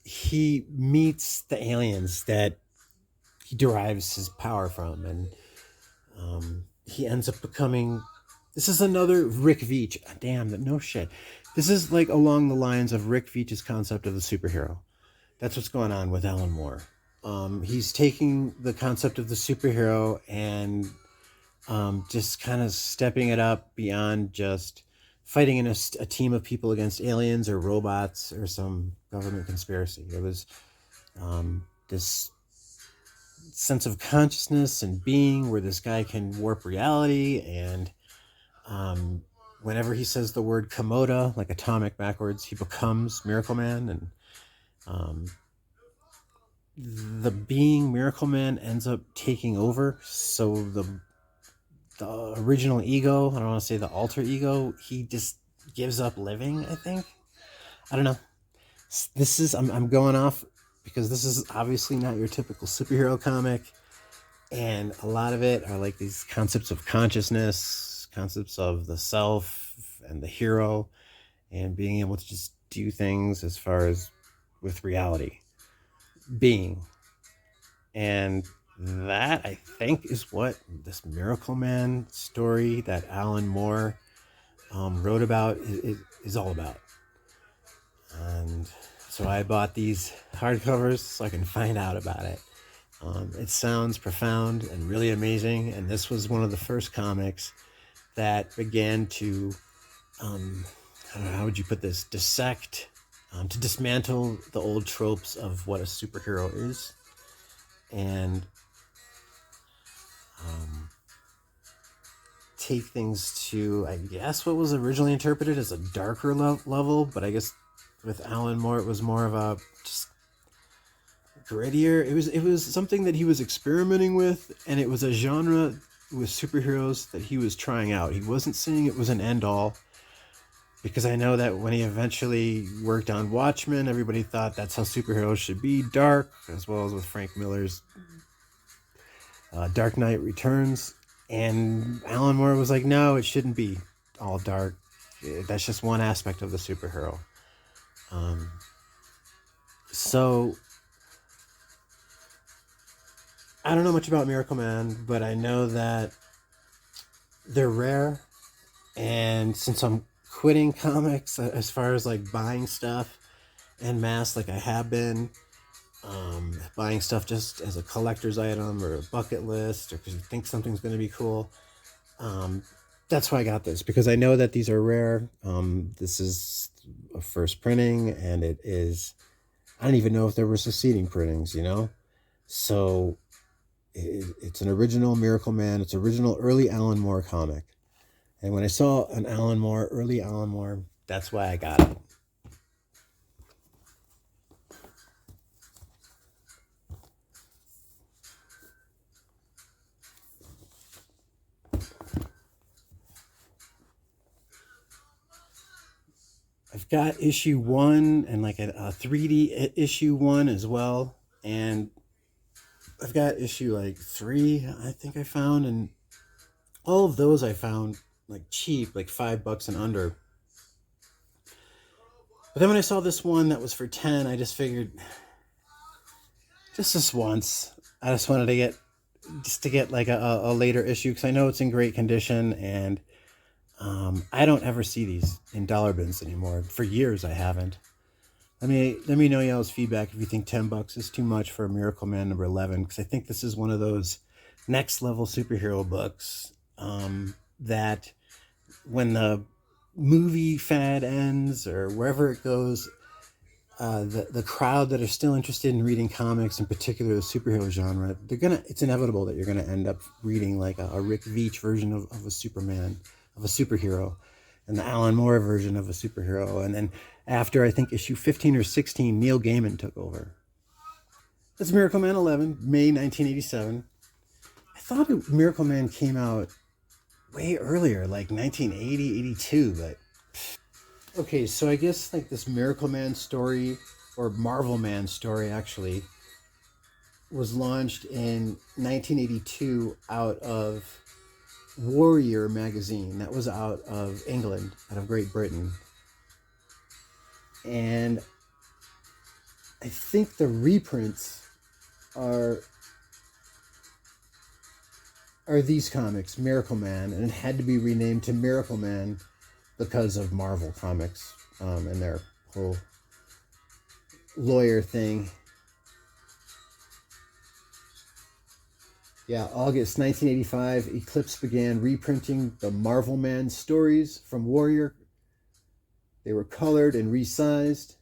He meets the aliens that he derives his power from, and he ends up becoming, this is another Rick Veitch. Damn, no shit. This is like along the lines of Rick Veitch's concept of the superhero. That's what's going on with Alan Moore. He's taking the concept of the superhero and just kind of stepping it up beyond just fighting in a team of people against aliens or robots or some government conspiracy. It was this sense of consciousness and being where this guy can warp reality, and whenever he says the word Komoda, like atomic backwards, he becomes Miracle Man, and the being Miracle Man ends up taking over. So the original ego, I don't want to say the alter ego, he just gives up living, I think. I don't know. This is, I'm going off because this is obviously not your typical superhero comic, and a lot of it are like these concepts of consciousness, concepts of the self and the hero, and being able to just do things as far as with reality, being. And that, I think, is what this Miracle Man story that Alan Moore wrote about is all about. And so I bought these hardcovers so I can find out about it. It sounds profound and really amazing, and this was one of the first comics that began to, I don't know, how would you put this, dissect, to dismantle the old tropes of what a superhero is, and take things to, I guess, what was originally interpreted as a darker level, but I guess with Alan Moore, it was more of a just grittier. It was something that he was experimenting with, and it was a genre with superheroes that he was trying out. He wasn't saying it was an end all, because I know that when he eventually worked on Watchmen, everybody thought that's how superheroes should be, dark, as well as with Frank Miller's Dark Knight Returns. And Alan Moore was like, no, it shouldn't be all dark. That's just one aspect of the superhero. Um, so I don't know much about Miracle Man, but I know that they're rare. And since I'm quitting comics as far as like buying stuff en masse, like I have been, buying stuff just as a collector's item or a bucket list or because you think something's going to be cool. That's why I got this, because I know that these are rare. This is a first printing, and it is, I don't even know if there were succeeding printings, you know? So it's an original Miracle Man. It's original early Alan Moore comic. And when I saw an Alan Moore, early Alan Moore, that's why I got it. I've got issue 1 and like a 3D issue 1 as well. And I've got issue like 3, I think I found. And all of those I found like cheap, like $5 and under. But then when I saw this one that was for 10, I just figured, just this once, I just wanted to get like a later issue, because I know it's in great condition, and I don't ever see these in dollar bins anymore. For years I haven't. Let me know y'all's feedback if you think $10 is too much for a Miracle Man number 11, because I think this is one of those next level superhero books that when the movie fad ends or wherever it goes, the crowd that are still interested in reading comics, in particular the superhero genre, it's inevitable that you're gonna end up reading like a Rick Veitch version of a Superman, of a superhero, and the Alan Moore version of a superhero. And then after, I think, issue 15 or 16, Neil Gaiman took over. That's Miracle Man 11, May 1987. I thought Miracle Man came out way earlier, like 1980, 82, but... Okay, so I guess like this Miracle Man story, or Marvel Man story actually, was launched in 1982 out of Warrior magazine. That was out of England, out of Great Britain. And I think the reprints are these comics, Miracle Man, and it had to be renamed to Miracle Man because of Marvel Comics and their whole lawyer thing. Yeah, August 1985, Eclipse began reprinting the Marvel Man stories from Warrior. They were colored and resized,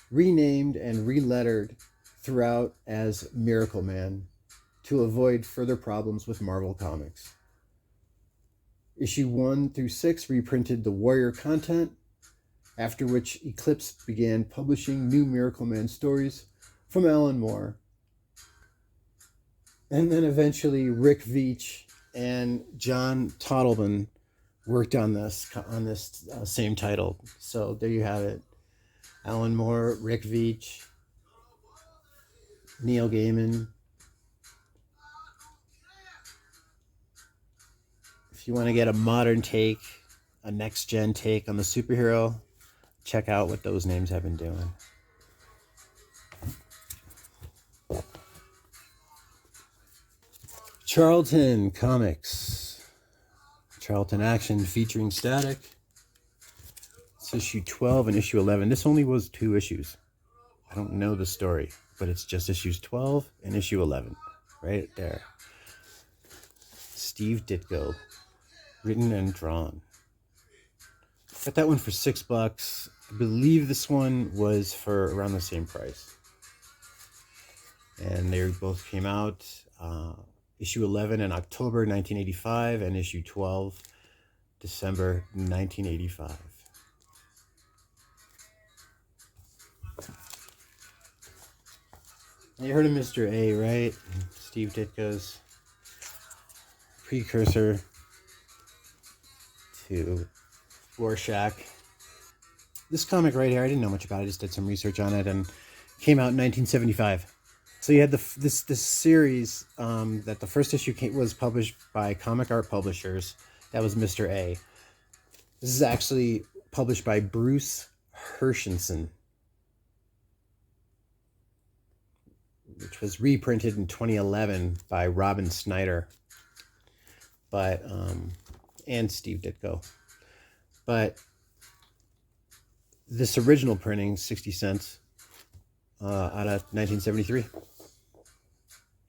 renamed and relettered throughout as Miracle Man to avoid further problems with Marvel Comics. Issue 1 through 6 reprinted the Warrior content, after which Eclipse began publishing new Miracle Man stories from Alan Moore. And then eventually Rick Veitch and John Toddleman worked on this same title. So there you have it. Alan Moore, Rick Veitch, Neil Gaiman. If you want to get a modern take, a next-gen take on the superhero, check out what those names have been doing. Charlton Comics. Charlton Action featuring Static. It's issue 12 and issue 11. This only was 2 issues. I don't know the story, but it's just issues 12 and issue 11. Right there. Steve Ditko. Written and drawn. Got that one for $6. I believe this one was for around the same price. And they both came out. Issue 11 in October 1985 and issue 12 December 1985. You heard of Mr. A, right? Steve Ditko's precursor to Rorschach. this comic right here, I didn't know much about it. I just did some research on it, and came out in 1975. So you had this series that the first issue was published by Comic Art Publishers. That was Mr. A. This is actually published by Bruce Hershenson, which was reprinted in 2011 by Robin Snyder, but and Steve Ditko. But this original printing, 60 cents, out of 1973.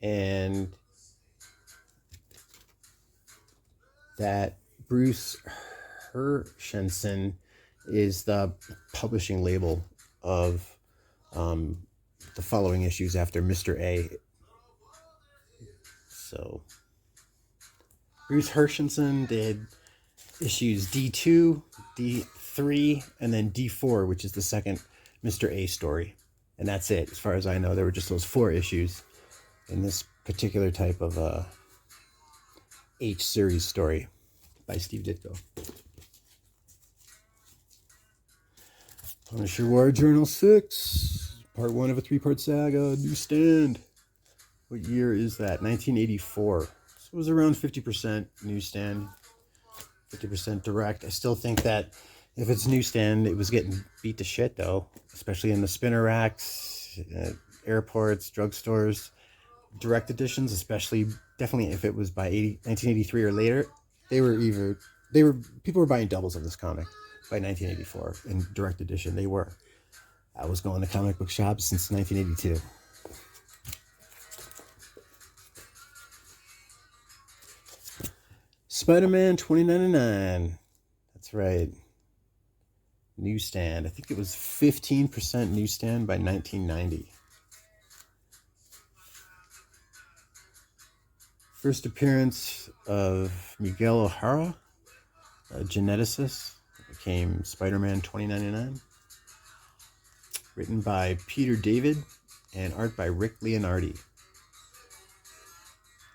And that Bruce Hershenson is the publishing label of the following issues after Mr. A. So Bruce Hershenson did issues D2, D3, and then D4, which is the second Mr. A story. And that's it. As far as I know, there were just those 4 issues in this particular type of H series story by Steve Ditko. Punisher War Journal 6, part 1 of a 3-part saga, newsstand. What year is that? 1984. So it was around 50% newsstand, 50% direct. I still think that if it's newsstand, it was getting beat to shit, though, especially in the spinner racks, airports, drugstores. Direct editions, especially, definitely if it was by 1983 or later, people were buying doubles of this comic by 1984 in direct edition. They were. I was going to comic book shops since 1982. Spider-Man 2099. That's right. Newsstand. I think it was 15% newsstand by 1990. First appearance of Miguel O'Hara, a geneticist, became Spider-Man 2099. Written by Peter David and art by Rick Leonardi.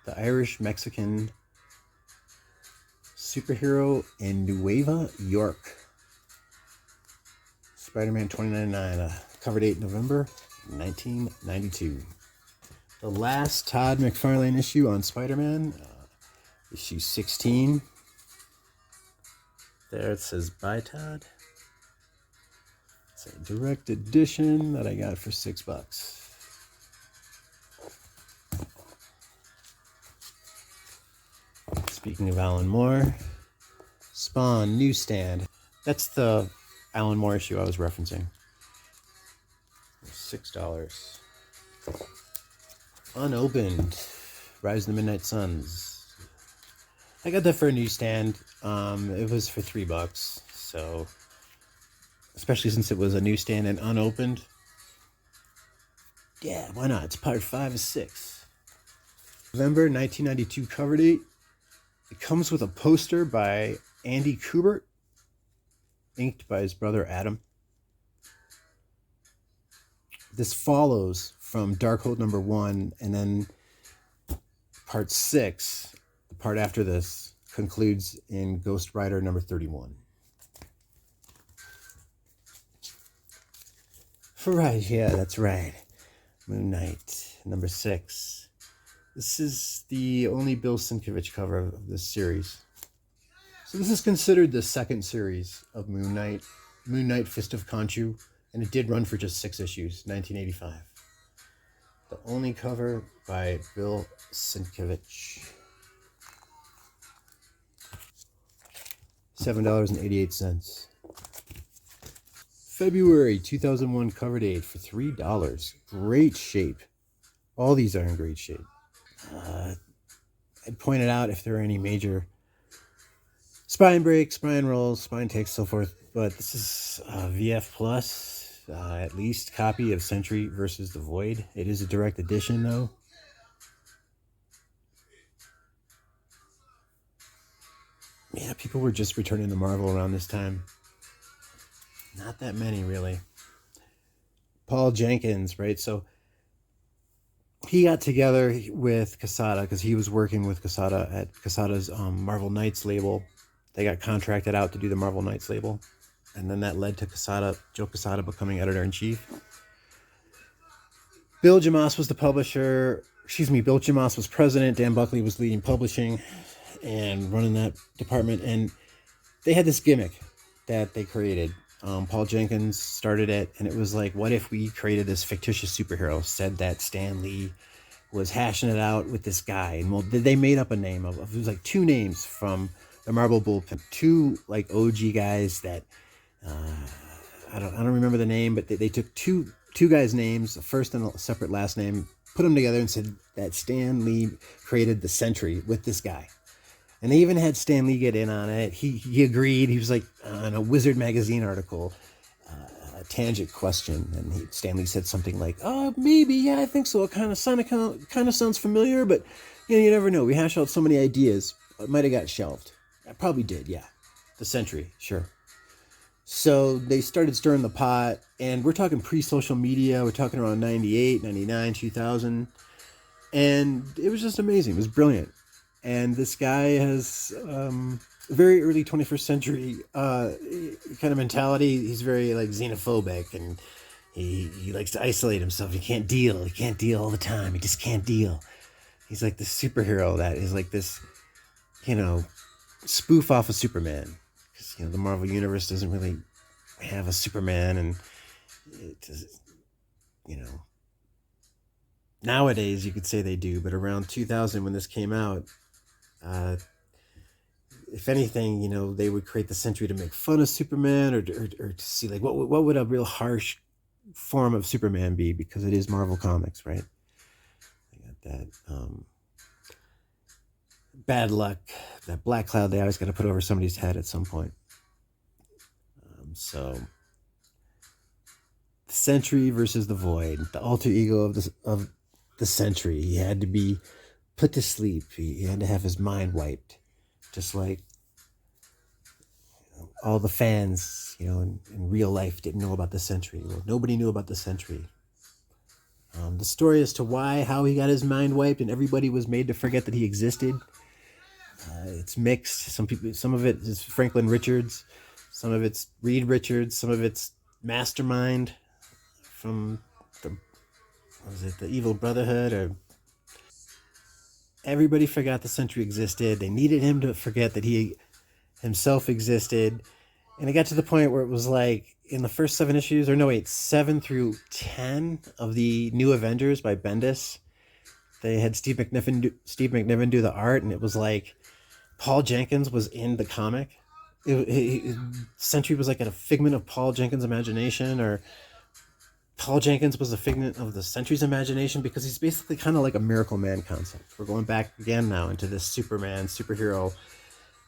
The Irish-Mexican superhero in Nueva York. Spider-Man 2099, cover date November 1992. The last Todd McFarlane issue on Spider-Man, issue 16. There it says, "Bye, Todd." It's a direct edition that I got for $6. Speaking of Alan Moore, Spawn newsstand. That's the Alan Moore issue I was referencing. $6. Unopened, Rise of the Midnight Suns. I got that for a newsstand. It was for $3, so especially since it was a newsstand and unopened. Yeah, why not? It's part 5 of 6. November 1992 cover date. It comes with a poster by Andy Kubert, inked by his brother Adam. This follows from Darkhold number 1, and then part 6, the part after this, concludes in Ghost Rider number 31. Right, yeah, that's right. Moon Knight, number 6. This is the only Bill Sienkiewicz cover of this series. So this is considered the second series of Moon Knight Fist of Khonshu, and it did run for just 6 issues, 1985. The only cover by Bill Sienkiewicz. $7.88. February 2001 cover date for $3. Great shape. All these are in great shape. I'd pointed out if there are any major spine breaks, spine rolls, spine takes, so forth. But this is VF Plus, at least copy of Sentry versus the Void. It is a direct edition, though. Yeah, people were just returning to Marvel around this time. Not that many, really. Paul Jenkins, right? So he got together with Quesada because he was working with Quesada at Quesada's Marvel Knights label. They got contracted out to do the Marvel Knights label. and then that led to Joe Quesada becoming editor-in-chief. Bill Jamas was the publisher. Bill Jamas was president. Dan Buckley was leading publishing and running that department. And they had this gimmick that they created. Paul Jenkins started it, and it was like, what if we created this fictitious superhero? Said that Stan Lee was hashing it out with this guy. And well, they made up a name of it was like two names from the Marvel Bullpen, two like OG guys that I don't remember the name, but they took two guys' names, a first and a separate last name, put them together and said that Stan Lee created the Sentry with this guy. And they even had Stan Lee get in on it. He agreed. He was like on a Wizard magazine article, a tangent question, and Stan Lee said something like, "Oh, maybe, yeah, I think so. It kind of sounds familiar, but you never know. We hash out so many ideas. It might have got shelved. I probably did, yeah. The Sentry, sure." So they started stirring the pot, and we're talking pre-social media. We're talking around 98, 99, 2000. And it was just amazing. It was brilliant. And this guy has a very early 21st century kind of mentality. He's very like xenophobic, and he likes to isolate himself. He can't deal all the time. He just can't deal. He's like this superhero that is like this, spoof off of Superman. Because, the Marvel Universe doesn't really have a Superman, and it does, nowadays you could say they do, but around 2000 when this came out, if anything, they would create the Sentry to make fun of Superman, or to see like what would a real harsh form of Superman be, because it is Marvel Comics, right? I got that bad luck, that black cloud they always got to put over somebody's head at some point. So the Sentry versus the Void, the alter ego of the Sentry. He had to be put to sleep. He had to have his mind wiped, just like all the fans, in real life didn't know about the Sentry. Well, nobody knew about the Sentry. The story as to how he got his mind wiped and everybody was made to forget that he existed. It's mixed. Some of it is Franklin Richards, some of it's Reed Richards, some of it's Mastermind from the Evil Brotherhood. Or everybody forgot the Sentry existed. They needed him to forget that he himself existed. And it got to the point where it was like in the first 7 through 10 of the New Avengers by Bendis, they had Steve McNiven do the art, and it was like Paul Jenkins was in the comic. Sentry was like a figment of Paul Jenkins' imagination, or Paul Jenkins was a figment of the Sentry's imagination, because he's basically kind of like a Miracle Man concept. We're going back again now into this superhero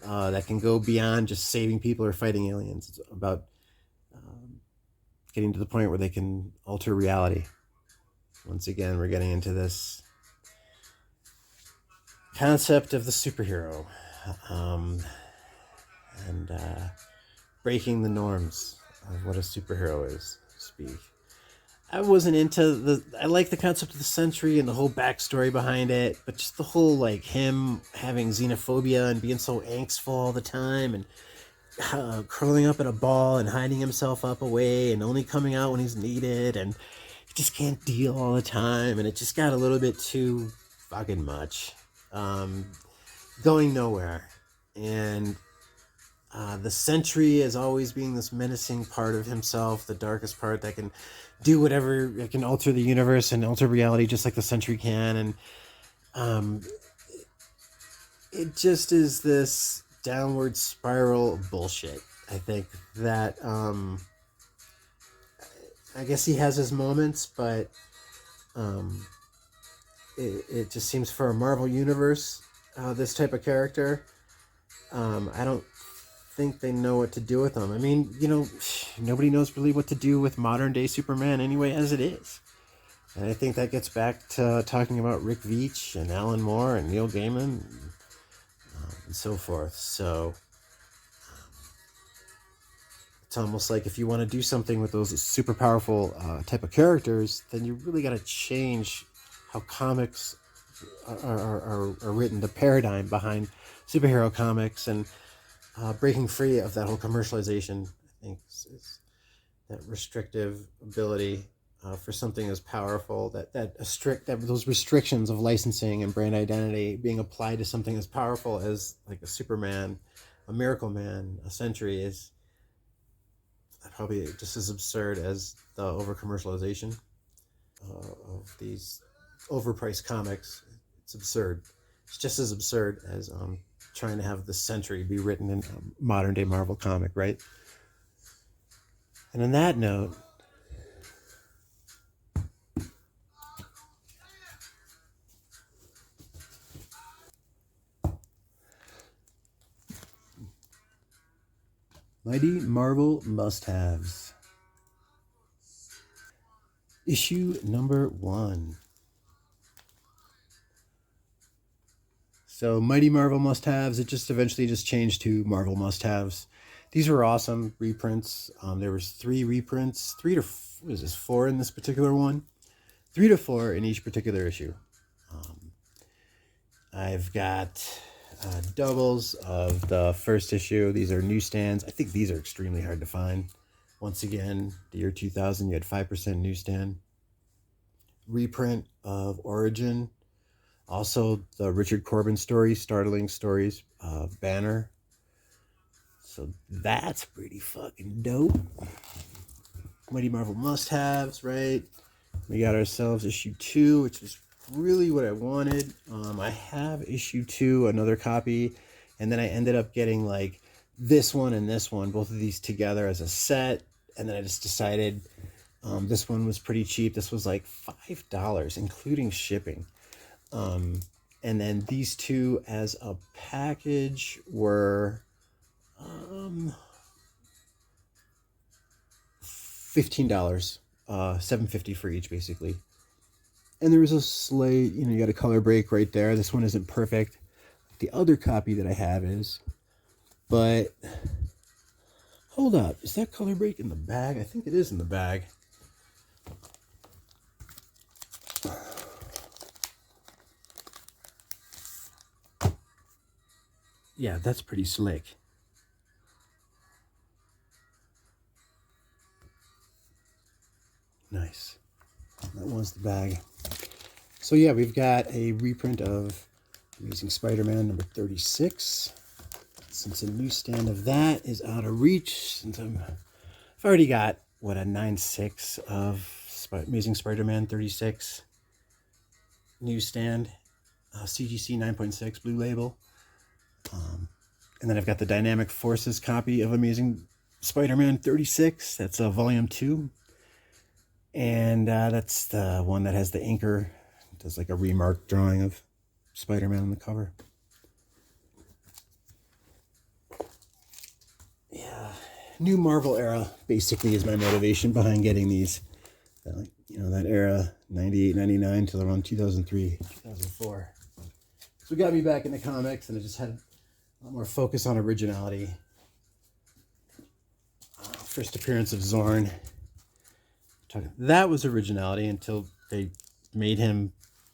that can go beyond just saving people or fighting aliens. It's about getting to the point where they can alter reality. Once again, we're getting into this concept of the superhero, and breaking the norms of what a superhero is, so to speak. I wasn't into I like the concept of the Sentry and the whole backstory behind it, but just the whole like him having xenophobia and being so angstful all the time, and curling up in a ball and hiding himself up away and only coming out when he's needed, and he just can't deal all the time, and it just got a little bit too fucking much, going nowhere. And the Sentry is always being this menacing part of himself, the darkest part that can do whatever, it can alter the universe and alter reality just like the Sentry can. And it just is this downward spiral of bullshit. I think that I guess he has his moments, but it just seems for a Marvel Universe, this type of character, I don't think they know what to do with them. I mean, nobody knows really what to do with modern day Superman anyway, as it is. And I think that gets back to talking about Rick Veitch and Alan Moore and Neil Gaiman and so forth. So it's almost like if you want to do something with those super powerful type of characters, then you really got to change how comics are written, the paradigm behind superhero comics, and breaking free of that whole commercialization, I think, is that restrictive ability for something as powerful, that those restrictions of licensing and brand identity being applied to something as powerful as like a Superman, a Miracle Man, a Sentry is probably just as absurd as the over commercialization of these overpriced comics. It's absurd. It's just as absurd as trying to have the Sentry be written in a modern day Marvel comic, right? And on that note, Mighty Marvel must-haves. Issue number 1. So Mighty Marvel must-haves, it just eventually just changed to Marvel must-haves. These were awesome reprints. There was 3 reprints, 4 in this particular one? 3 to 4 in each particular issue. I've got doubles of the first issue. These are newsstands. I think these are extremely hard to find. Once again, the year 2000, you had 5% newsstand. Reprint of Origin. Also, the Richard Corbin story, Startling Stories banner. So that's pretty fucking dope. Mighty Marvel must-haves, right? We got ourselves issue 2, which is really what I wanted. I have issue 2, another copy, and then I ended up getting like this one and this one, both of these together as a set, and then I just decided this one was pretty cheap. This was like $5, including shipping. And then these two as a package were $15, $7.50 for each, basically. And there was a slight, you got a color break right there. This one isn't perfect. The other copy that I have is, but hold up, is that color break in the bag? I think it is in the bag. Yeah, that's pretty slick. Nice. That was the bag. So yeah, we've got a reprint of Amazing Spider-Man number 36. Since a newsstand of that is out of reach, since I've already got, a 9.6 of Amazing Spider-Man 36 newsstand, CGC 9.6 blue label. And then I've got the Dynamic Forces copy of Amazing Spider-Man 36. That's volume 2. And that's the one that has the inker. It does like a remarked drawing of Spider-Man on the cover. Yeah, new Marvel era basically is my motivation behind getting these. That era, 98, 99 till around 2003, 2004. So it got me back into comics, and I just had a lot more focus on originality. First appearance of Zorn. That was originality until they made him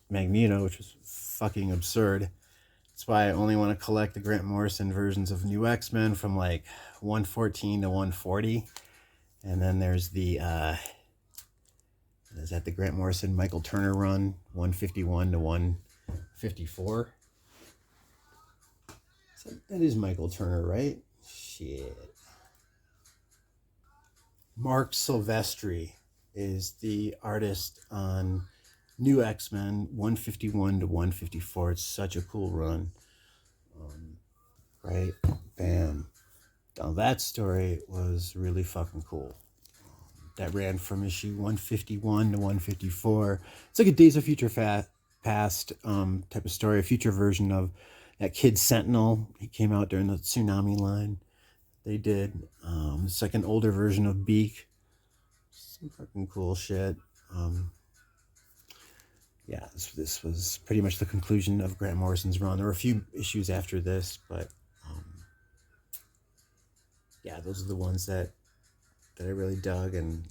Magneto, which was fucking absurd. That's why I only want to collect the Grant Morrison versions of New X-Men from like 114 to 140. And then there's the Grant Morrison Michael Turner run, 151 to 154. So that is Michael Turner, right? Shit. Mark Silvestri is the artist on New X-Men 151 to 154. It's such a cool run. Right? Bam. Now that story was really fucking cool. That ran from issue 151 to 154. It's like a Days of Future Past type of story, a future version of that kid Sentinel. He came out during the tsunami line. They did. It's like an older version of Beak. Some fucking cool shit. Yeah, this was pretty much the conclusion of Grant Morrison's run. There were a few issues after this, but yeah, those are the ones that I really dug. And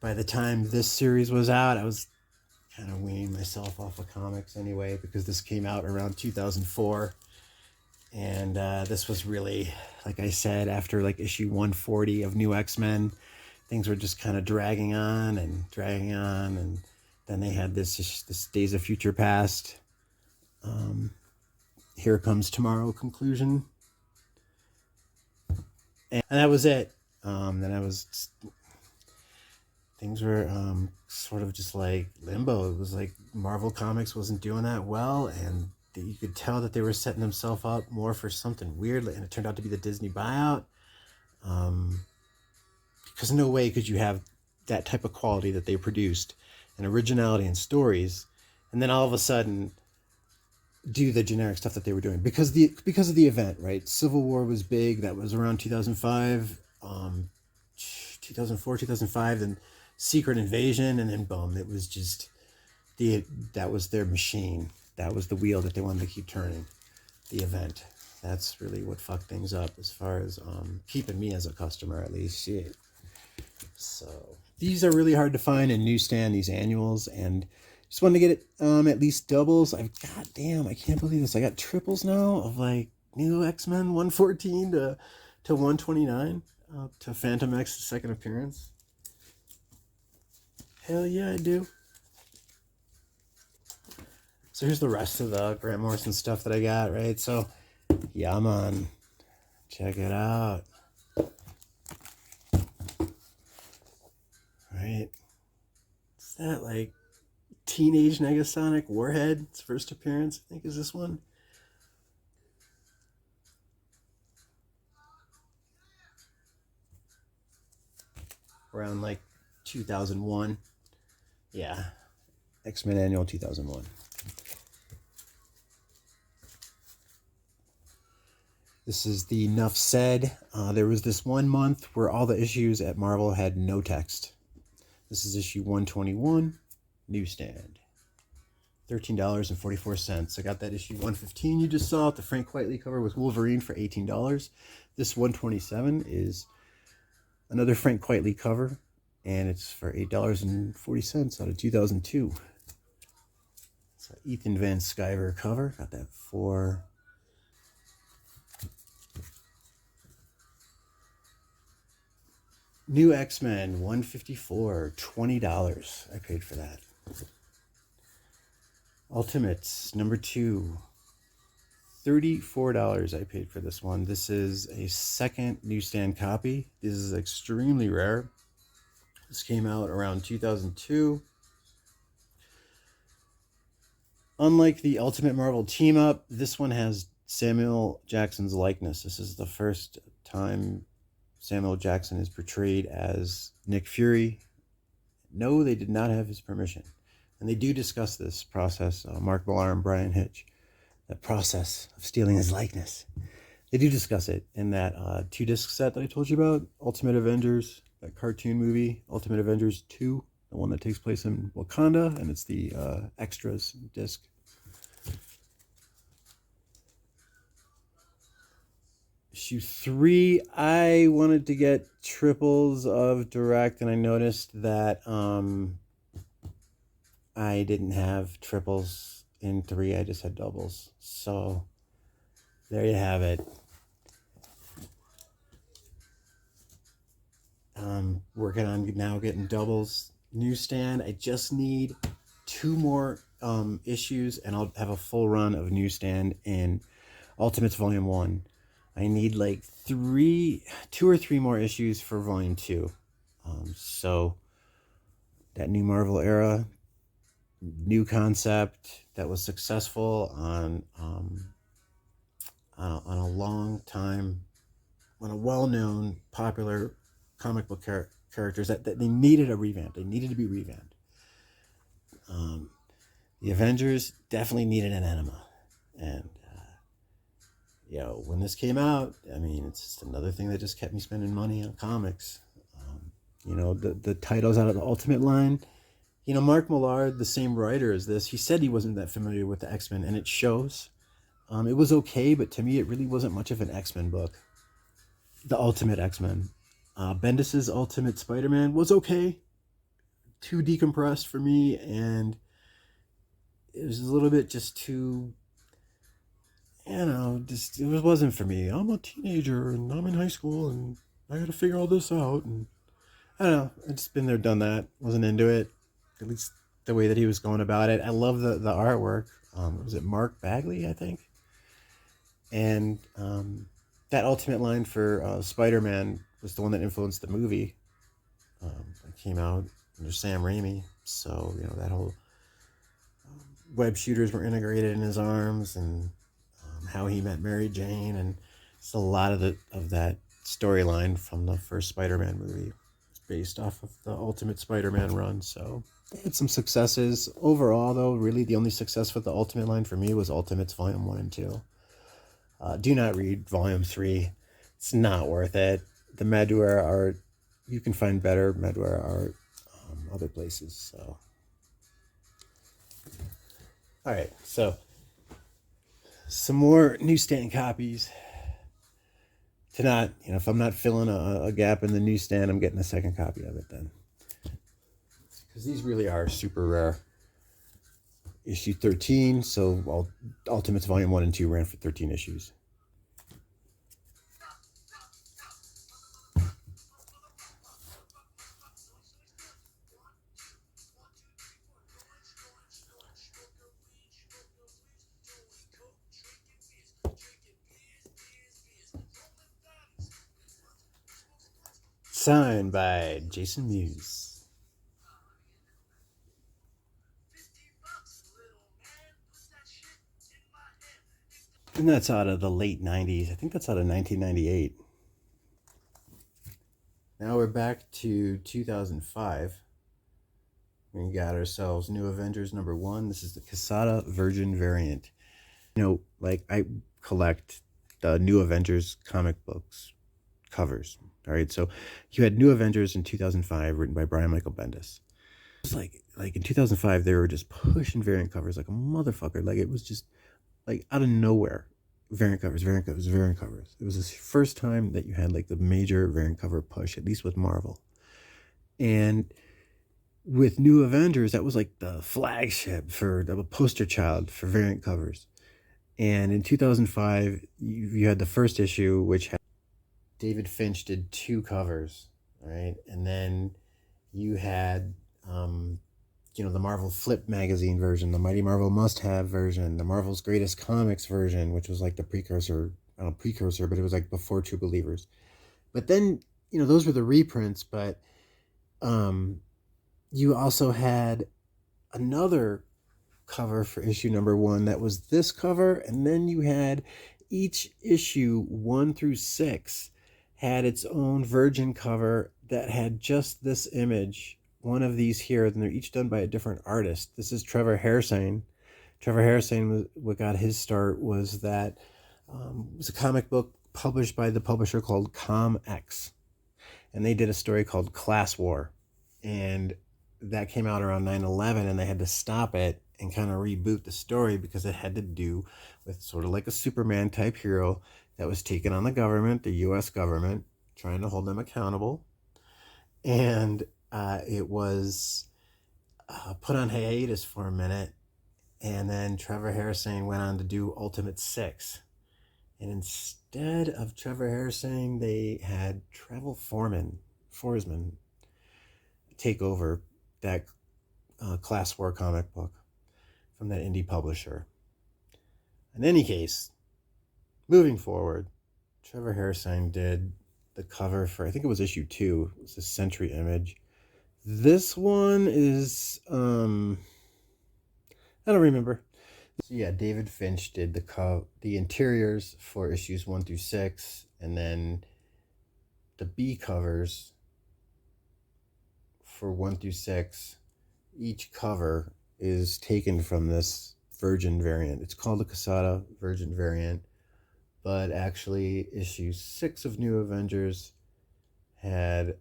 by the time this series was out, I was kind of weaning myself off of comics anyway, because this came out around 2004. And this was really, like I said, after like issue 140 of New X-Men, things were just kind of dragging on, and then they had this Days of Future Past, Here Comes Tomorrow conclusion, and that was it. Then I was things were sort of just like limbo. It was like Marvel Comics wasn't doing that well, and you could tell that they were setting themselves up more for something weird, and it turned out to be the Disney buyout. Because no way could you have that type of quality that they produced, and originality and stories, and then all of a sudden do the generic stuff that they were doing because of the event, right? Civil War was big. That was around 2005, 2004, 2005. Then Secret Invasion, and then boom, it was just that was their machine. That was the wheel that they wanted to keep turning. The event. That's really what fucked things up as far as keeping me as a customer, at least. Shit. So these are really hard to find in newsstand, these annuals, and just wanted to get it at least doubles. God damn, I can't believe this. I got triples now of like New X-Men 114 to 129 to Phantom X's second appearance. Hell yeah, I do. So here's the rest of the Grant Morrison stuff that I got, right? So, yeah, man. Check it out. Right? Is that like Teenage Negasonic Warhead? Its first appearance, I think, is this one. Around like 2001. Yeah. X-Men Annual 2001. This is the Nuff Said. There was this one month where all the issues at Marvel had no text. This is issue 121, newsstand. $13.44. I got that issue 115 you just saw, the Frank Whiteley cover with Wolverine for $18. This 127 is another Frank Whiteley cover, and it's for $8.40 out of 2002. It's an Ethan Van Sciver cover. Got that for New X-Men 154, $20. I paid for that. Ultimates number 2, $34. I paid for this one. This is a second newsstand copy. This is extremely rare. This came out around 2002. Unlike the Ultimate Marvel Team Up, this one has Samuel Jackson's likeness. This is the first time Samuel Jackson is portrayed as Nick Fury. No, they did not have his permission. And they do discuss this process, Mark Millar and Brian Hitch, that process of stealing his likeness. They do discuss it in that 2-disc set that I told you about, Ultimate Avengers, that cartoon movie, Ultimate Avengers 2, the one that takes place in Wakanda, and it's the extras disc. Issue 3, I wanted to get triples of Direct, and I noticed that I didn't have triples in 3, I just had doubles. So there you have it. Working on now getting doubles newsstand. I just need 2 more issues, and I'll have a full run of newsstand in Ultimates Volume 1. I need like 2 or 3 more issues for Volume 2. So that new Marvel era, new concept that was successful on a long time, on a well-known, popular comic book characters that they needed a revamp. They needed to be revamped. The Avengers definitely needed an enema, and when this came out, I mean, it's just another thing that just kept me spending money on comics. The titles out of the Ultimate line. Mark Millar, the same writer as this, he said he wasn't that familiar with the X-Men, and it shows. It was okay, but to me, it really wasn't much of an X-Men book. The Ultimate X-Men. Bendis's Ultimate Spider-Man was okay. Too decompressed for me, and it was a little bit just too... just it wasn't for me. I'm a teenager and I'm in high school and I got to figure all this out. And I don't know. I just been there, done that. Wasn't into it. At least the way that he was going about it. I love the artwork. Was it Mark Bagley, I think? And that ultimate line for Spider-Man was the one that influenced the movie that came out under Sam Raimi. So, that whole web shooters were integrated in his arms, and how he met Mary Jane, and it's a lot of that storyline from the first Spider-Man movie. It's based off of the Ultimate Spider-Man run. So they had some successes. Overall, though, really the only success with the Ultimate line for me was Ultimates Volume 1 and 2. Do not read Volume 3. It's not worth it. The Maduera art, you can find better Maduera art other places. So, all right. So, some more newsstand copies. To not, if I'm not filling a gap in the newsstand, I'm getting a second copy of it then. Because these really are super rare. Issue 13, so Ultimates Volume 1 and 2 ran for 13 issues. Signed by Jason Mewes. And that's out of the late 90s. I think that's out of 1998. Now we're back to 2005. We got ourselves New Avengers #1. This is the Quesada Virgin variant. I collect the New Avengers comic books covers. All right, so you had New Avengers in 2005, written by Brian Michael Bendis. It's like in 2005, they were just pushing variant covers like a motherfucker. Like it was just like out of nowhere, variant covers, variant covers, variant covers. It was the first time that you had like the major variant cover push, at least with Marvel. And with New Avengers, that was like the flagship for the poster child for variant covers. And in 2005, you had the first issue, which had David Finch did 2 covers, right? And then you had, the Marvel Flip magazine version, the Mighty Marvel Must Have version, the Marvel's Greatest Comics version, which was like the precursor, but it was like before True Believers. But then, those were the reprints, but you also had another cover for issue #1 that was this cover, and then you had each issue 1 through 6 had its own virgin cover that had just this image, one of these here, and they're each done by a different artist. This is Trevor Hairsine. Trevor Hairsine, what got his start was that it was a comic book published by the publisher called Comix, and they did a story called Class War, and that came out around 9/11, and they had to stop it and kind of reboot the story because it had to do with sort of like a Superman type hero that was taking on the government, the US government, trying to hold them accountable. And it was put on hiatus for a minute. And then Trevor Hairsine went on to do Ultimate 6. And instead of Trevor Hairsine, they had Travel Forsman take over that Class War comic book from that indie publisher. In any case, moving forward, Trevor Hairsine did the cover for, I think it was issue 2. It was a Century image. This one is, I don't remember. So yeah, David Finch did the interiors for issues 1 through 6, and then the B covers for 1 through 6. Each cover is taken from this Virgin variant. It's called the Quesada Virgin variant, but actually issue 6 of New Avengers had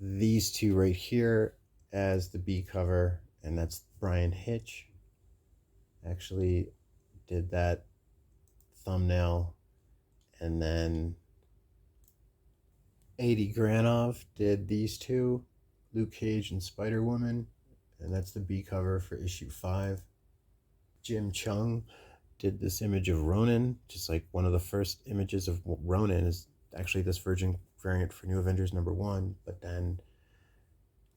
these 2 right here as the B cover, and that's Brian Hitch actually did that thumbnail, and then A.D. Granov did these 2, Luke Cage and Spider-Woman, and that's the B cover for issue 5. Jim Chung did this image of Ronin, just like one of the first images of Ronin is actually this Virgin variant for New Avengers #1, but then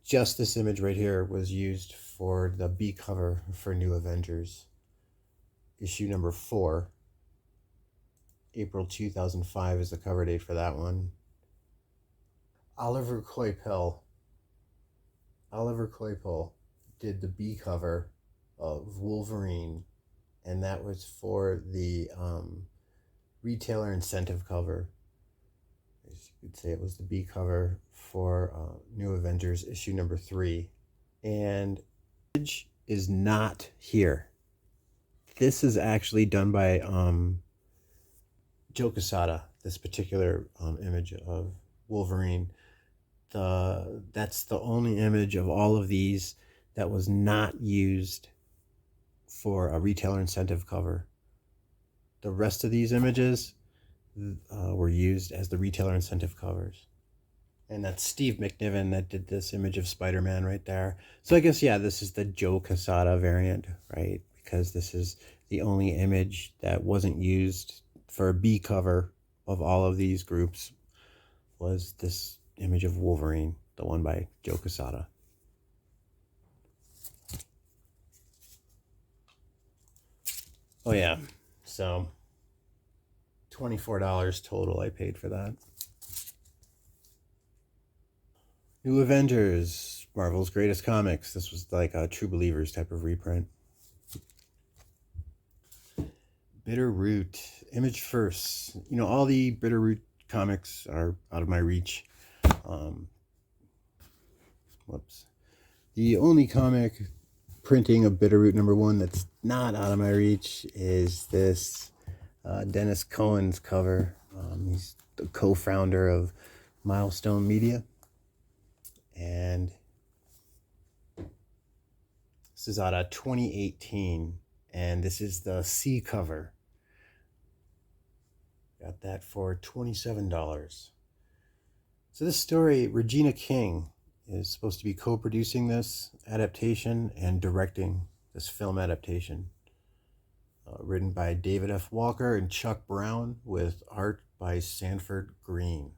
just this image right here was used for the B cover for New Avengers issue #4. April 2005 is the cover date for that one. Oliver Claypole did the B cover of Wolverine, and that was for the retailer incentive cover. As you could say, it was the B cover for New Avengers issue #3. And image is not here. This is actually done by Joe Quesada, this particular image of Wolverine. That's the only image of all of these that was not used for a retailer incentive cover. The rest of these images were used as the retailer incentive covers. And that's Steve McNiven that did this image of Spider-Man right there. So I guess, yeah, this is the Joe Quesada variant, right? Because this is the only image that wasn't used for a B cover of all of these groups was this image of Wolverine, the one by Joe Quesada. Oh yeah, so $24 total I paid for that. New Avengers, Marvel's Greatest Comics. This was like a True Believers type of reprint. Bitterroot, Image First. You know, all the Bitterroot comics are out of my reach. Whoops. The only comic printing of Bitterroot #1 that's not out of my reach is this Dennis Cohen's cover. He's the co-founder of Milestone Media. And this is out of 2018. And this is the C cover. Got that for $27. So this story, Regina King is supposed to be co-producing this adaptation and directing this film adaptation. Written by David F. Walker and Chuck Brown with art by Sanford Green.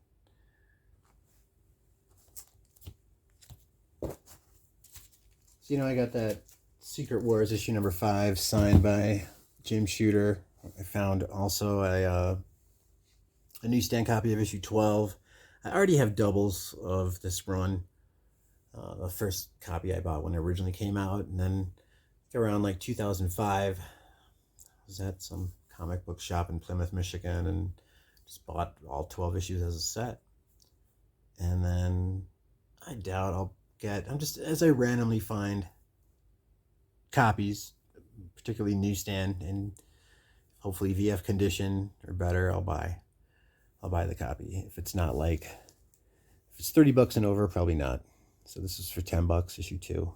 So, you know, I got that Secret Wars issue #5 signed by Jim Shooter. I found also a newsstand copy of issue 12. I already have doubles of this run. The first copy I bought when it originally came out, and then around like 2005, I was at some comic book shop in Plymouth, Michigan, and just bought all 12 issues as a set. And then I doubt I'll get, as I randomly find copies, particularly newsstand and hopefully VF condition or better, I'll buy the copy. If it's not like, if it's $30 and over, probably not. So this is for $10, issue 2.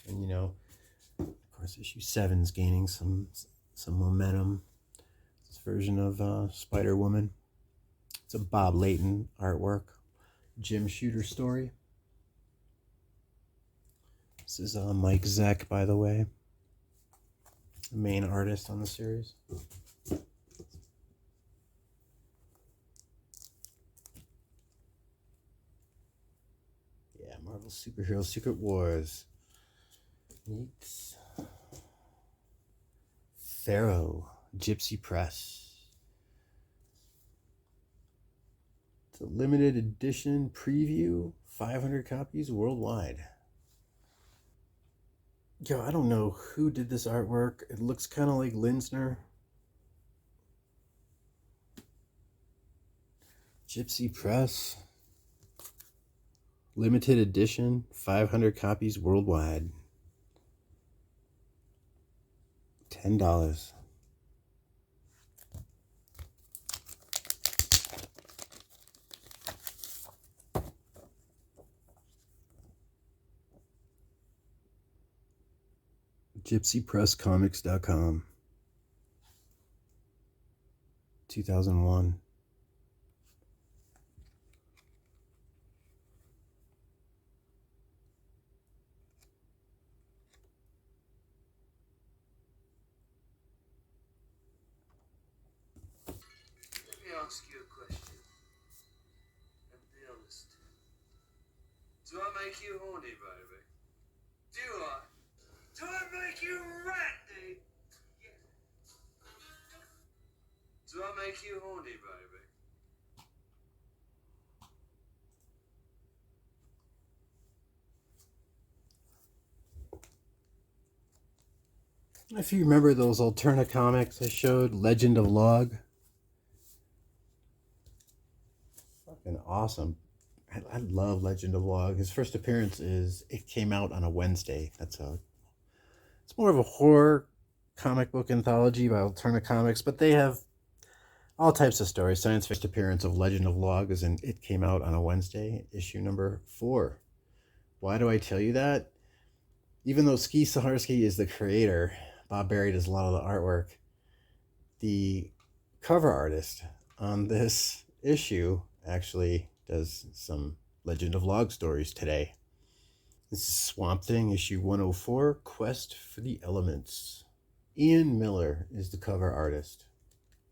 And you know, of course, issue 7's gaining some momentum. This version of Spider-Woman. It's a Bob Layton artwork. Jim Shooter story. This is Mike Zeck, by the way, the main artist on the series. Yeah, Marvel Superhero Secret Wars. Neat. Pharaoh, Gypsy Press. It's a limited edition preview, 500 copies worldwide. Yo, I don't know who did this artwork. It looks kind of like Linsner. Gypsy Press. Limited edition, 500 copies worldwide. $10. GypsyPressComics.com. 2001. ask you a question. And be honest. Do I make you horny, baby? Do I? Do I make you ratty? Yes. Do I make you horny, baby? If you remember those Alterna comics I showed, Legend of Log. Fucking awesome. I love Legend of Log. His first appearance it came out on a Wednesday. It's more of a horror comic book anthology by Alterna Comics, but they have all types of stories. Science fiction appearance of Legend of Log it came out on a Wednesday, issue number 4. Why do I tell you that? Even though Ski Saharsky is the creator, Bob Berry does a lot of the artwork. The cover artist on this issue actually does some Legend of Log stories today. This is Swamp Thing, issue 104, Quest for the Elements. Ian Miller is the cover artist.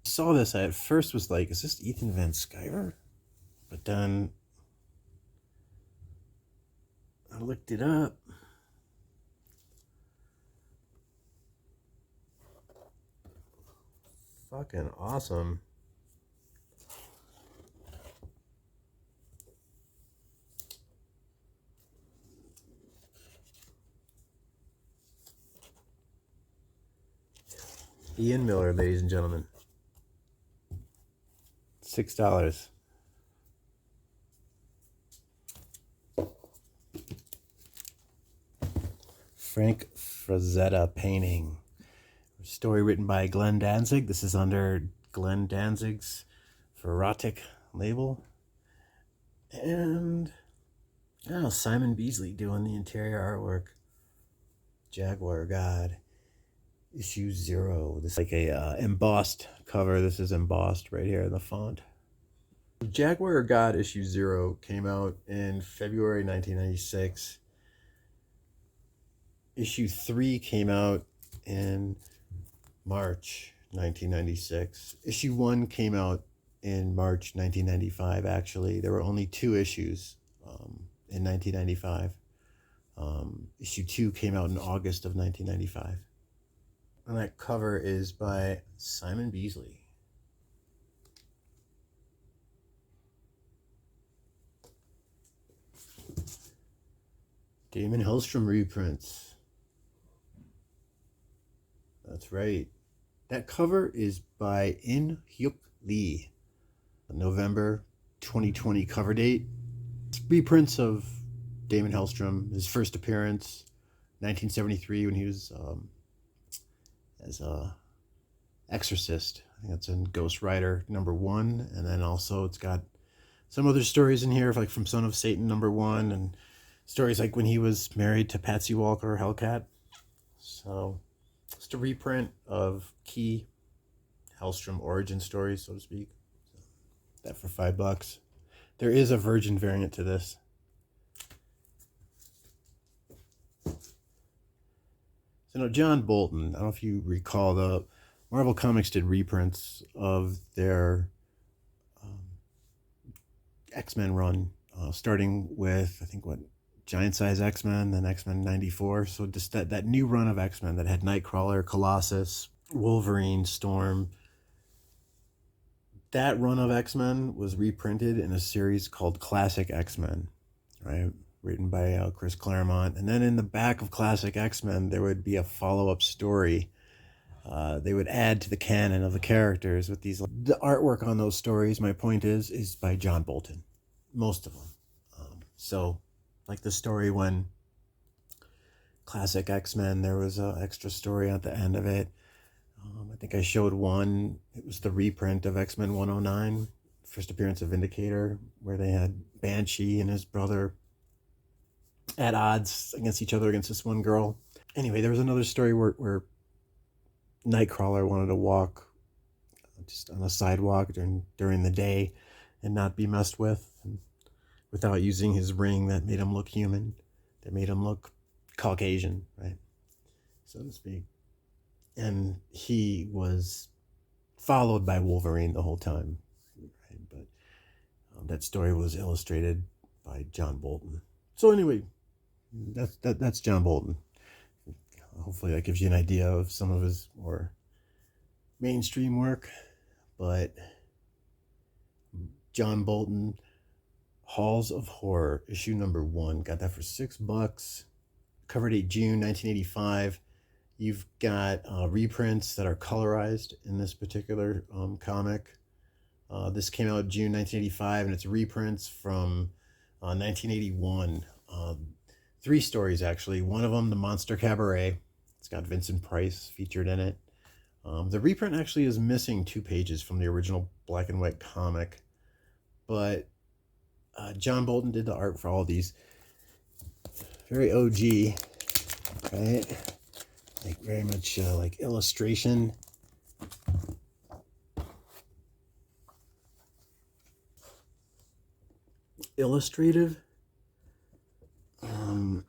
I saw this, I at first was like, is this Ethan Van Sciver? But then I looked it up. Fucking awesome. Ian Miller, ladies and gentlemen. $6. Frank Frazetta painting. Story written by Glenn Danzig. This is under Glenn Danzig's Verotic label. And Simon Beasley doing the interior artwork. Jaguar God. Issue 0. This is like a embossed cover. This is embossed right here in the font. Jaguar God issue 0 came out in February 1996. Issue 3 came out in March 1996. Issue 1 came out in March 1995, actually. There were only 2 issues in 1995. Issue 2 came out in August of 1995. And that cover is by Simon Beasley. Damon Hellstrom reprints. That's right. That cover is by In Hyuk Lee. November 2020 cover date. It's reprints of Damon Hellstrom, his first appearance, 1973, when he was as a exorcist. I think that's in Ghost Rider #1, and then also it's got some other stories in here, like from Son of Satan #1, and stories like when he was married to Patsy Walker, Hellcat. So just a reprint of key Hellstrom origin stories, so to speak. That for $5. There is a virgin variant to this. So John Bolton, I don't know if you recall, the Marvel Comics did reprints of their X-Men run, starting with, I think, Giant Size X-Men, then X-Men 94. So just that new run of X-Men that had Nightcrawler, Colossus, Wolverine, Storm. That run of X-Men was reprinted in a series called Classic X-Men, right? Written by Chris Claremont. And then in the back of Classic X-Men, there would be a follow-up story. They would add to the canon of the characters with these. The artwork on those stories, my point is by John Bolton. Most of them. So, like the story when Classic X-Men, there was an extra story at the end of it. I think I showed one. It was the reprint of X-Men 109, first appearance of Vindicator, where they had Banshee and his brother at odds against each other against this one girl. Anyway, there was another story where Nightcrawler wanted to walk just on a sidewalk during the day and not be messed with, and without using his ring that made him look human, that made him look Caucasian, right, so to speak. And he was followed by Wolverine the whole time. That story was illustrated by John Bolton. So anyway, that's John Bolton. Hopefully that gives you an idea of some of his more mainstream work. But John Bolton, Halls of Horror, issue number 1. Got that for $6. Cover date June 1985. You've got reprints that are colorized in this particular comic. This came out June 1985, and it's reprints from 1981. 3 stories, actually. One of them, The Monster Cabaret. It's got Vincent Price featured in it. The reprint actually is missing 2 pages from the original black and white comic. But John Bolton did the art for all these. Very OG, right? Like very much like illustration. Illustrative. Kind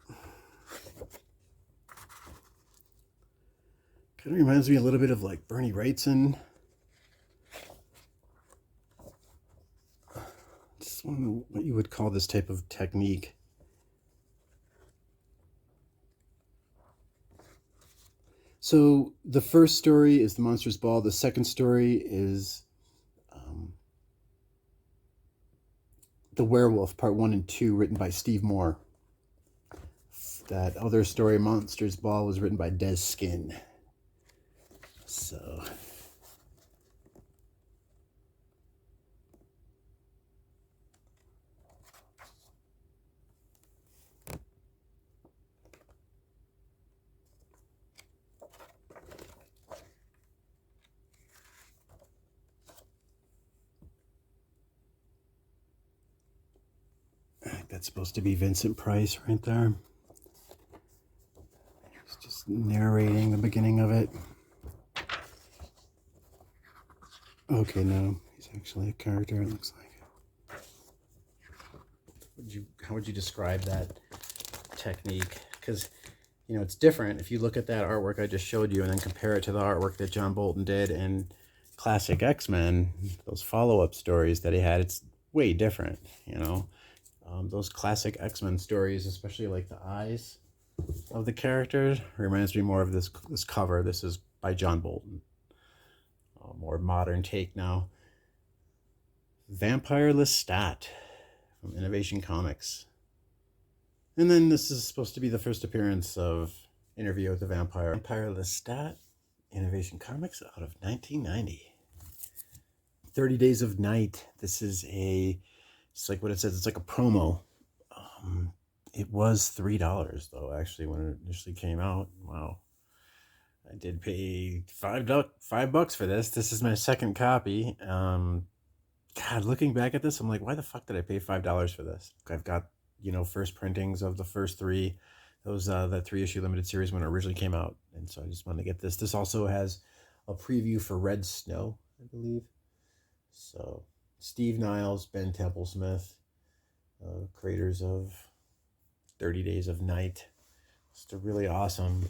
of reminds me a little bit of like Bernie Wrightson. Just wondering what you would call this type of technique. So the first story is The Monster's Ball. The second story is The Werewolf, part 1 and 2, written by Steve Moore. That other story, Monster's Ball, was written by Des Skin. So I think that's supposed to be Vincent Price right there. He's just narrating the beginning of it. Okay, no, he's actually a character, it looks like. How would you describe that technique? Because, you know, it's different. If you look at that artwork I just showed you and then compare it to the artwork that John Bolton did in classic X-Men, those follow-up stories that he had, it's way different, you know. Those classic X-Men stories, especially like the eyes of the characters, reminds me more of this cover. This is by John Bolton. More modern take now. Vampire Lestat from Innovation Comics. And then this is supposed to be the first appearance of Interview with the Vampire. Vampire Lestat, Innovation Comics, out of 1990. 30 Days of Night. This is it's like what it says, it's like a promo. It was $3 though, actually, when it initially came out. Wow. I did pay $5 for this. This is my second copy. God, looking back at this, I'm like, why the fuck did I pay $5 for this? I've got, you know, first printings of the first 3. Those that 3-issue limited series when it originally came out, and so I just wanted to get this. This also has a preview for Red Snow, I believe. So Steve Niles, Ben Templesmith, creators of 30 Days of Night. Just a really awesome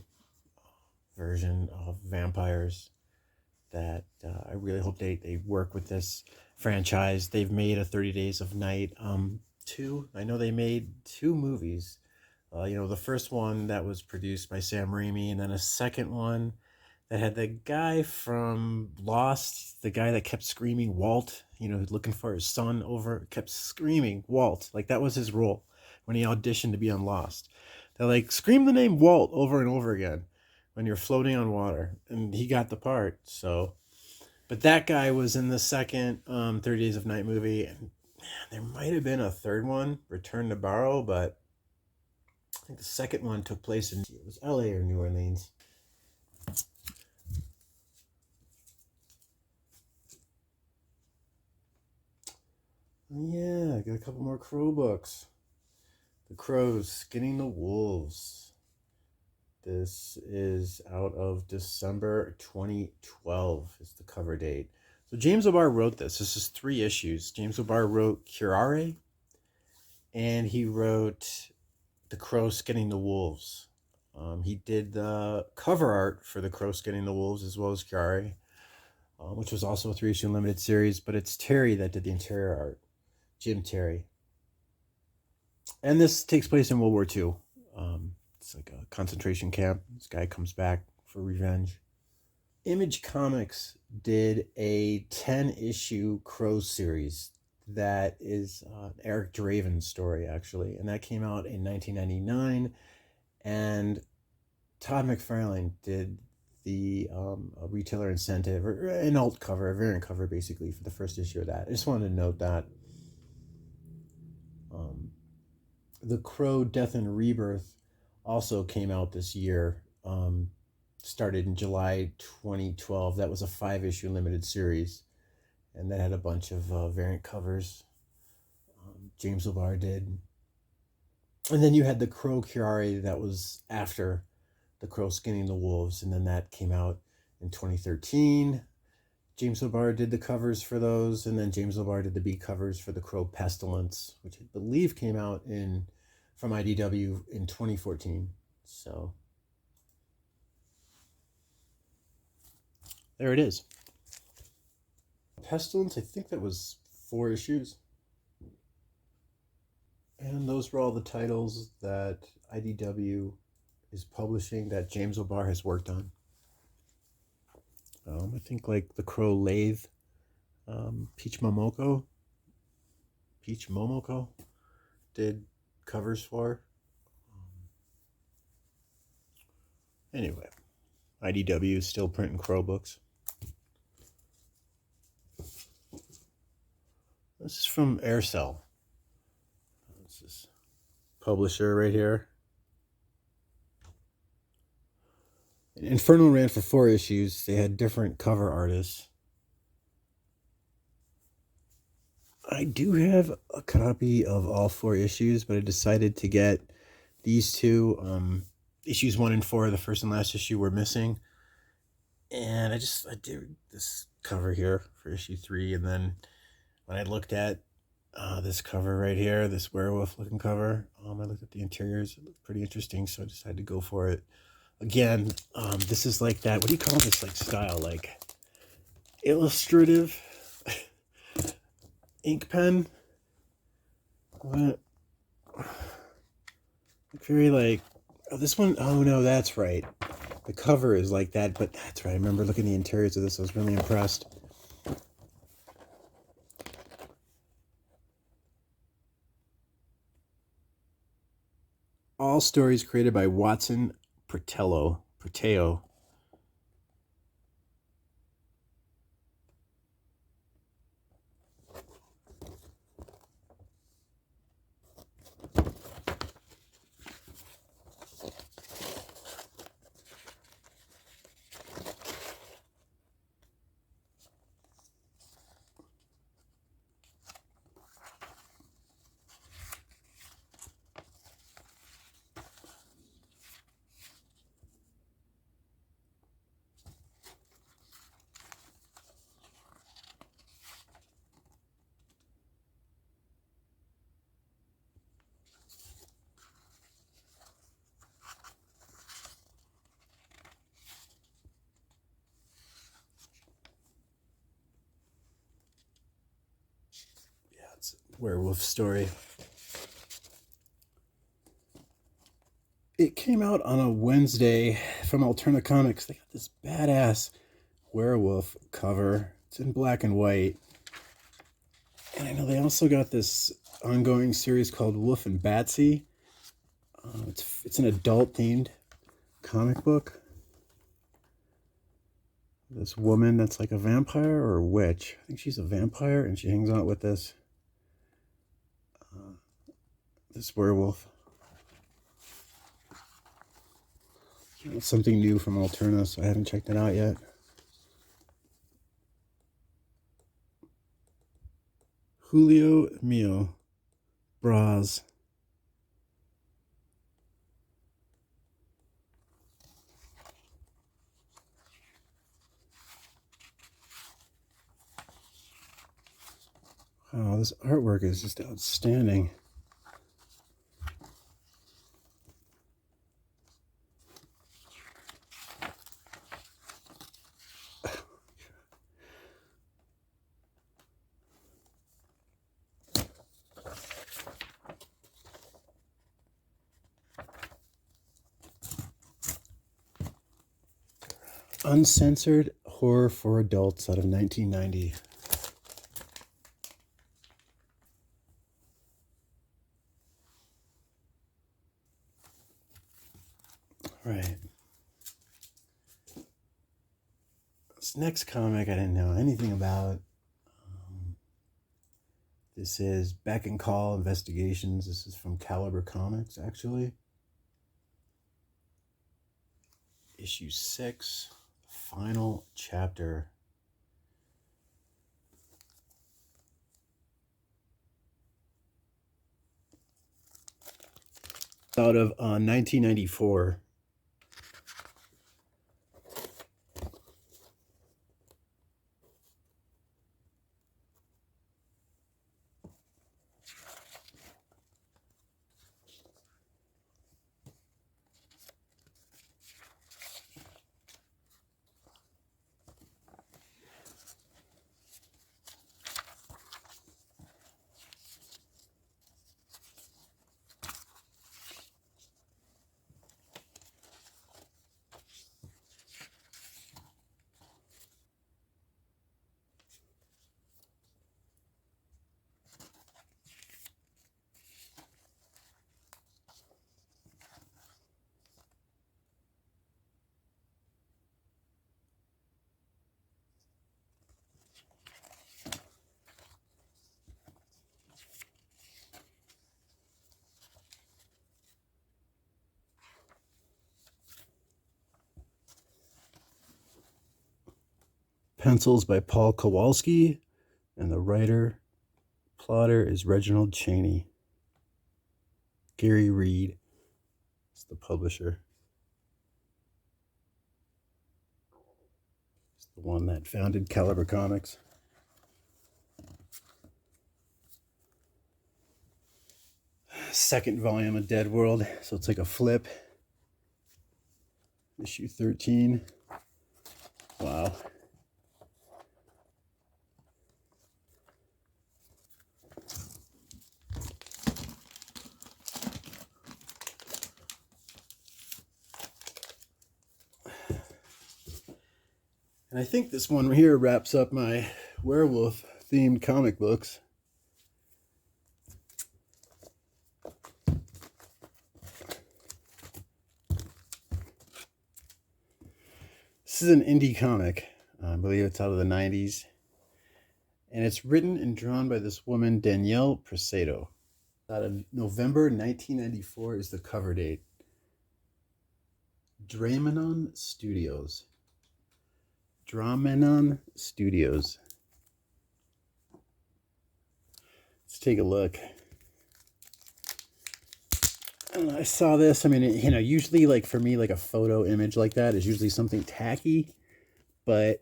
version of vampires that I really hope they work with this franchise. They've made a 30 Days of Night 2. I know they made 2 movies. You know, the first one that was produced by Sam Raimi, and then a second one that had the guy from Lost, the guy that kept screaming Walt, you know, looking for his son kept screaming Walt. Like, that was his role when he auditioned to be on Lost. They're like, scream the name Walt over and over again when you're floating on water. And he got the part, so. But that guy was in the second 30 Days of Night movie. And man, there might have been a third one, Return to Borrow, but I think the second one took place in, it was LA or New Orleans. Yeah, I got a couple more Crow books. The Crows, Skinning the Wolves. This is out of December 2012 is the cover date. So James O'Barr wrote this. This is 3 issues. James O'Barr wrote Curare, and he wrote The Crow Skinning the Wolves. He did the cover art for The Crow Skinning the Wolves as well as Curare, which was also a 3-issue limited series, but it's Terry that did the interior art. Jim Terry. And this takes place in World War II. It's like a concentration camp. This guy comes back for revenge. Image Comics did a 10-issue Crow series that is Eric Draven's story, actually. And that came out in 1999. And Todd McFarlane did the retailer incentive, or an alt cover, a variant cover, basically, for the first issue of that. I just wanted to note that. The Crow Death and Rebirth also came out this year. Started in July 2012. That was a 5-issue limited series, and that had a bunch of variant covers. James Labar did. And then you had the Crow Curare that was after the Crow Skinning the Wolves, and then that came out in 2013. James Labar did the covers for those, and then James Labar did the B covers for the Crow Pestilence, which I believe came out from IDW in 2014. So there it is. Pestilence, I think that was 4 issues. And those were all the titles that IDW is publishing that James Labar has worked on. I think like the Crow Lathe, Peach Momoko did covers for. Anyway, IDW is still printing Crow books. This is from Aircell. This is publisher right here. Inferno ran for 4 issues. They had different cover artists. I do have a copy of all 4 issues, but I decided to get these two. Issues 1 and 4, the first and last issue, were missing. And I did this cover here for issue 3. And then when I looked at this cover right here, this werewolf looking cover, I looked at the interiors. It looked pretty interesting, so I decided to go for it. Again, this is like that, what do you call this, like, style? Like, illustrative ink pen? What? Very like, oh, this one, oh no, that's right. The cover is like that, but that's right. I remember looking at the interiors of this. I was really impressed. All stories created by Watson Proteo. It's a werewolf story. It came out on a Wednesday from Alterna Comics. They got this badass werewolf cover. It's in black and white. And I know they also got this ongoing series called Wolf and Batsy. It's an adult-themed comic book. This woman that's like a vampire or a witch. I think she's a vampire, and she hangs out with this werewolf. It's something new from Alterna, so I haven't checked it out yet. Julio Mio Braz. Wow, this artwork is just outstanding. Uncensored horror for adults out of 1990. Right. This next comic I didn't know anything about. This is Beck and Call Investigations. This is from Caliber Comics, actually. Issue 6, final chapter. Out of 1994. Pencils by Paul Kowalski, and the writer, plotter is Reginald Chaney. Gary Reed is the publisher. He's the one that founded Caliber Comics. Second volume of Dead World, so it's like a flip. Issue 13. Wow. And I think this one here wraps up my werewolf themed comic books. This is an indie comic. I believe it's out of the 90s. And it's written and drawn by this woman, Danielle Presedo. Out of November 1994 is the cover date. Dramenon Studios. Dramenon Studios. Let's take a look. I saw this. I mean, usually, like, for me, like, a photo image like that is usually something tacky, but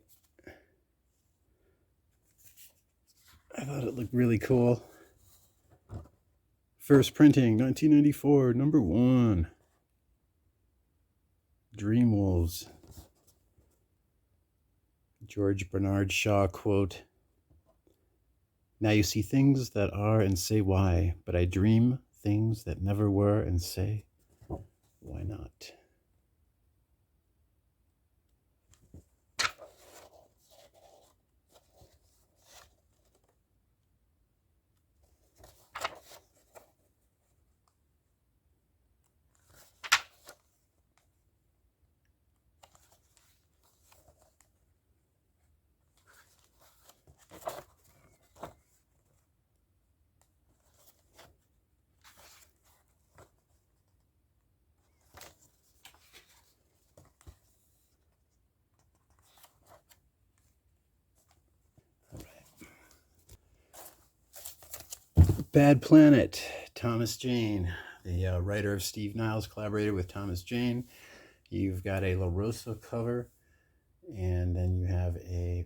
I thought it looked really cool. First printing, 1994, number 1. Dream Wolves. George Bernard Shaw quote. Now you see things that are and say why, but I dream things that never were and say, why not? Bad Planet, Thomas Jane. The writer of Steve Niles collaborated with Thomas Jane. You've got a La Rosa cover, and then you have a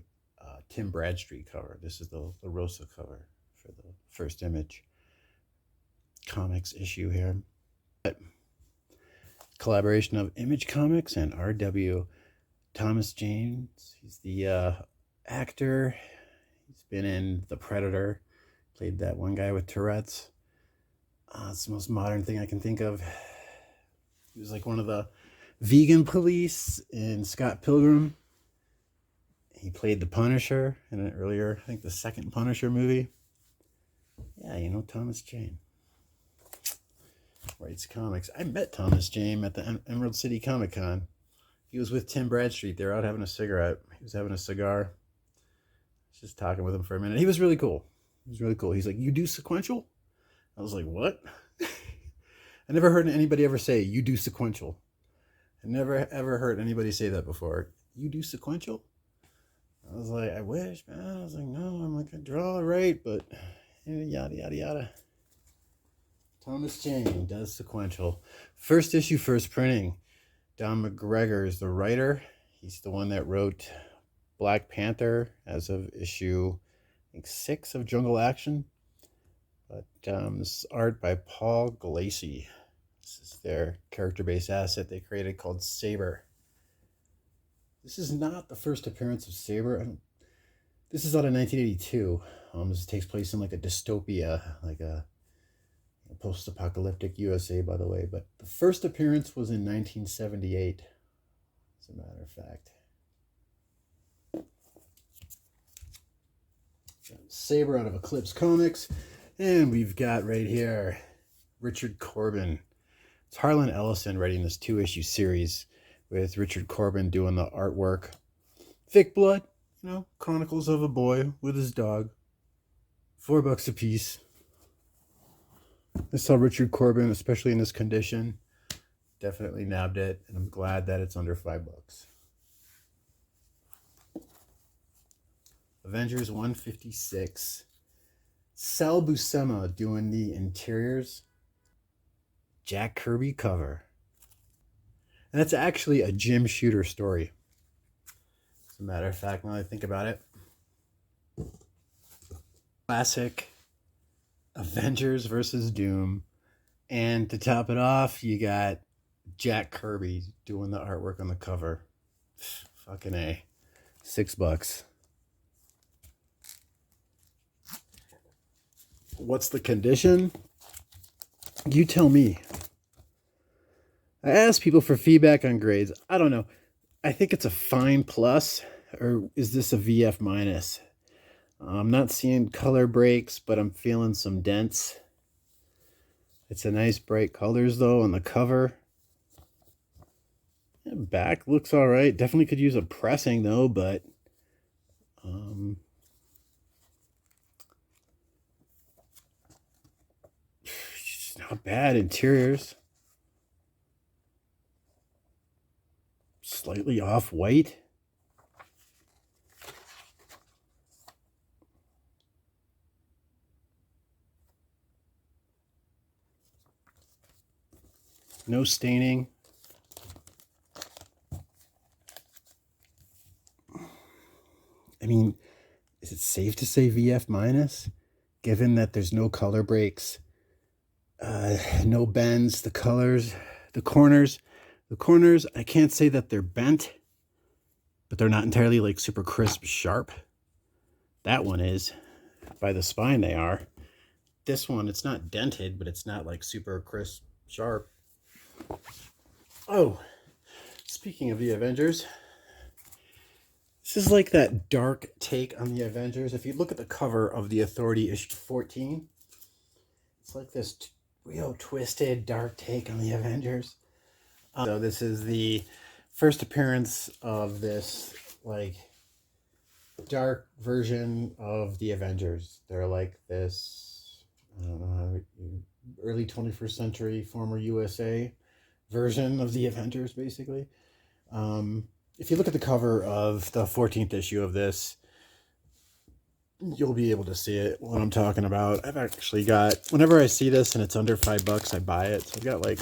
Tim Bradstreet cover. This is the La Rosa cover for the first Image Comics issue here. But collaboration of Image Comics and RW. Thomas Jane, he's the actor. He's been in The Predator. Played that one guy with Tourette's. It's the most modern thing I can think of. He was like one of the vegan police in Scott Pilgrim. He played the Punisher in an earlier, I think the second Punisher movie. Yeah, you know Thomas Jane. Writes comics. I met Thomas Jane at the Emerald City Comic Con. He was with Tim Bradstreet. They were out having a cigarette. He was having a cigar. Just talking with him for a minute. He was really cool. He's like, "You do sequential?" I was like, "What?" I never heard anybody ever say, "You do sequential." I never ever heard anybody say that before. "You do sequential?" I was like, "I wish, man." I was like, "No, I'm like, I draw right, but yada yada yada." Thomas Jane does sequential. First issue, first printing. Don McGregor is the writer. He's the one that wrote Black Panther as of issue, I think, 6 of Jungle Action. But this is art by Paul Gulacy. This is their character-based asset they created called Saber. This is not the first appearance of Saber. This is out of 1982. This takes place in like a dystopia, like a post-apocalyptic USA, by the way. But the first appearance was in 1978, as a matter of fact. Saber out of Eclipse Comics. And we've got right here Richard Corbin. It's Harlan Ellison writing this 2-issue series with Richard Corbin doing the artwork. Thick Blood, you know, Chronicles of a Boy with his dog. $4 a piece. I saw Richard Corbin, especially in this condition. Definitely nabbed it, and I'm glad that it's under $5. Avengers 156. Sal Buscema doing the interiors. Jack Kirby cover. And that's actually a Jim Shooter story. As a matter of fact, now that I think about it. Classic Avengers versus Doom. And to top it off, you got Jack Kirby doing the artwork on the cover. Fucking A. $6. What's the condition? You tell me. I asked people for feedback on grades. I don't know. I think it's a fine plus, or is this a VF minus? I'm not seeing color breaks, but I'm feeling some dents. It's a nice bright colors though on the cover. Back looks all right. Definitely could use a pressing though, but it's not bad. Interiors slightly off white. No staining. I mean, is it safe to say VF minus, given that there's no color breaks, no bends, the colors, the corners, I can't say that they're bent, but they're not entirely like super crisp, sharp. That one is. By the spine they are. This one, it's not dented, but it's not like super crisp, sharp. Oh, speaking of the Avengers, this is like that dark take on the Avengers. If you look at the cover of the Authority issue 14, it's like this real twisted, dark take on the Avengers. So this is the first appearance of this like dark version of the Avengers. They're like this, I don't know, early 21st century former USA version of the Avengers, basically. If you look at the cover of the 14th issue of this, you'll be able to see it, what I'm talking about. I've actually got, whenever I see this and it's under $5, I buy it. So I've got like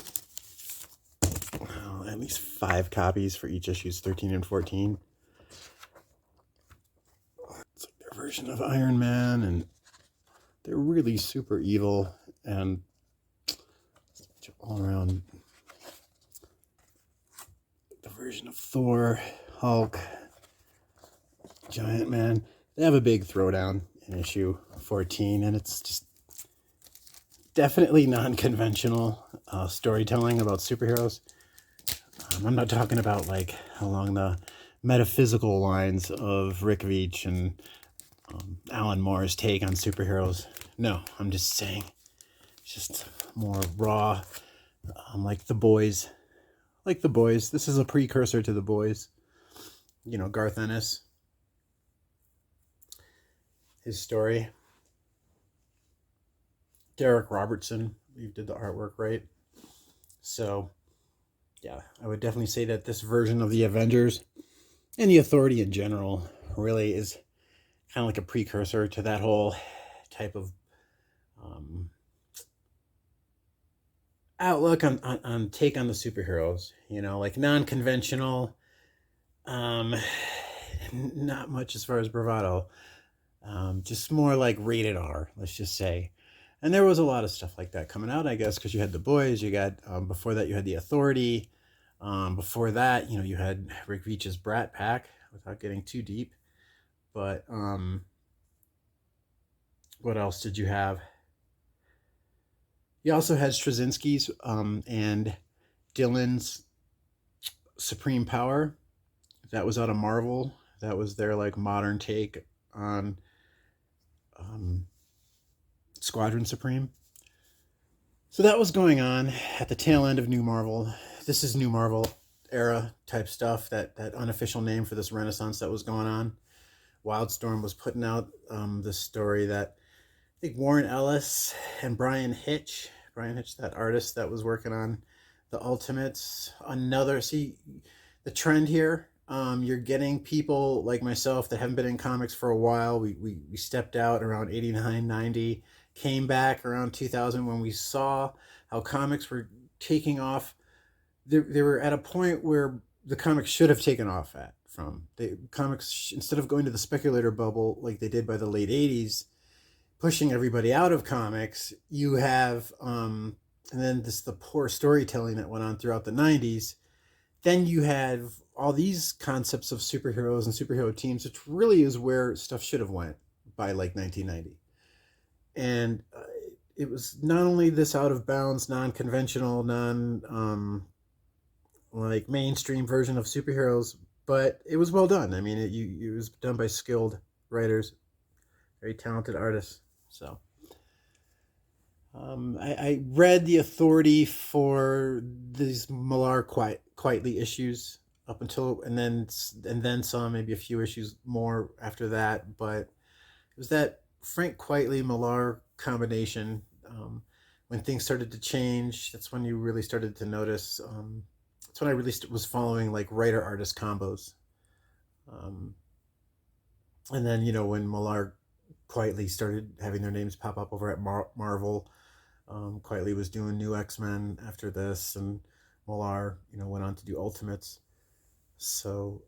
at least 5 copies for each issues 13 and 14. It's like their version of Iron Man, and they're really super evil and all around. The version of Thor, Hulk, Giant Man. They have a big throwdown in issue 14, and it's just definitely non-conventional storytelling about superheroes. I'm not talking about like how long the metaphysical lines of Rick Veitch and Alan Moore's take on superheroes. No, I'm just saying, it's just more raw, like The Boys. Like The Boys. This is a precursor to The Boys. You know, Garth Ennis. His story. Derek Robertson, you did the artwork, right? So, yeah, I would definitely say that this version of the Avengers and the Authority in general really is kind of like a precursor to that whole type of outlook on take on the superheroes, you know, like non-conventional, um, not much as far as bravado, just more like rated R, let's just say. And there was a lot of stuff like that coming out, I guess, because you had The Boys, you got, before that, you had The Authority. Before that, you know, you had Rick Veitch's Brat Pack, without getting too deep. But what else did you have? You also had Straczynski's and Dylan's Supreme Power. That was out of Marvel. That was their like modern take on um, Squadron Supreme. So that was going on at the tail end of New Marvel. This is New Marvel era type stuff. That unofficial name for this renaissance that was going on. Wildstorm was putting out this story that I think Warren Ellis and Brian Hitch, that artist that was working on the Ultimates. See the trend here. You're getting people like myself that haven't been in comics for a while. We stepped out around 89, 90, came back around 2000 when we saw how comics were taking off. They were at a point where the comics should have taken off at from. Comics, instead of going to the speculator bubble like they did by the late 80s, pushing everybody out of comics, you have and then the poor storytelling that went on throughout the 90s. Then you have all these concepts of superheroes and superhero teams, which really is where stuff should have went by like 1990. And it was not only this out of bounds, non-conventional, like mainstream version of superheroes, but it was well done. I mean, it was done by skilled writers, very talented artists. So I read The Authority for these Millar quietly issues up until, and then some, maybe a few issues more after that. But it was that Frank Quitely Millar combination, when things started to change. That's when you really started to notice. That's when I really was following like writer artist combos. Um, and then, you know, when Millar quietly started having their names pop up over at Marvel. Quietly was doing New X-Men after this, and Millar, you know, went on to do Ultimates. So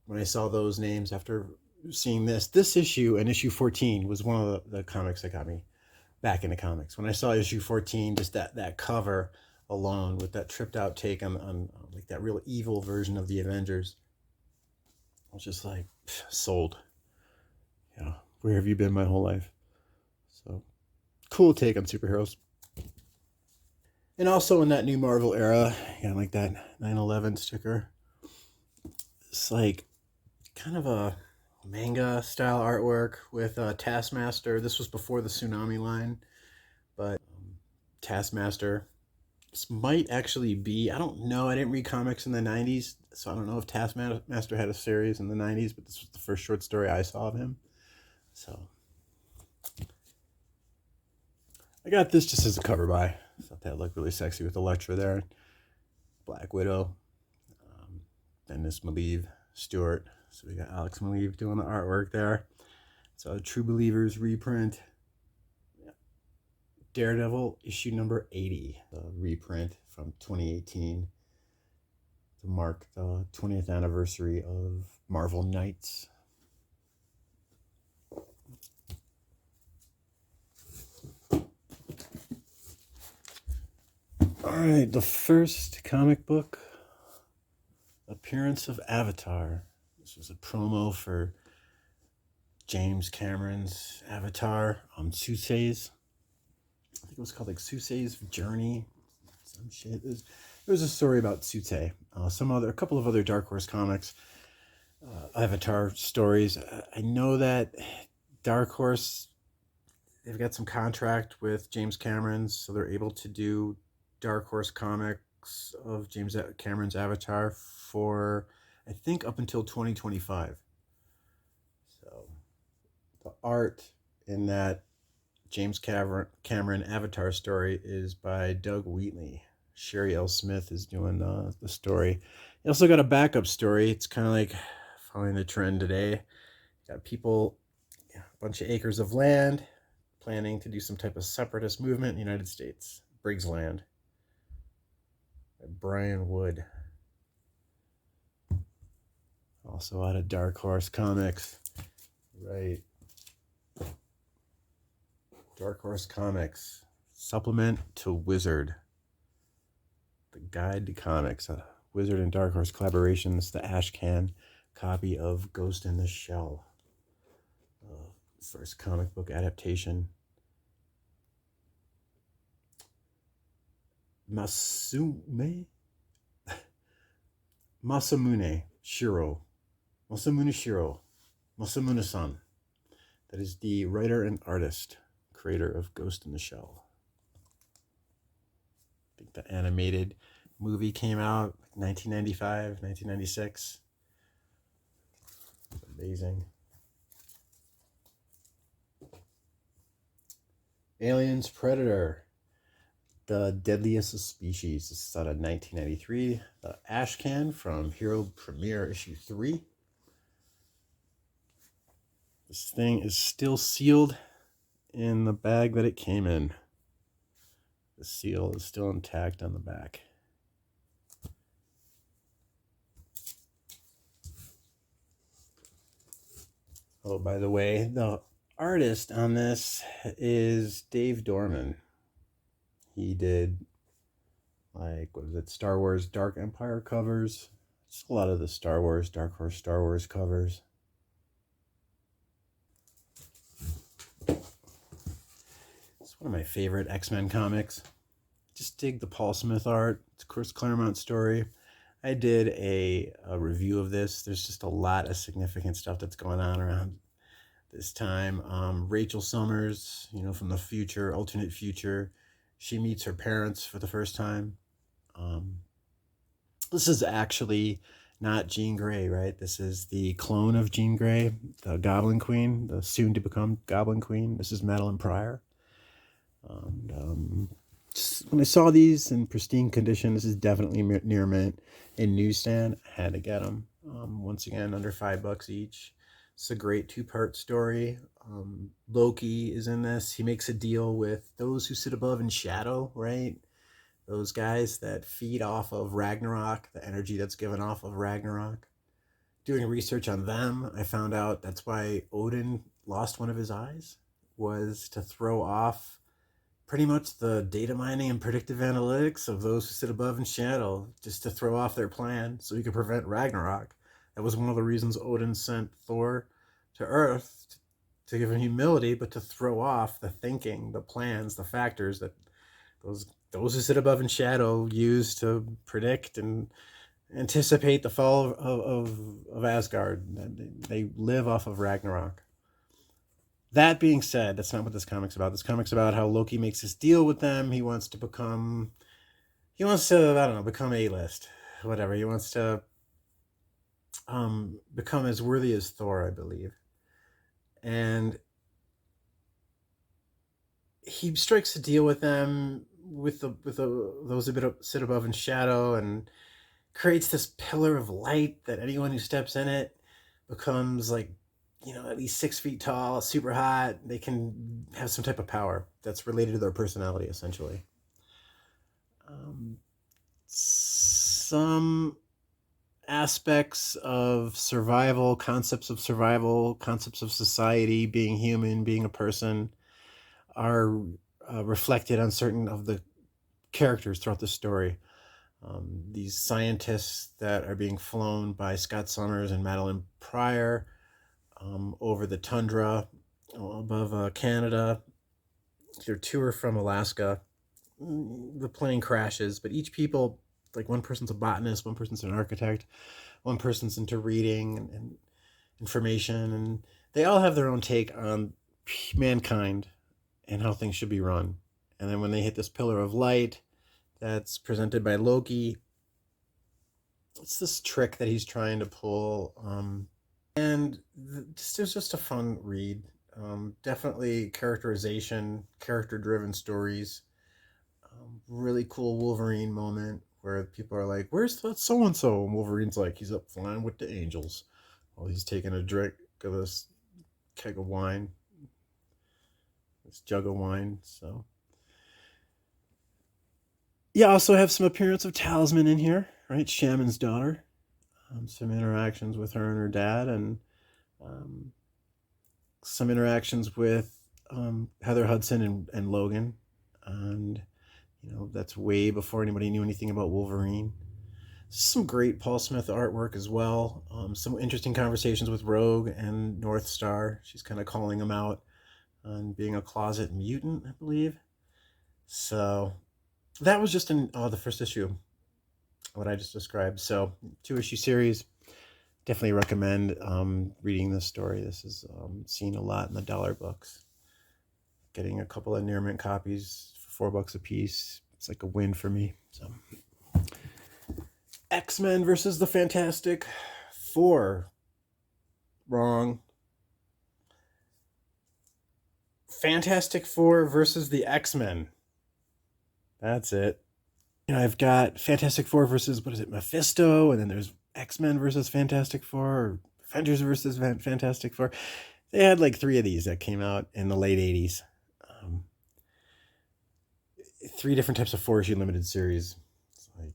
when I saw those names after seeing this issue and issue 14 was one of the comics that got me back into comics. When I saw issue 14, just that cover alone with that tripped out take on like that real evil version of the Avengers, I was just like, sold. Yeah, where have you been my whole life? So cool take on superheroes. And also in that new Marvel era, you know, like that 9/11 sticker. It's like kind of a manga style artwork with Taskmaster. This was before the Tsunami line, but Taskmaster. This might actually be, I don't know, I didn't read comics in the 90s, so I don't know if Taskmaster had a series in the 90s, but this was the first short story I saw of him. So I got this just as a cover by. I thought that looked really sexy with Elektra there. Black Widow. Dennis Malieve Stewart. So we got Alex Malieve doing the artwork there. It's a True Believers reprint. Daredevil issue number 80. The reprint from 2018 to mark the 20th anniversary of Marvel Knights. All right, the first comic book appearance of Avatar. This was a promo for James Cameron's Avatar on Susei's. I think it was called like Susei's Journey. Some shit. There was a story about Susei. A couple of other Dark Horse comics Avatar stories. I know that Dark Horse, they've got some contract with James Cameron's, so they're able to do Dark Horse comics of James Cameron's Avatar for, I think, up until 2025. So the art in that Cameron Avatar story is by Doug Wheatley. Sherry L. Smith is doing the story. You also got a backup story. It's kind of like following the trend today. Got people, a bunch of acres of land, planning to do some type of separatist movement in the United States. Briggs Land by Brian Wood. Also out of Dark Horse Comics. Right. Dark Horse Comics. Supplement to Wizard. The Guide to Comics. A Wizard and Dark Horse collaborations. The Ashcan copy of Ghost in the Shell. First comic book adaptation. Masamune Shiro. Masamune-san. That is the writer and artist, creator of Ghost in the Shell. I think the animated movie came out 1995, 1996. It's amazing. Aliens Predator. The Deadliest of Species. This is out of 1993. The Ashcan from Hero Premiere issue 3. This thing is still sealed in the bag that it came in. The seal is still intact on the back. Oh, by the way, the artist on this is Dave Dorman. He did, like, what is it, Star Wars Dark Empire covers. It's a lot of the Star Wars, Dark Horse Star Wars covers. It's one of my favorite X-Men comics. Just dig the Paul Smith art. It's a Chris Claremont story. I did a review of this. There's just a lot of significant stuff that's going on around this time. Rachel Summers, from the future, alternate future, she meets her parents for the first time. This is actually not Jean Grey, right? This is the clone of Jean Grey, the Goblin Queen, the soon-to-become Goblin Queen. This is Madeline Pryor. When I saw these in pristine condition, this is definitely near mint in newsstand. I had to get them. Once again, under $5 each. It's a great 2-part story. Loki is in this. He makes a deal with those who sit above in shadow, right? Those guys that feed off of Ragnarok, the energy that's given off of Ragnarok. Doing research on them, I found out that's why Odin lost one of his eyes, was to throw off pretty much the data mining and predictive analytics of those who sit above in shadow, just to throw off their plan so he could prevent Ragnarok. That was one of the reasons Odin sent Thor to Earth, to give him humility, but to throw off the thinking, the plans, the factors that those who sit above in shadow use to predict and anticipate the fall of Asgard. They live off of Ragnarok. That being said, that's not what this comic's about. This comic's about how Loki makes this deal with them. He wants to, I don't know, become A-list. Whatever. He wants to become as worthy as Thor, I believe. And he strikes a deal with them, with those who sit above in shadow, and creates this pillar of light that anyone who steps in it becomes like, at least 6 feet tall, super hot. They can have some type of power that's related to their personality, essentially. Some aspects of survival, concepts of society, being human, being a person, are reflected on certain of the characters throughout the story. These scientists that are being flown by Scott Summers and Madeline Pryor over the tundra above Canada. Their tour from Alaska. The plane crashes, but each people like one person's a botanist, one person's an architect, one person's into reading and information, and they all have their own take on mankind and how things should be run. And then when they hit this pillar of light that's presented by Loki, it's this trick that he's trying to pull. And this is just a fun read. Definitely characterization, character-driven stories. Really cool Wolverine moment where people are like, "Where's that so-and-so?" And Wolverine's like, "He's up flying with the angels." While he's taking a drink of this keg of wine. This jug of wine, so... Yeah, also have some appearance of Talisman in here, right? Shaman's daughter. Some interactions with her and her dad, and some interactions with Heather Hudson and Logan. And, that's way before anybody knew anything about Wolverine. Some great Paul Smith artwork as well. Some interesting conversations with Rogue and North Star. She's kind of calling him out on being a closet mutant, I believe. So that was just in the first issue, what I just described. So 2-issue series. Definitely recommend reading this story. This is seen a lot in the dollar books. Getting a couple of near mint copies for $4 a piece. It's like a win for me. So X-Men versus the Fantastic Four. Wrong. Fantastic Four versus the X-Men. That's it. I've got Fantastic Four versus, what is it, Mephisto, and then there's X-Men versus Fantastic Four, or Avengers versus Fantastic Four. They had like 3 of these that came out in the late 80s. 3 different types of 4-issue limited series. It's like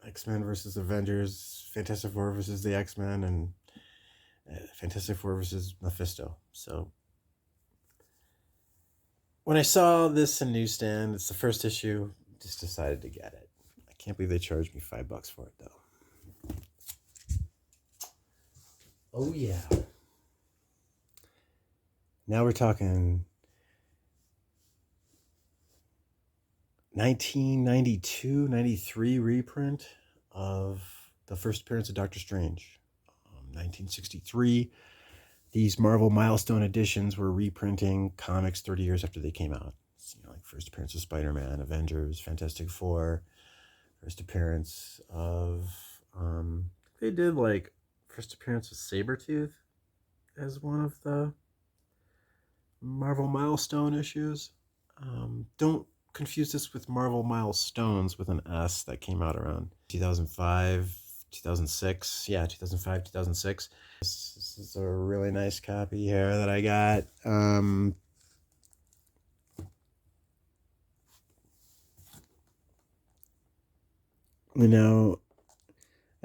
X-Men versus Avengers, Fantastic Four versus the X-Men, and Fantastic Four versus Mephisto. So when I saw this in newsstand, it's the first issue, just decided to get it. I can't believe they charged me $5 for it, though. Oh, yeah. Now we're talking 1992, 93 reprint of the first appearance of Doctor Strange. 1963. These Marvel milestone editions were reprinting comics 30 years after they came out. Like first appearance of Spider-Man, Avengers, Fantastic Four, first appearance of... they did like first appearance of Sabretooth as one of the Marvel milestone issues. Don't confuse this with Marvel Milestones with an S that came out around 2005, 2006. Yeah, 2005, 2006. This is a really nice copy here that I got.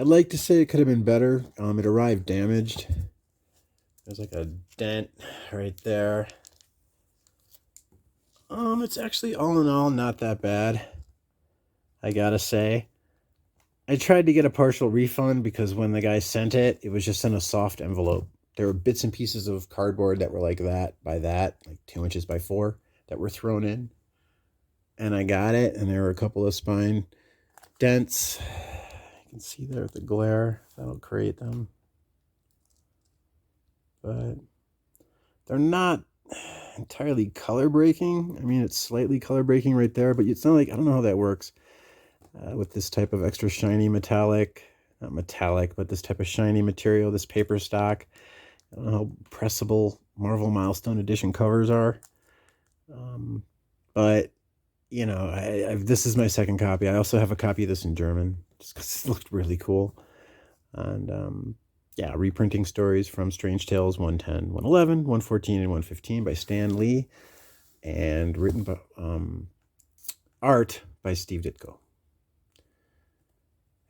I'd like to say it could have been better. It arrived damaged. There's like a dent right there. It's actually all in all not that bad, I gotta say. I tried to get a partial refund because when the guy sent it, it was just in a soft envelope. There were bits and pieces of cardboard that were like that by that, like 2 inches by 4, that were thrown in. And I got it, and there were a couple of spine dents. You can see there the glare. That'll create them. But they're not entirely color breaking. I mean, it's slightly color breaking right there, but it's not like, I don't know how that works with this type of extra shiny metallic, not metallic, but this type of shiny material, this paper stock. I don't know how pressable Marvel Milestone Edition covers are. But, this is my second copy. I also have a copy of this in German, just because it looked really cool. And, yeah, reprinting stories from Strange Tales 110, 111, 114, and 115 by Stan Lee, and written by art by Steve Ditko.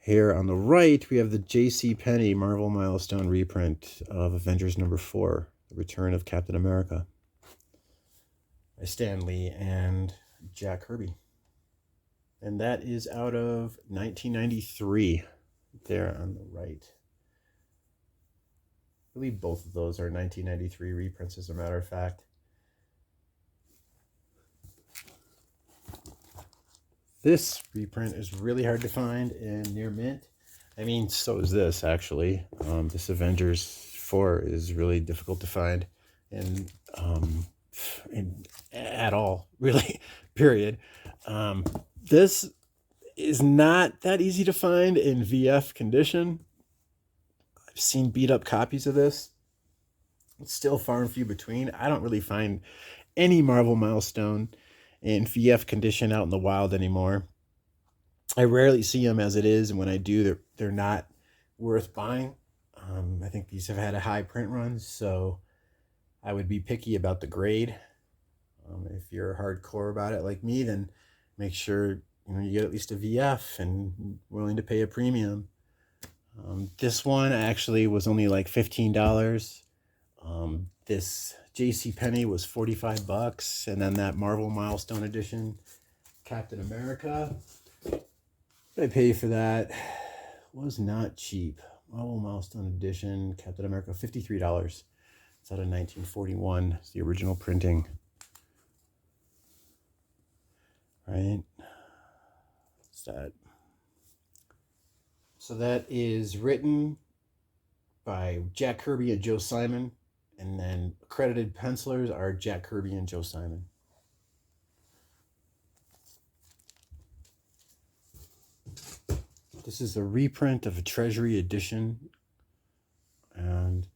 Here on the right, we have the J.C. Penney Marvel Milestone reprint of Avengers number 4, The Return of Captain America, by Stan Lee and Jack Kirby. And that is out of 1993, there on the right. I believe both of those are 1993 reprints, as a matter of fact. This reprint is really hard to find and near mint. I mean, so is this actually. This Avengers 4 is really difficult to find, and at all, really, period. This is not that easy to find in VF condition. I've seen beat up copies of this. It's still far and few between. I don't really find any Marvel Milestone in VF condition out in the wild anymore. I rarely see them as it is, and when I do, they're not worth buying. I think these have had a high print run, so I would be picky about the grade. If you're hardcore about it like me, then make sure you get at least a VF and willing to pay a premium. This one actually was only like $15. This JCPenney was $45, and then that Marvel Milestone Edition Captain America, what I paid for that was not cheap. Marvel Milestone Edition Captain America, $53. It's out of 1941. It's the original printing. Right? What's that? So that is written by Jack Kirby and Joe Simon, and then accredited pencilers are Jack Kirby and Joe Simon. This is a reprint of a Treasury edition, and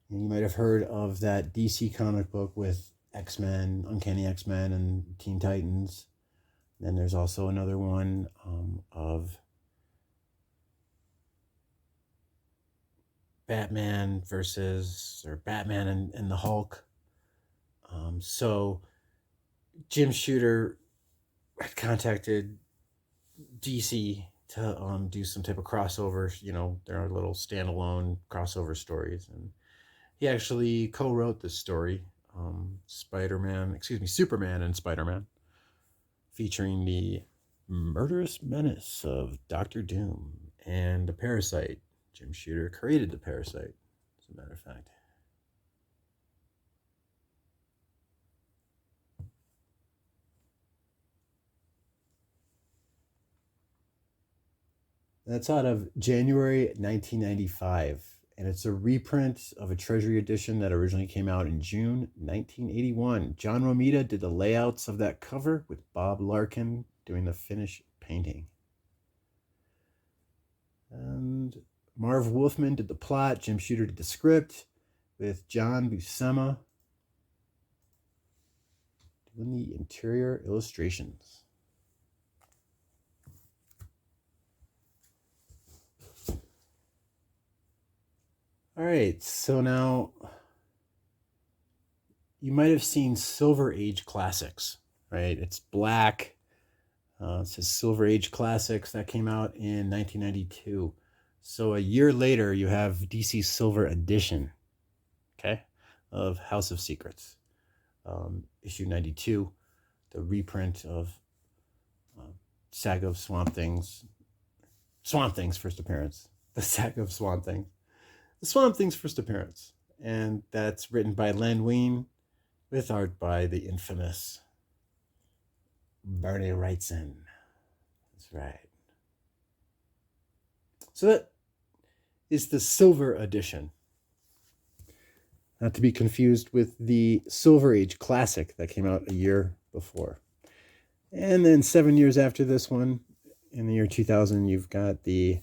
you might have heard of that DC comic book with X-Men, Uncanny X-Men, and Teen Titans. Then there's also another one of Batman and the Hulk. So Jim Shooter had contacted DC to do some type of crossover. There are little standalone crossover stories, and he actually co-wrote this story, Superman and Spider-Man, featuring the murderous menace of Dr. Doom and the Parasite. Jim Shooter created the Parasite, as a matter of fact. That's out of January 1995, and it's a reprint of a Treasury edition that originally came out in June 1981. John Romita did the layouts of that cover, with Bob Larkin doing the finish painting. And Marv Wolfman did the plot. Jim Shooter did the script, with John Buscema doing the interior illustrations. All right, so now you might have seen Silver Age Classics, right? It's black. It says Silver Age Classics. That came out in 1992. So a year later, you have DC Silver Edition, okay, of House of Secrets, issue 92, the reprint of Saga of Swamp Thing's first appearance, the Saga of Swamp Thing. The Swamp Thing's first appearance, and that's written by Len Wein, with art by the infamous Bernie Wrightson. That's right. So that is the Silver Edition, not to be confused with the Silver Age Classic that came out a year before. And then 7 years after this one, in the year 2000, you've got the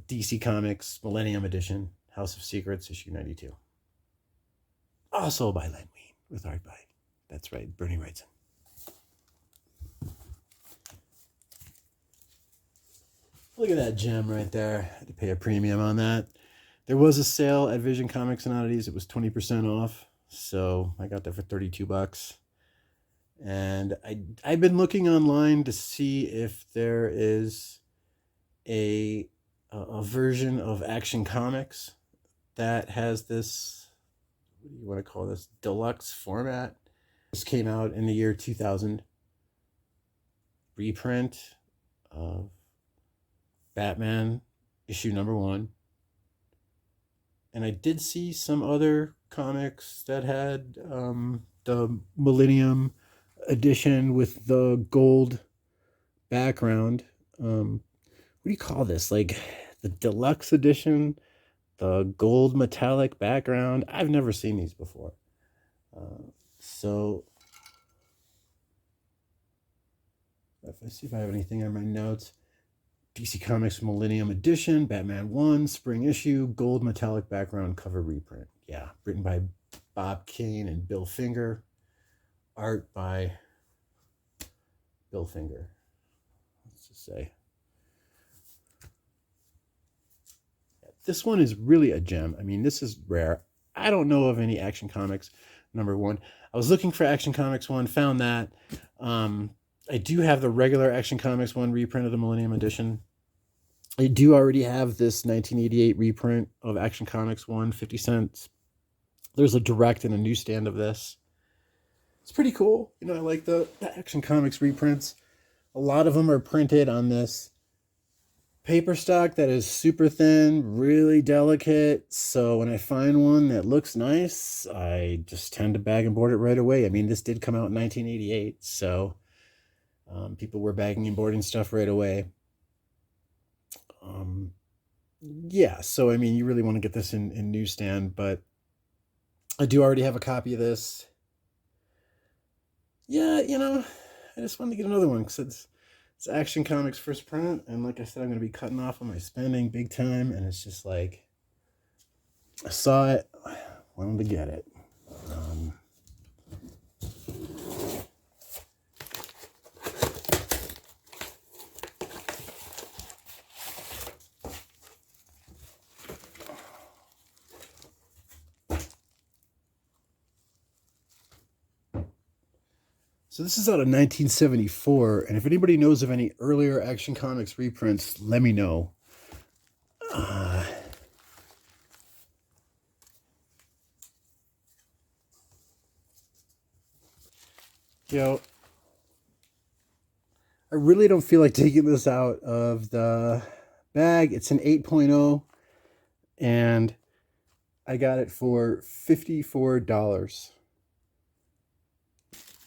DC Comics Millennium Edition, House of Secrets, issue 92. Also by Len Wein, with art by, that's right, Bernie Wrightson. Look at that gem right there. I had to pay a premium on that. There was a sale at Vision Comics and Oddities. It was 20% off, so I got that for $32. And I've been looking online to see if there is a version of Action Comics that has this, what do you want to call this, deluxe format. This came out in the year 2000. Reprint of Batman issue number 1. And I did see some other comics that had the Millennium Edition with the gold background. What do you call this? Like the deluxe edition, the gold metallic background. I've never seen these before. So if I see if I have anything on my notes. DC Comics Millennium Edition, Batman 1, spring issue, gold metallic background cover reprint. Yeah, written by Bob Kane and Bill Finger. Art by Bill Finger. Let's just say. This one is really a gem. I mean, this is rare. I don't know of any Action Comics number 1. I was looking for Action Comics 1, found that. I do have the regular Action Comics 1 reprint of the Millennium Edition. I do already have this 1988 reprint of Action Comics 1, 50 cents. There's a direct and a newsstand of this. It's pretty cool. You know, I like the Action Comics reprints. A lot of them are printed on this paper stock that is super thin, really delicate. So when I find one that looks nice, I just tend to bag and board it right away. I mean, this did come out in 1988, so people were bagging and boarding stuff right away. Yeah, so I mean, you really want to get this in newsstand, but I do already have a copy of this. Yeah, you know, I just wanted to get another one because it's Action Comics first print, and like I said, I'm going to be cutting off on my spending big time, and it's just like, I saw it, wanted to get it. So this is out of 1974, and if anybody knows of any earlier Action Comics reprints, let me know. Yo, I really don't feel like taking this out of the bag. It's an 8.0, and I got it for $54.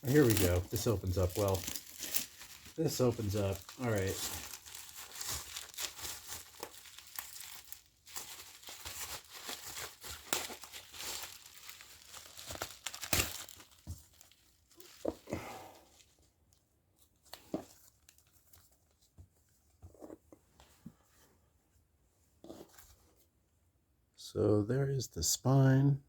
Here we go. This opens up well. This opens up. All right. So there is the spine.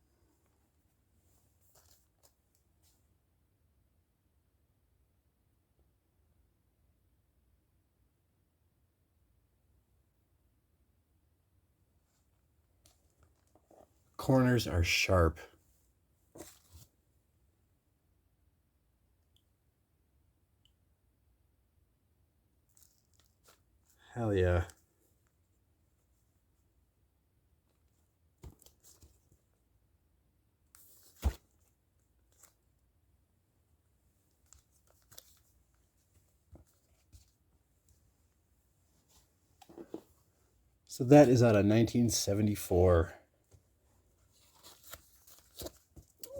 Corners are sharp. Hell yeah. So that is out of 1974.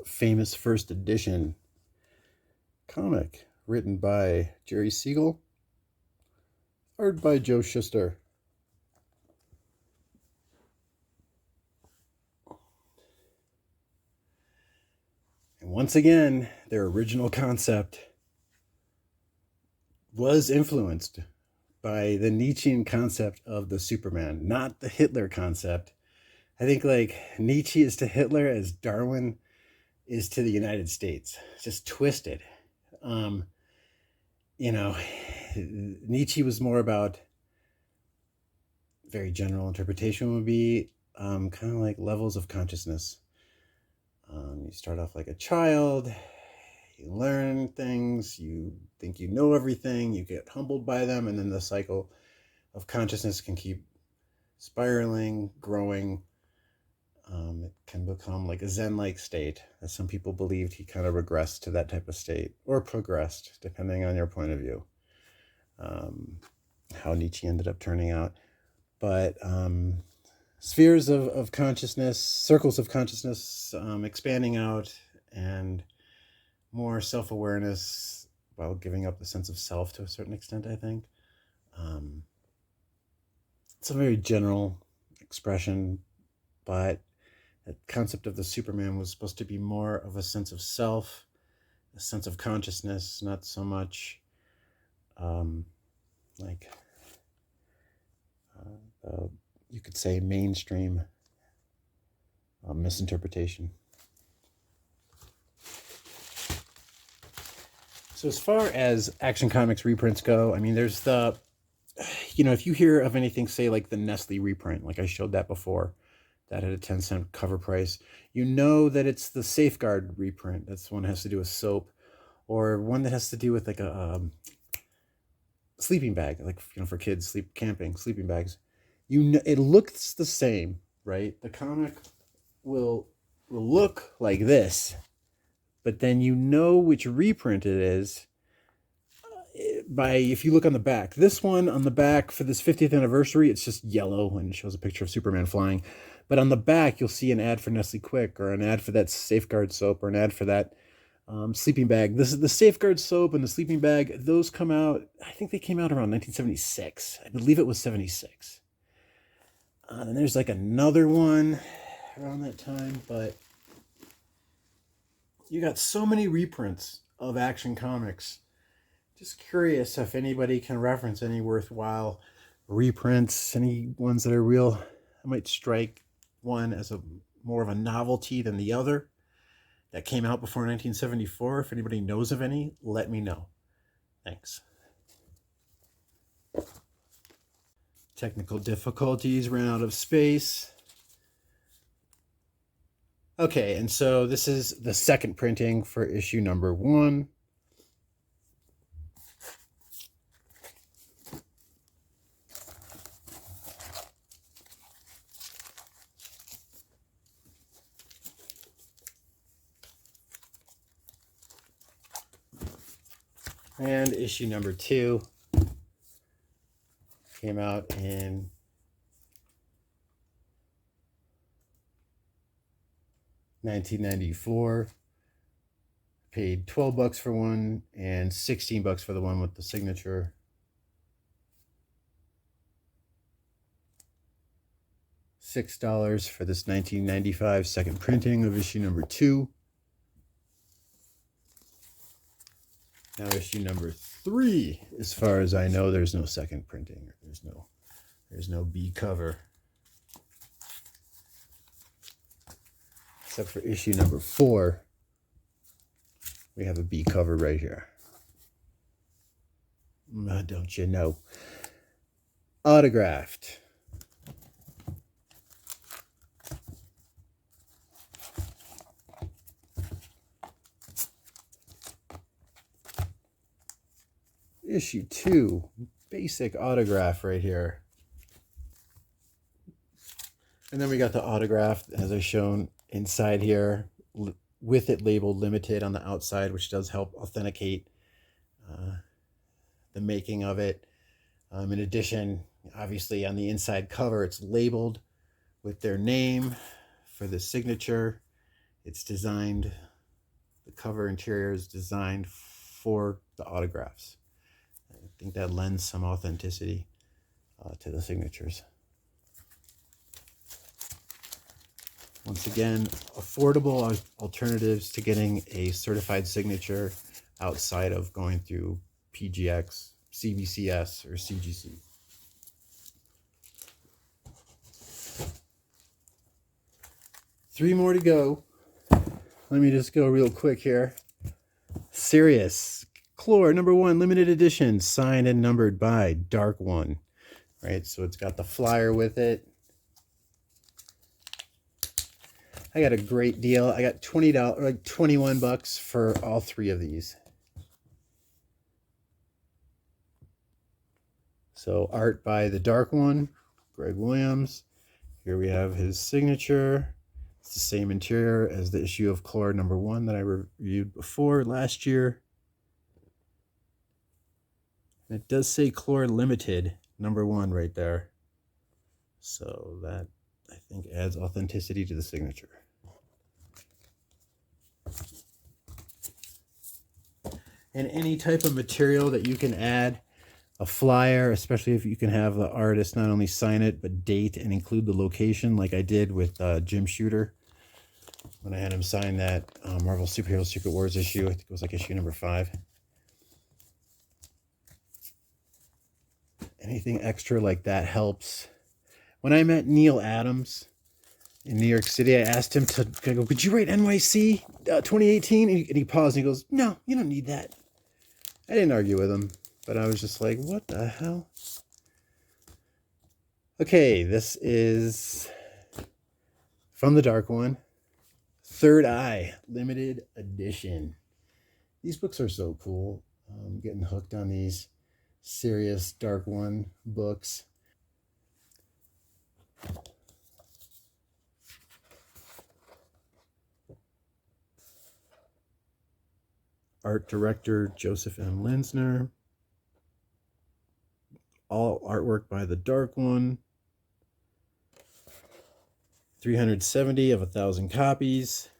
Famous first edition comic written by Jerry Siegel, art by Joe Shuster. And once again, their original concept was influenced by the Nietzschean concept of the Superman, not the Hitler concept. I think like Nietzsche is to Hitler as Darwin is to the United States. It's just twisted. You know, Nietzsche was more about, very general interpretation would be kind of like levels of consciousness. You start off like a child, you learn things, you think you know everything, you get humbled by them, and then the cycle of consciousness can keep spiraling, growing. It can become like a Zen-like state, as some people believed he kind of regressed to that type of state, or progressed, depending on your point of view. How Nietzsche ended up turning out. But spheres of consciousness, circles of consciousness, expanding out, and more self-awareness, while giving up the sense of self to a certain extent, I think. It's a very general expression, but the concept of the Superman was supposed to be more of a sense of self, a sense of consciousness, not so much like you could say mainstream misinterpretation. So as far as Action Comics reprints go, I mean, there's the, if you hear of anything, say like the Nestle reprint, like I showed that before, that had a 10-cent cover price, you know that it's the Safeguard reprint. That's one that has to do with soap, or one that has to do with like a sleeping bag, like, for kids, sleeping bags. It looks the same, right? The comic will look like this, but then which reprint it is if you look on the back. This one on the back for this 50th anniversary, it's just yellow and it shows a picture of Superman flying. But on the back, you'll see an ad for Nestle Quick, or an ad for that Safeguard soap, or an ad for that sleeping bag. This is the Safeguard soap and the sleeping bag. Those come out, I think they came out around 1976. I believe it was 76. And there's like another one around that time, but you got so many reprints of Action Comics. Just curious if anybody can reference any worthwhile reprints, any ones that are real. I might strike one as more of a novelty than the other that came out before 1974. If anybody knows of any, let me know. Thanks. Technical difficulties, ran out of space. Okay, and so this is the second printing for issue number 1. And issue number 2 came out in 1994. Paid $12 for one and $16 for the one with the signature. $6 for this 1995 second printing of issue number 2. Now issue number 3, as far as I know, there's no second printing. There's no B cover. Except for issue number 4. We have a B cover right here. Don't you know? Autographed. Issue 2, basic autograph right here. And then we got the autograph, as I shown inside here, with it labeled limited on the outside, which does help authenticate the making of it. In addition, obviously on the inside cover, it's labeled with their name for the signature. It's designed, the cover interior is designed for the autographs. I think that lends some authenticity to the signatures. Once again, affordable alternatives to getting a certified signature outside of going through PGX, CBCS, or CGC. Three more to go. Let me just go real quick here. Sirius Chlor number 1 limited edition, signed and numbered by Dark One. Right, so it's got the flyer with it. I got a great deal. I got $20, like $21 for all 3 of these. So art by the Dark One, Greg Williams. Here we have his signature. It's the same interior as the issue of Chlor number 1 that I reviewed before last year. And it does say Chlor Limited number 1 right there. So that, I think, adds authenticity to the signature. And any type of material that you can add, a flyer, especially if you can have the artist not only sign it, but date and include the location, like I did with Jim Shooter when I had him sign that Marvel Superhero Secret Wars issue. I think it was like issue number 5. Anything extra like that helps. When I met Neil Adams in New York City, I asked him to, I go, could you write NYC 2018? And he paused and he goes, no, you don't need that. I didn't argue with him, but I was just like, what the hell? Okay, this is from the Dark One, Third Eye, limited edition. These books are so cool. I'm getting hooked on these serious Dark One books. Art director Joseph M. Linsner. All artwork by the Dark One. 370 of 1,000 copies.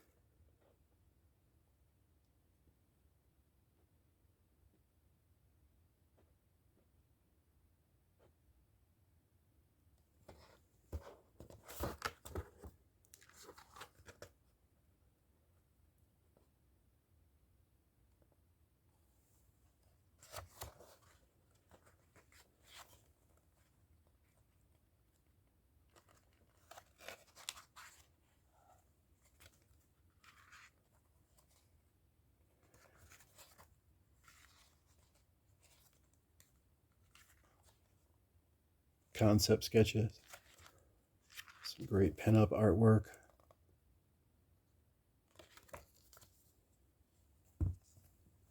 Concept sketches. Some great pinup artwork.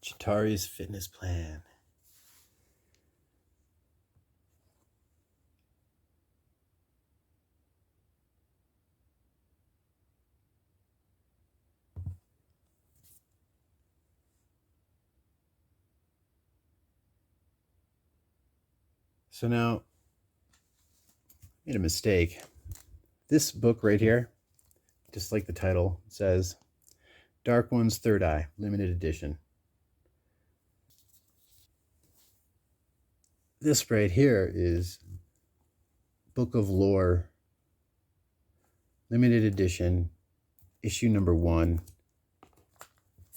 Chitari's fitness plan. So now, made a mistake. This book right here, just like the title says, Dark One's Third Eye, limited edition. This right here is Book of Lore, limited edition, issue number 1.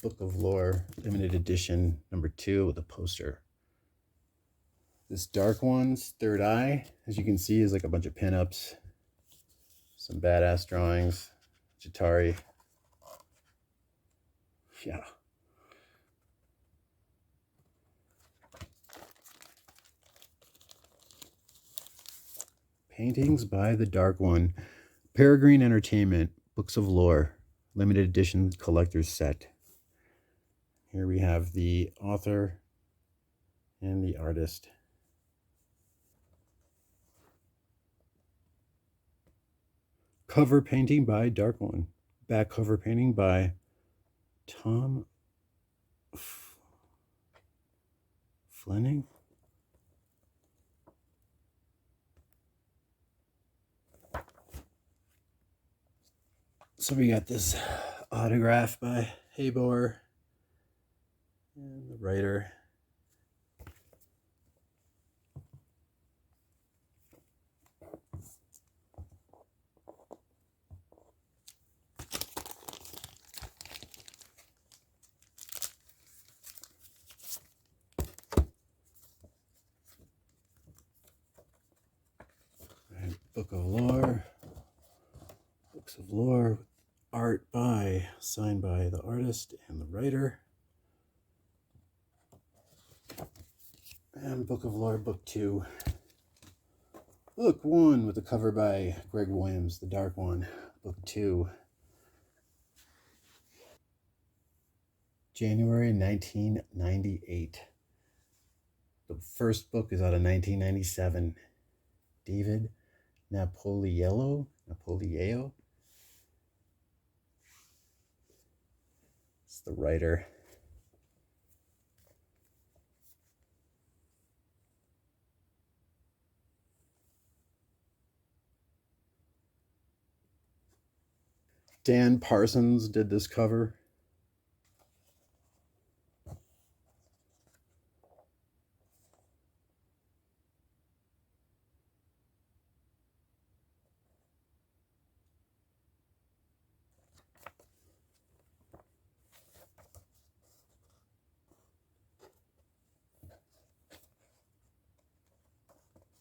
Book of Lore, limited edition number 2 with a poster. This Dark One's Third Eye, as you can see, is like a bunch of pinups, some badass drawings, Chitari. Yeah. Paintings by the Dark One. Peregrine Entertainment, Books of Lore, limited edition collector's set. Here we have the author and the artist. Cover painting by Dark One. Back cover painting by Tom Fleming. So we got this autograph by Habor and the writer. Book of Lore. Books of Lore. Art by, signed by the artist and the writer. And Book of Lore, Book 2. Book 1 with a cover by Greg Williams, The Dark One. Book 2. January 1998. The first book is out of 1997. David Napoliello. It's the writer. Dan Parsons did this cover.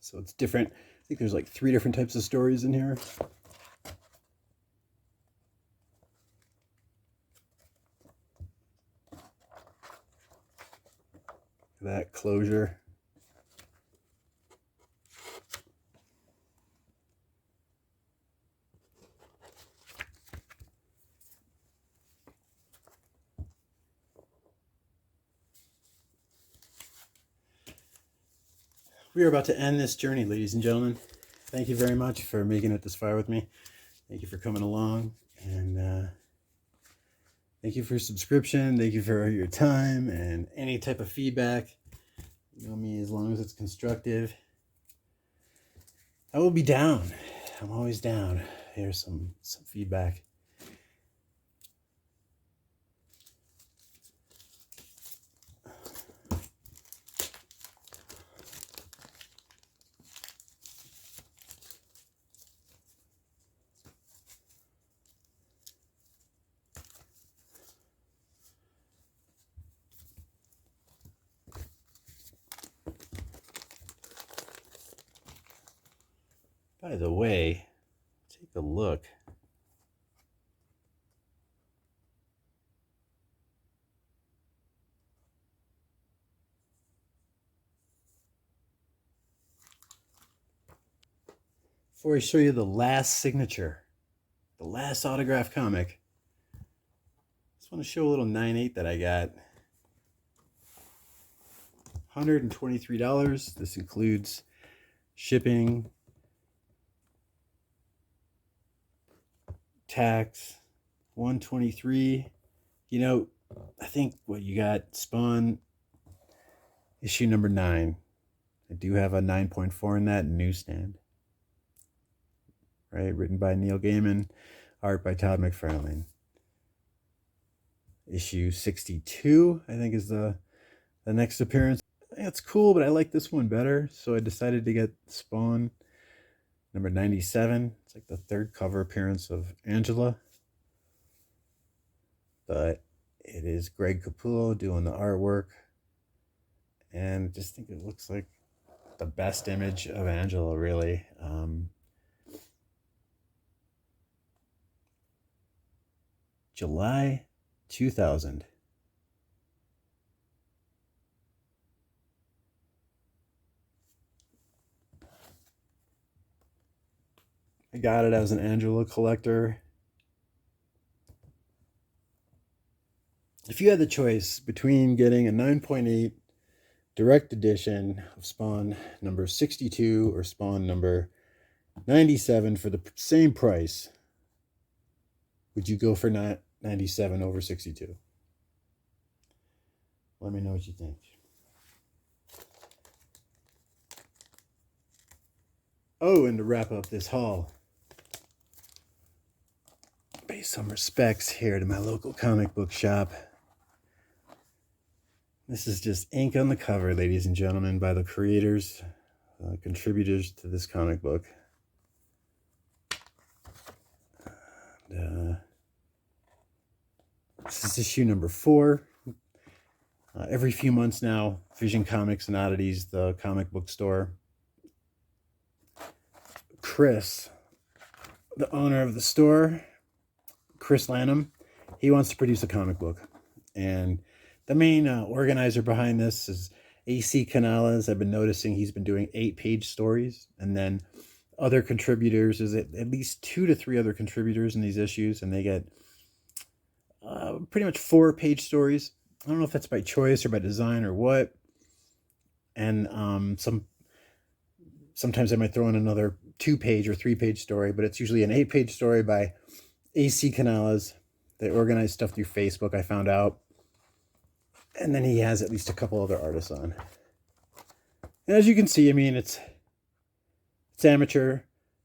So it's different. I think there's like 3 different types of stories in here. That closure. We are about to end this journey, ladies and gentlemen. Thank you very much for making it this far with me. Thank you for coming along, and thank you for your subscription. Thank you for your time and any type of feedback. You know me, as long as it's constructive. I will be down. I'm always down. Here's some feedback. By the way, take a look. Before I show you the last signature, the last autograph comic, I just want to show a little 9/8 that I got. $123. This includes shipping, tax. $123. You know, I think what you got, Spawn issue number 9. I do have a 9.4 in that newsstand. Right, written by Neil Gaiman, art by Todd McFarlane. Issue 62, I think, is the next appearance. It's cool, but I like this one better, so I decided to get Spawn number 97. It's like the 3rd cover appearance of Angela. But it is Greg Capullo doing the artwork. And I just think it looks like the best image of Angela, really. July 2000. I got it as an Angela collector. If you had the choice between getting a 9.8 direct edition of Spawn number 62 or Spawn number 97 for the same price, would you go for 97 over 62? Let me know what you think. Oh, and to wrap up this haul, pay some respects here to my local comic book shop. This is just ink on the cover, ladies and gentlemen, by the creators, contributors to this comic book. And, this is issue number 4. Every few months now, Vision Comics and Oddities, the comic book store, Chris, the owner of the store, Chris Lanham, he wants to produce a comic book. And the main organizer behind this is AC Canales. I've been noticing he's been doing 8-page stories. And then other contributors, is at least 2 to 3 other contributors in these issues. And they get pretty much 4-page stories. I don't know if that's by choice or by design or what. And sometimes I might throw in another 2-page or 3-page story, but it's usually an 8-page story by AC Canales. They organize stuff through Facebook, I found out. And then he has at least a couple other artists on. And as you can see, I mean, it's amateur.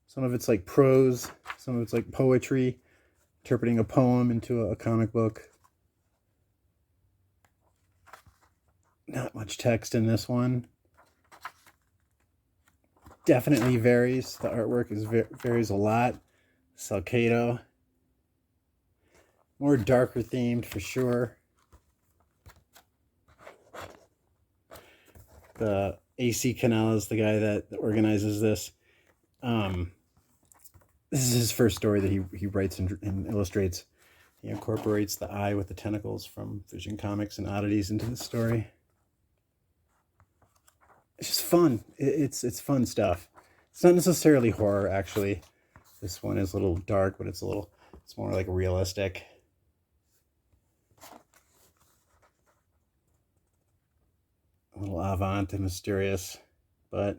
Some of it's like prose. Some of it's like poetry, interpreting a poem into a comic book. Not much text in this one. Definitely varies. The artwork varies a lot. Salcedo. More darker themed for sure. The AC Canal is the guy that organizes this. This is his first story that he writes and illustrates. He incorporates the eye with the tentacles from Vision Comics and Oddities into the story. It's just fun. It's fun stuff. It's not necessarily horror, actually. This one is a little dark, but it's more like realistic. A little avant and mysterious, but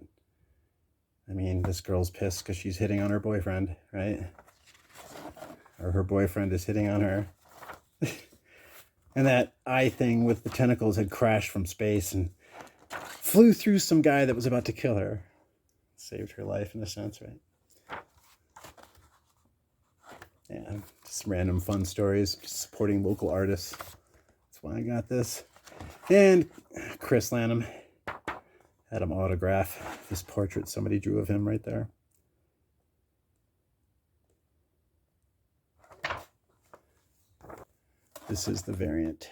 I mean, this girl's pissed because she's hitting on her boyfriend, right? Or her boyfriend is hitting on her. And that eye thing with the tentacles had crashed from space and flew through some guy that was about to kill her. Saved her life in a sense, right? Yeah, just random fun stories, just supporting local artists. That's why I got this. And Chris Lanham had him autograph this portrait somebody drew of him right there. This is the variant.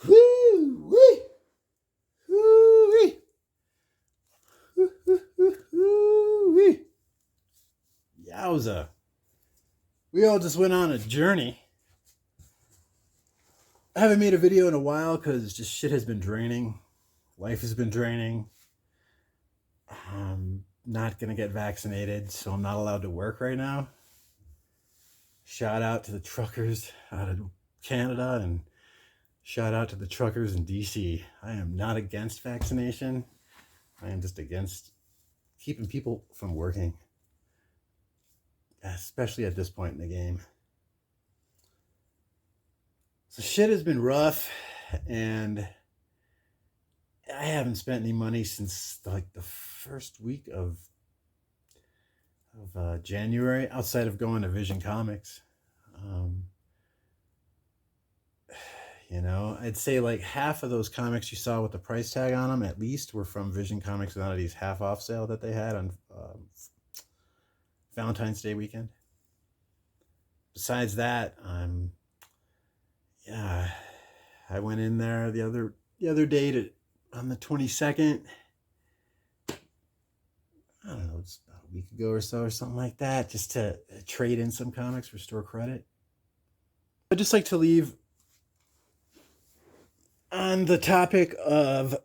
Woo-wee! Woo-wee! Woo-wee! Yowza. We all just went on a journey. I haven't made a video in a while because just shit has been draining. Life has been draining. I'm not going to get vaccinated, so I'm not allowed to work right now. Shout out to the truckers out of Canada and shout out to the truckers in DC. I am not against vaccination. I am just against keeping people from working, especially at this point in the game. So shit has been rough, and I haven't spent any money since like the first week of January, outside of going to Vision Comics. You know, I'd say like half of those comics you saw with the price tag on them, at least, were from Vision Comics and Oddities half off sale that they had on Valentine's Day weekend. Besides that, yeah, I went in there the other day on the 22nd. I don't know, it's about a week ago or so or something like that, just to trade in some comics for store credit. I'd just like to leave on the topic of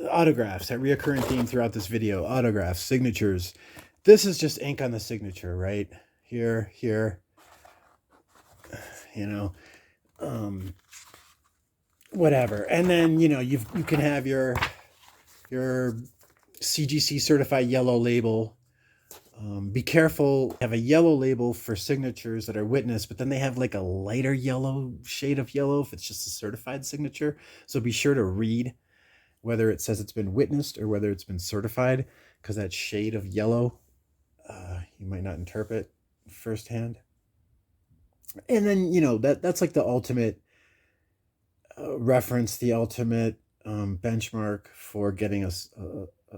autographs, that reoccurring theme throughout this video. Autographs, signatures. This is just ink on the signature, right? Here, you know, whatever. And then, you know, you can have your CGC certified yellow label. Be careful, have a yellow label for signatures that are witnessed, but then they have like a lighter yellow shade of yellow if it's just a certified signature. So be sure to read whether it says it's been witnessed or whether it's been certified, because that shade of yellow, you might not interpret firsthand. And then, you know, that's like the ultimate reference, the ultimate benchmark for getting a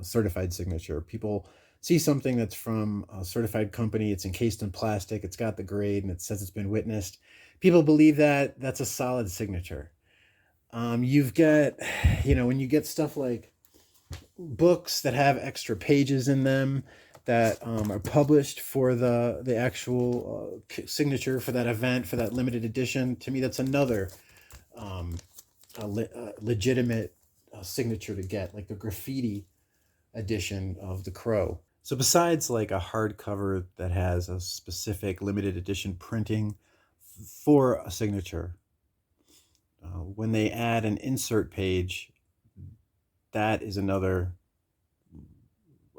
certified signature. People see something that's from a certified company, it's encased in plastic, it's got the grade, and it says it's been witnessed. People believe that that's a solid signature. You've got, you know, when you get stuff like books that have extra pages in them that are published for the actual signature for that event, for that limited edition, to me that's another legitimate signature to get, like the graffiti edition of The Crow. So besides like a hardcover that has a specific limited edition printing for a signature, when they add an insert page, that is another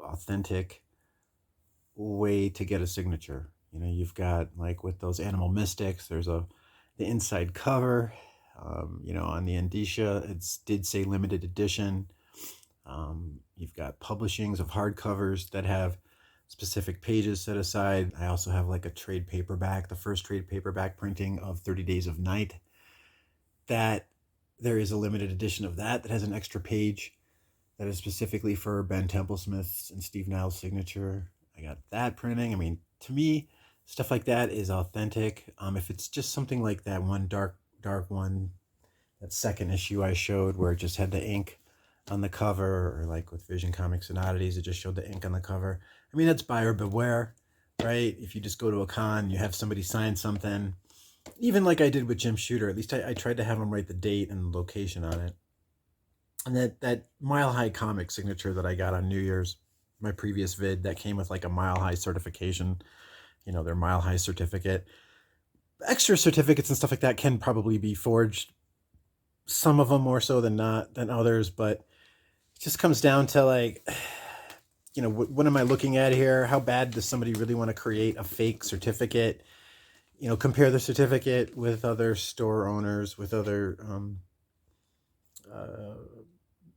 authentic way to get a signature. You know, you've got like with those Animal Mystics, there's the inside cover. You know, on the indicia, it did say limited edition. You've got publishings of hardcovers that have specific pages set aside. I also have like a trade paperback, the first trade paperback printing of 30 Days of Night, that there is a limited edition of that has an extra page that is specifically for Ben Templesmith's and Steve Niles' signature. I got that printing. I mean, to me, Stuff like that is authentic. If it's just something like that one dark one, that second issue I showed where it just had the ink on the cover, or like with Vision Comics and Oddities, it just showed the ink on the cover. I mean, that's buyer beware, right? If you just go to a con, you have somebody sign something, even like I did with Jim Shooter, at least I tried to have him write the date and the location on it. And that Mile High comic signature that I got on New Year's, my previous vid, that came with like a Mile High certification, their Mile High certificate. Extra certificates and stuff like that can probably be forged, some of them more so than others, but it just comes down to like, what am I looking at here? How bad does somebody really want to create a fake certificate? Compare the certificate with other store owners, with other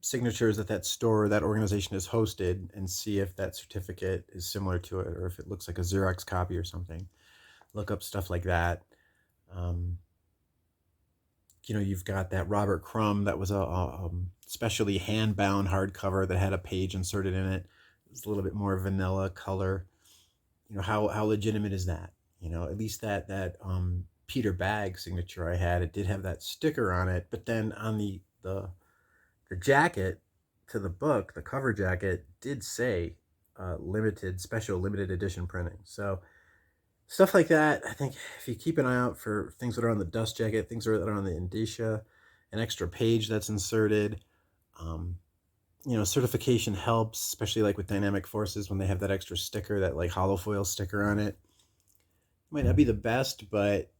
signatures that store or that organization has hosted, and see if that certificate is similar to it, or if it looks like a Xerox copy or something. Look up stuff like that. You've got that Robert Crumb that was a specially hand-bound hardcover that had a page inserted in it. It's a little bit more vanilla color. How legitimate is that? At least that Peter Bag signature I had, it did have that sticker on it, but then on the jacket to the book, the cover jacket did say special limited edition printing. So stuff like that, I think if you keep an eye out for things that are on the dust jacket, things that are on the indicia, an extra page that's inserted, certification helps, especially like with Dynamic Forces when they have that extra sticker, that like hollow foil sticker on it. Might not be the best, but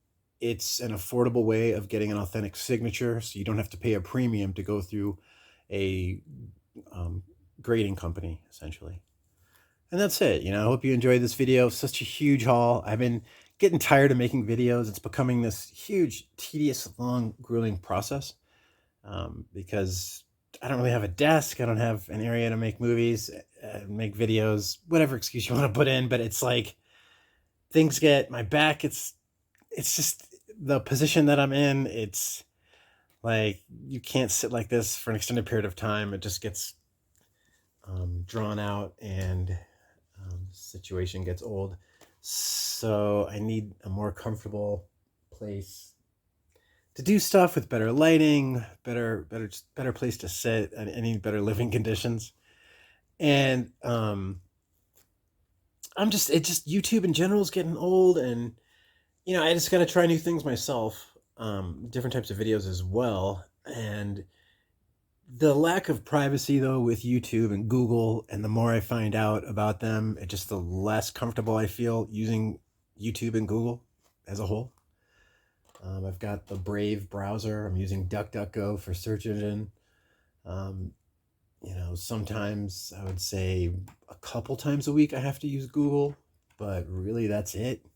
it's an affordable way of getting an authentic signature, so you don't have to pay a premium to go through a grading company, essentially. And that's it. I hope you enjoyed this video. Such a huge haul. I've been getting tired of making videos. It's becoming this huge, tedious, long, grueling process because I don't really have a desk. I don't have an area to make movies, make videos, whatever excuse you want to put in. But it's like things get my back. It's just the position that I'm in. It's like you can't sit like this for an extended period of time. It just gets drawn out, and the situation gets old. So I need a more comfortable place to do stuff with better lighting, better place to sit, and I need better living conditions. And YouTube in general is getting old, and I just got to try new things myself, different types of videos as well. And the lack of privacy, though, with YouTube and Google, and the more I find out about them, the less comfortable I feel using YouTube and Google as a whole. I've got the Brave browser. I'm using DuckDuckGo for search engine. Sometimes I would say a couple times a week I have to use Google, but really that's it.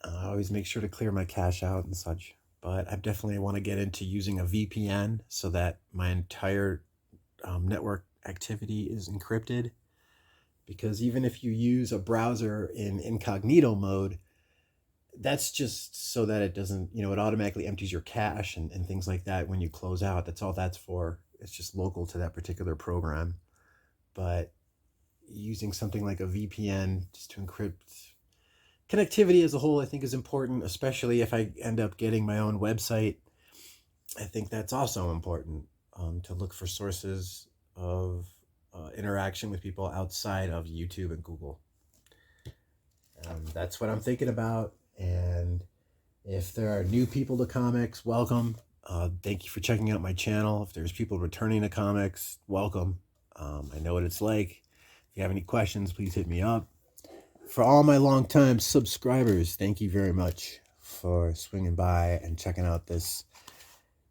I always make sure to clear my cache out and such. But I definitely want to get into using a VPN so that my entire network activity is encrypted. Because even if you use a browser in incognito mode, that's just so that it doesn't, it automatically empties your cache and things like that when you close out. That's all that's for. It's just local to that particular program. But using something like a VPN just to encrypt connectivity as a whole, I think, is important, especially if I end up getting my own website. I think that's also important, to look for sources of interaction with people outside of YouTube and Google. That's what I'm thinking about. And if there are new people to comics, welcome. Thank you for checking out my channel. If there's people returning to comics, welcome. I know what it's like. If you have any questions, please hit me up. For all my longtime subscribers, thank you very much for swinging by and checking out this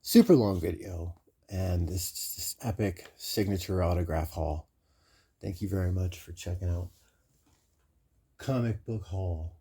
super long video and this epic signature autograph haul. Thank you very much for checking out Comic Book Haul.